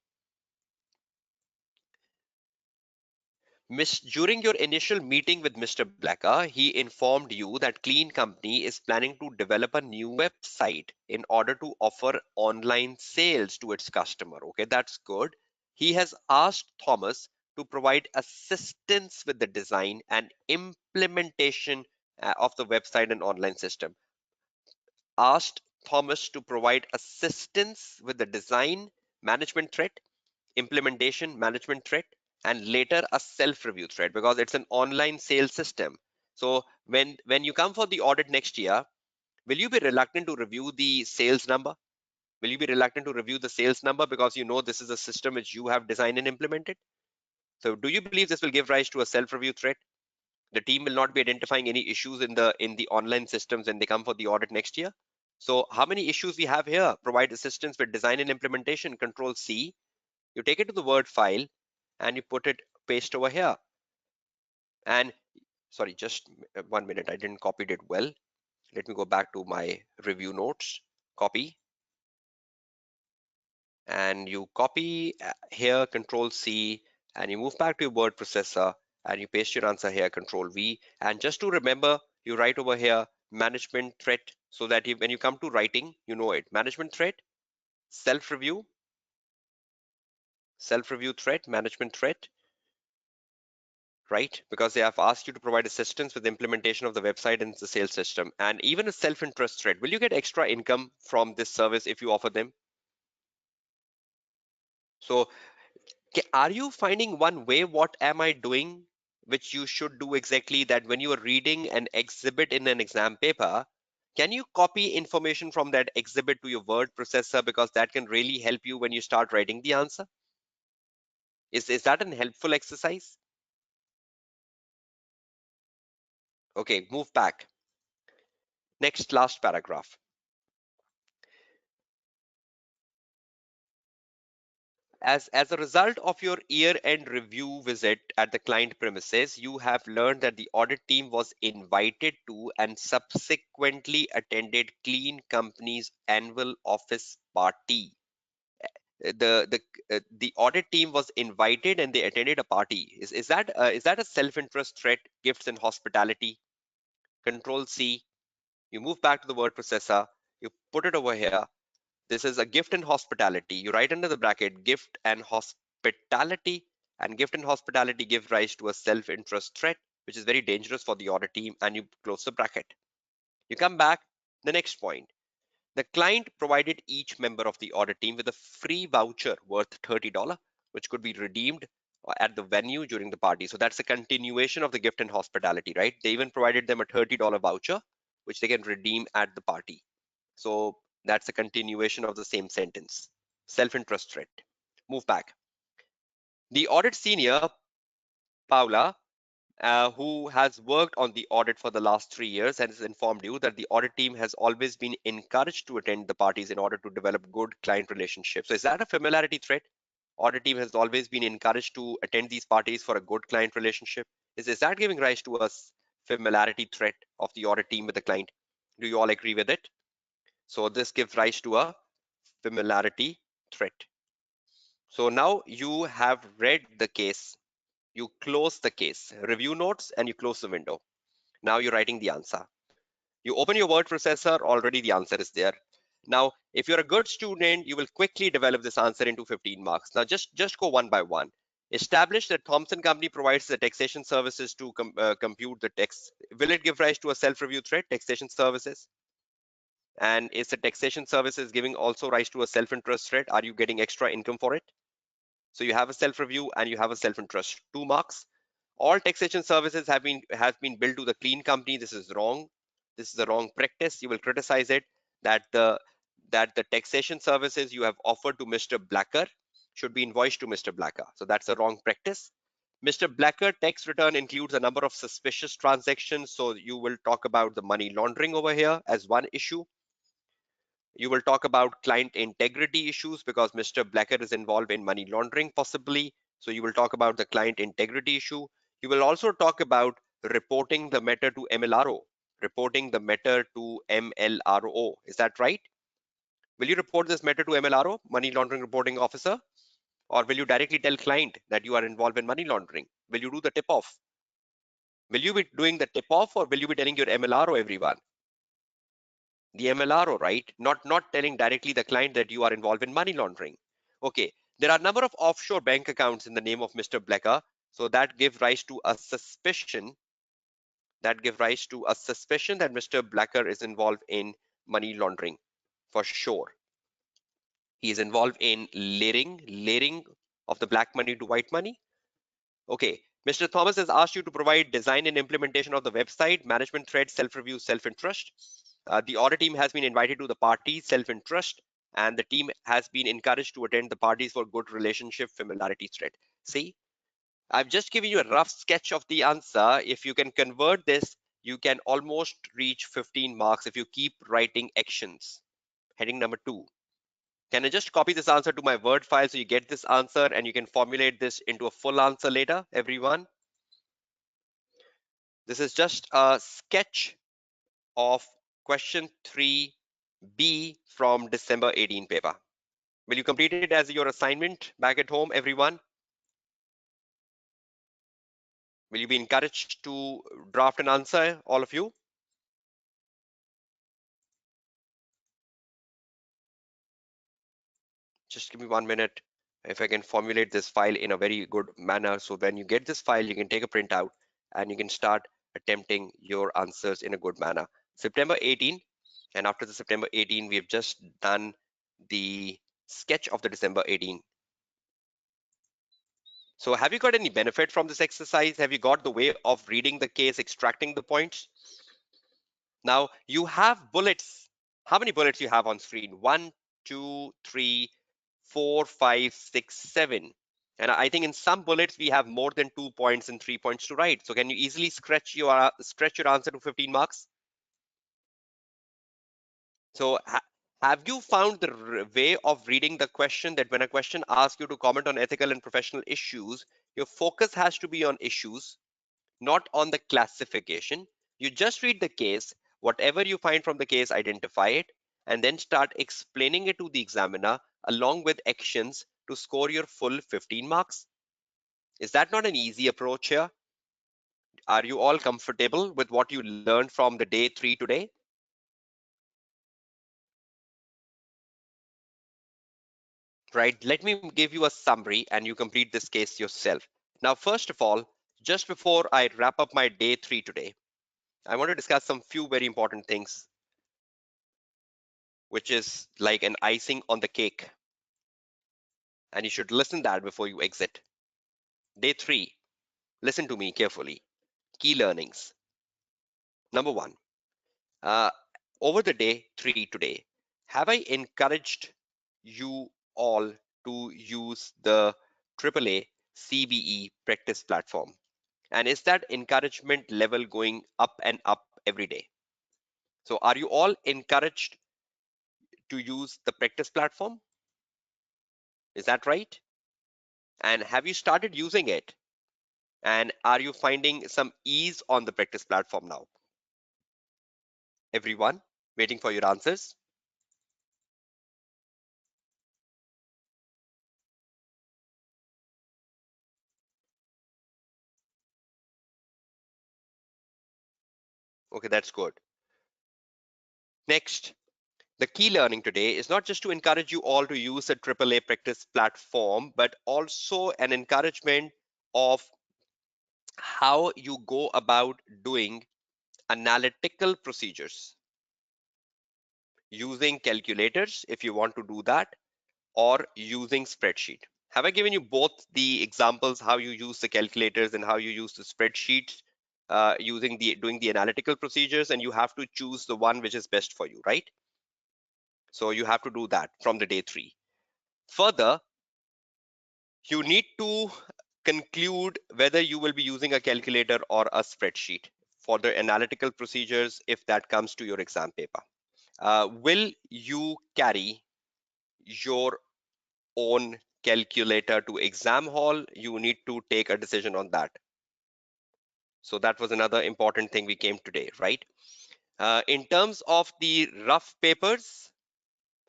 During your initial meeting with Mr. Blacker, he informed you that Clean Company is planning to develop a new website in order to offer online sales to its customer. Okay, that's good. He has asked Thomas to provide assistance with the design and implementation of the website and online system. Asked Thomas to provide assistance with the design, management threat, implementation, management threat, and later a self-review threat because it's an online sales system. So when you come for the audit next year, will you be reluctant to review the sales number? Will you be reluctant to review the sales number because you know this is a system which you have designed and implemented? So do you believe this will give rise to a self-review threat? The team will not be identifying any issues in the online systems when they come for the audit next year. So how many issues we have here? Provide assistance with design and implementation. Control C. You take it to the Word file and you put it paste over here. And sorry, just 1 minute. I didn't copy it well. Let me go back to my review notes. Copy, and you copy here. Control C, and you move back to your word processor and you paste your answer here. Control V, and just to remember, you write over here management threat so that when you come to writing, you know it. Management threat, self review, threat, management threat, right? Because they have asked you to provide assistance with the implementation of the website and the sales system, and even a self-interest threat. Will you get extra income from this service if you offer them? So are you finding one way what am I doing which you should do exactly, that when you are reading an exhibit in an exam paper, can you copy information from that exhibit to your word processor, because that can really help you when you start writing the answer? Is that an helpful exercise? Okay, move back. Next, last paragraph. As a result of your year-end review visit at the client premises, you have learned that the audit team was invited to and subsequently attended Clean Company's annual office party. The audit team was invited and they attended a party. Is that a self-interest threat? Gifts and hospitality. Control C. You move back to the word processor. You put it over here. This is a gift and hospitality. You write under the bracket gift and hospitality, and gift and hospitality give rise to a self-interest threat, which is very dangerous for the audit team, and you close the bracket. You come back, the next point. The client provided each member of the audit team with a free voucher worth $30, which could be redeemed at the venue during the party. So that's a continuation of the gift and hospitality, right? They even provided them a $30 voucher, which they can redeem at the party. So that's a continuation of the same sentence. Self-interest threat. Move back. The audit senior, Paula, who has worked on the audit for the last 3 years, and has informed you that the audit team has always been encouraged to attend the parties in order to develop good client relationships. So is that a familiarity threat? Audit team has always been encouraged to attend these parties for a good client relationship. Is that giving rise to a familiarity threat of the audit team with the client? Do you all agree with it? So this gives rise to a familiarity threat. So now you have read the case, you close the case, review notes, and you close the window. Now you're writing the answer. You open your word processor, already the answer is there. Now, if you're a good student, you will quickly develop this answer into 15 marks. Now, just go one by one. Establish that Thomson Company provides the taxation services to compute the tax. Will it give rise to a self-review threat, taxation services? And is the taxation services giving also rise to a self-interest threat? Are you getting extra income for it? So you have a self-review and you have a self-interest. 2 marks. All taxation services have been billed to the Clean Company. This is wrong. This is the wrong practice. You will criticize it that the taxation services you have offered to Mr. Blacker should be invoiced to Mr. Blacker. So that's a wrong practice. Mr. Blacker tax return includes a number of suspicious transactions. So you will talk about the money laundering over here as one issue. You will talk about client integrity issues because Mr. Blacker is involved in money laundering possibly. So you will talk about the client integrity issue. You will also talk about reporting the matter to MLRO, reporting the matter to MLRO. Is that right? Will you report this matter to MLRO, Money Laundering Reporting Officer? Or will you directly tell client that you are involved in money laundering? Will you do the tip off? Will you be doing the tip off or will you be telling your MLRO everyone? The MLRO, right? Not telling directly the client that you are involved in money laundering. Okay, there are a number of offshore bank accounts in the name of Mr. Blecker, so that give rise to a suspicion that Mr. Blacker is involved in money laundering for sure. He is involved in layering of the black money to white money. Okay, Mr. Thomas has asked you to provide design and implementation of the website, management thread, self-review, self-interest. The audit team has been invited to the party, self-interest, and the team has been encouraged to attend the parties for good relationship, familiarity thread. See, I've just given you a rough sketch of the answer. If you can convert this, you can almost reach 15 marks if you keep writing actions. Heading number 2. Can I just copy this answer to my Word file so you get this answer and you can formulate this into a full answer later, everyone? This is just a sketch of question 3B from December 18 paper. Will you complete it as your assignment back at home, everyone? Will you be encouraged to draft an answer, all of you? Just give me 1 minute. If I can formulate this file in a very good manner, so when you get this file, you can take a printout and you can start attempting your answers in a good manner. September 18, and after the September 18, we have just done the sketch of the December 18. So have you got any benefit from this exercise? Have you got the way of reading the case, extracting the points? Now you have bullets. How many bullets you have on screen? 1, 2, 3, 4, 5, 6, 7. And I think in some bullets we have more than 2 points and 3 points to write. So can you easily stretch your answer to 15 marks? So have you found the way of reading the question that when a question asks you to comment on ethical and professional issues, your focus has to be on issues, not on the classification. You just read the case, whatever you find from the case, identify it, and then start explaining it to the examiner along with actions to score your full 15 marks. Is that not an easy approach here? Are you all comfortable with what you learned from the day 3 today? Right, let me give you a summary and you complete this case yourself. Now, first of all, just before I wrap up my day 3 today, I want to discuss some few very important things, which is like an icing on the cake. And you should listen that before you exit. Day 3, listen to me carefully. Key learnings. Number 1, uh, over the day 3 today, have I encouraged you all to use the AAA CBE practice platform? And is that encouragement level going up and up every day? So are you all encouraged to use the practice platform? Is that right? And have you started using it? And are you finding some ease on the practice platform now? Everyone, waiting for your answers. Okay, that's good. Next, the key learning today is not just to encourage you all to use the AAA practice platform, but also an encouragement of how you go about doing analytical procedures using calculators if you want to do that, or using spreadsheet. Have I given you both the examples how you use the calculators and how you use the spreadsheets? using the doing the analytical procedures, and you have to choose the one which is best for you, right? So you have to do that from the day 3. Further, you need to conclude whether you will be using a calculator or a spreadsheet for the analytical procedures if that comes to your exam paper. Will you carry your own calculator to exam hall? You need to take a decision on that. So that was another important thing we came today, right? In terms of the rough papers,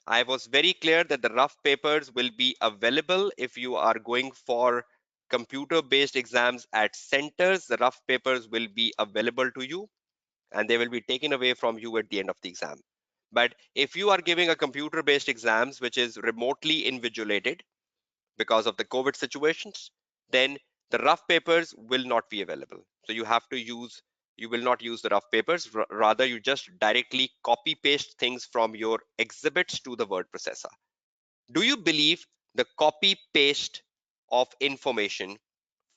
I was very clear that the rough papers will be available if you are going for computer-based exams at centers. The rough papers will be available to you and they will be taken away from you at the end of the exam. But if you are giving a computer-based exams which is remotely invigilated because of the COVID situations, then the rough papers will not be available. So you will not use the rough papers. Rather, you just directly copy paste things from your exhibits to the word processor. Do you believe the copy paste of information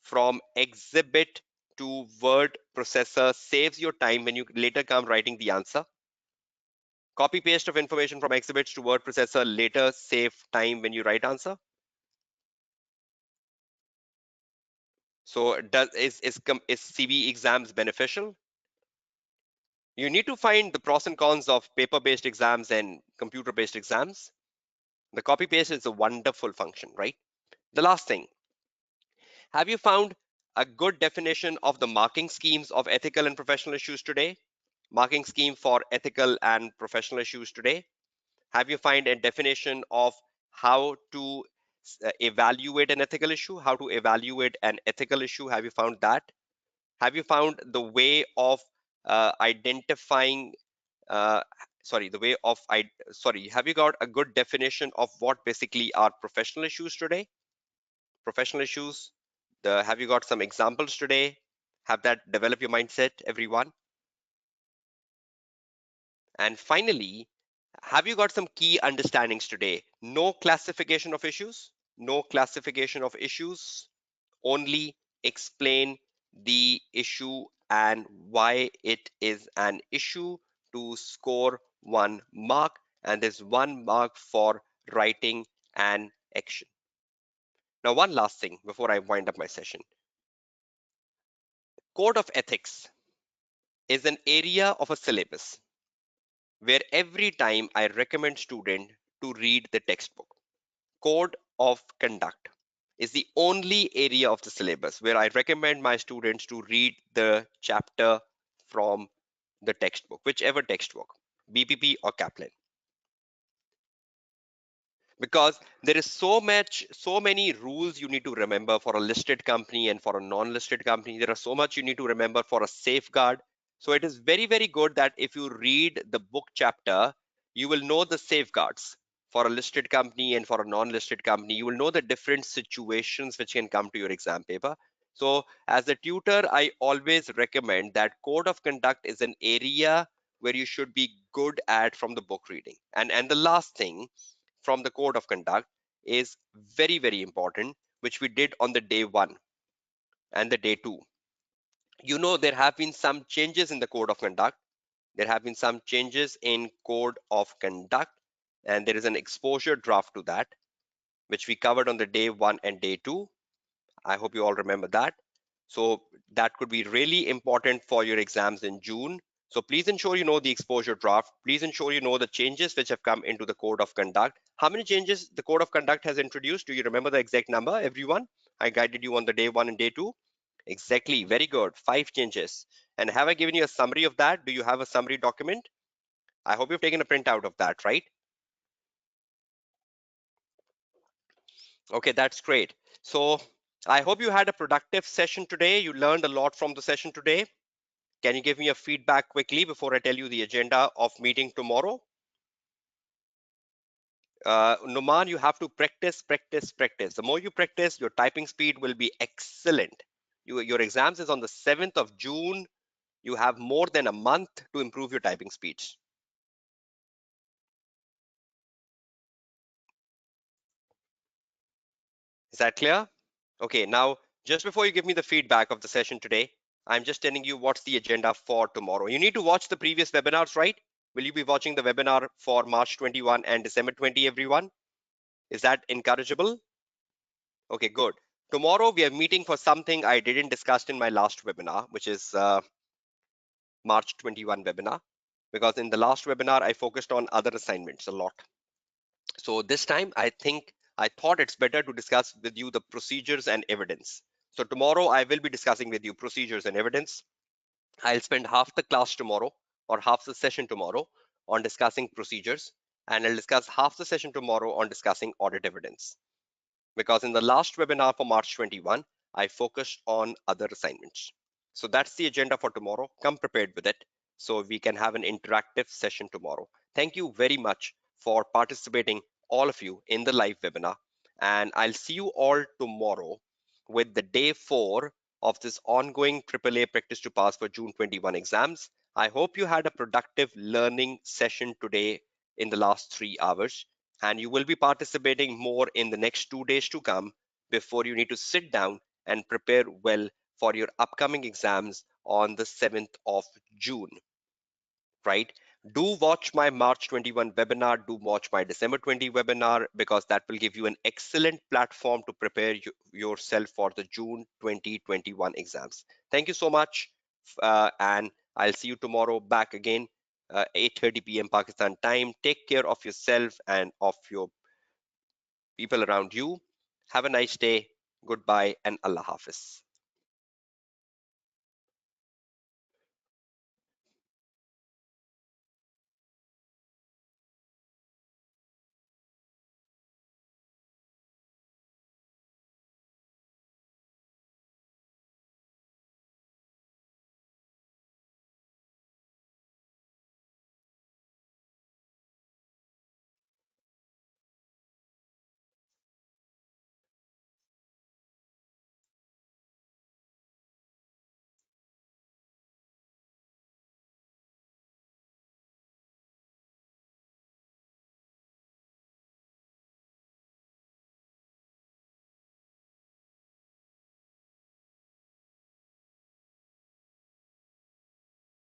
from exhibit to word processor saves your time when you later come writing the answer? Copy paste of information from exhibits to word processor later save time when you write answer? So is CB exams beneficial? You need to find the pros and cons of paper-based exams and computer-based exams. The copy paste is a wonderful function, right? The last thing, have you found a good definition of the marking schemes of ethical and professional issues today? Marking scheme for ethical and professional issues today. Have you found a definition of how to evaluate an ethical issue? How to evaluate an ethical issue? Have you found that? Have you found the way of identifying uh, sorry the way of I sorry have you got a good definition of what basically are professional issues today? Professional issues, have you got some examples today? Have that develop your mindset, everyone? And finally, have you got some key understandings today? No classification of issues, no classification of issues, only explain the issue and why it is an issue to score 1 mark, and there's 1 mark for writing an action. Now, one last thing before I wind up my session. Code of ethics is an area of a syllabus where every time I recommend student to read the textbook. Code of conduct is the only area of the syllabus where I recommend my students to read the chapter from the textbook, whichever textbook, BPP or Kaplan. Because there is so many rules you need to remember for a listed company and for a non-listed company. There are so much you need to remember for a safeguard. So it is very good that if you read the book chapter, you will know the safeguards for a listed company and for a non-listed company. You will know the different situations which can come to your exam paper. So as a tutor, I always recommend that code of conduct is an area where you should be good at from the book reading. And the last thing from the code of conduct is very important, which we did on the day 1 and the day 2. You know, there have been some changes in the code of conduct. There have been some changes in code of conduct, and there is an exposure draft to that, which we covered on the day 1 and day 2. I hope you all remember that. So that could be really important for your exams in June. So please ensure you know the exposure draft. Please ensure you know the changes which have come into the code of conduct. How many changes the code of conduct has introduced? Do you remember the exact number, everyone? I guided you on the day 1 and day 2. Exactly, very good. 5 changes. And have I given you a summary of that? Do you have a summary document? I hope you've taken a printout of that, right? Okay, that's great. So I hope you had a productive session today. You learned a lot from the session today. Can you give me a feedback quickly before I tell you the agenda of meeting tomorrow? Numan, you have to practice. The more you practice, your typing speed will be excellent. Your exams is on the 7th of June. You have more than a month to improve your typing speeds. Is that clear? Okay, now, just before you give me the feedback of the session today, I'm just telling you what's the agenda for tomorrow. You need to watch the previous webinars, right? Will you be watching the webinar for March 21 and December 20, everyone? Is that encourageable? Okay, good. Tomorrow we are meeting for something I didn't discuss in my last webinar, which is March 21 webinar, because in the last webinar I focused on other assignments a lot. So this time I thought it's better to discuss with you the procedures and evidence. So tomorrow I will be discussing with you procedures and evidence. I'll spend half the class tomorrow or half the session tomorrow on discussing procedures, and I'll discuss half the session tomorrow on discussing audit evidence. Because in the last webinar for March 21, I focused on other assignments. So that's the agenda for tomorrow. Come prepared with it so we can have an interactive session tomorrow. Thank you very much for participating, all of you, in the live webinar. And I'll see you all tomorrow with the day 4 of this ongoing AAA Practice to Pass for June 21 exams. I hope you had a productive learning session today in the last 3 hours, and you will be participating more in the next 2 days to come before you need to sit down and prepare well for your upcoming exams on the 7th of June, right? Do watch my March 21 webinar, do watch my December 20 webinar, because that will give you an excellent platform to prepare yourself for the June 2021 exams. Thank you so much, and I'll see you tomorrow back again, 8:30 p.m. Pakistan time. Take care of yourself and of your people around you. Have a nice day. Goodbye and Allah Hafiz.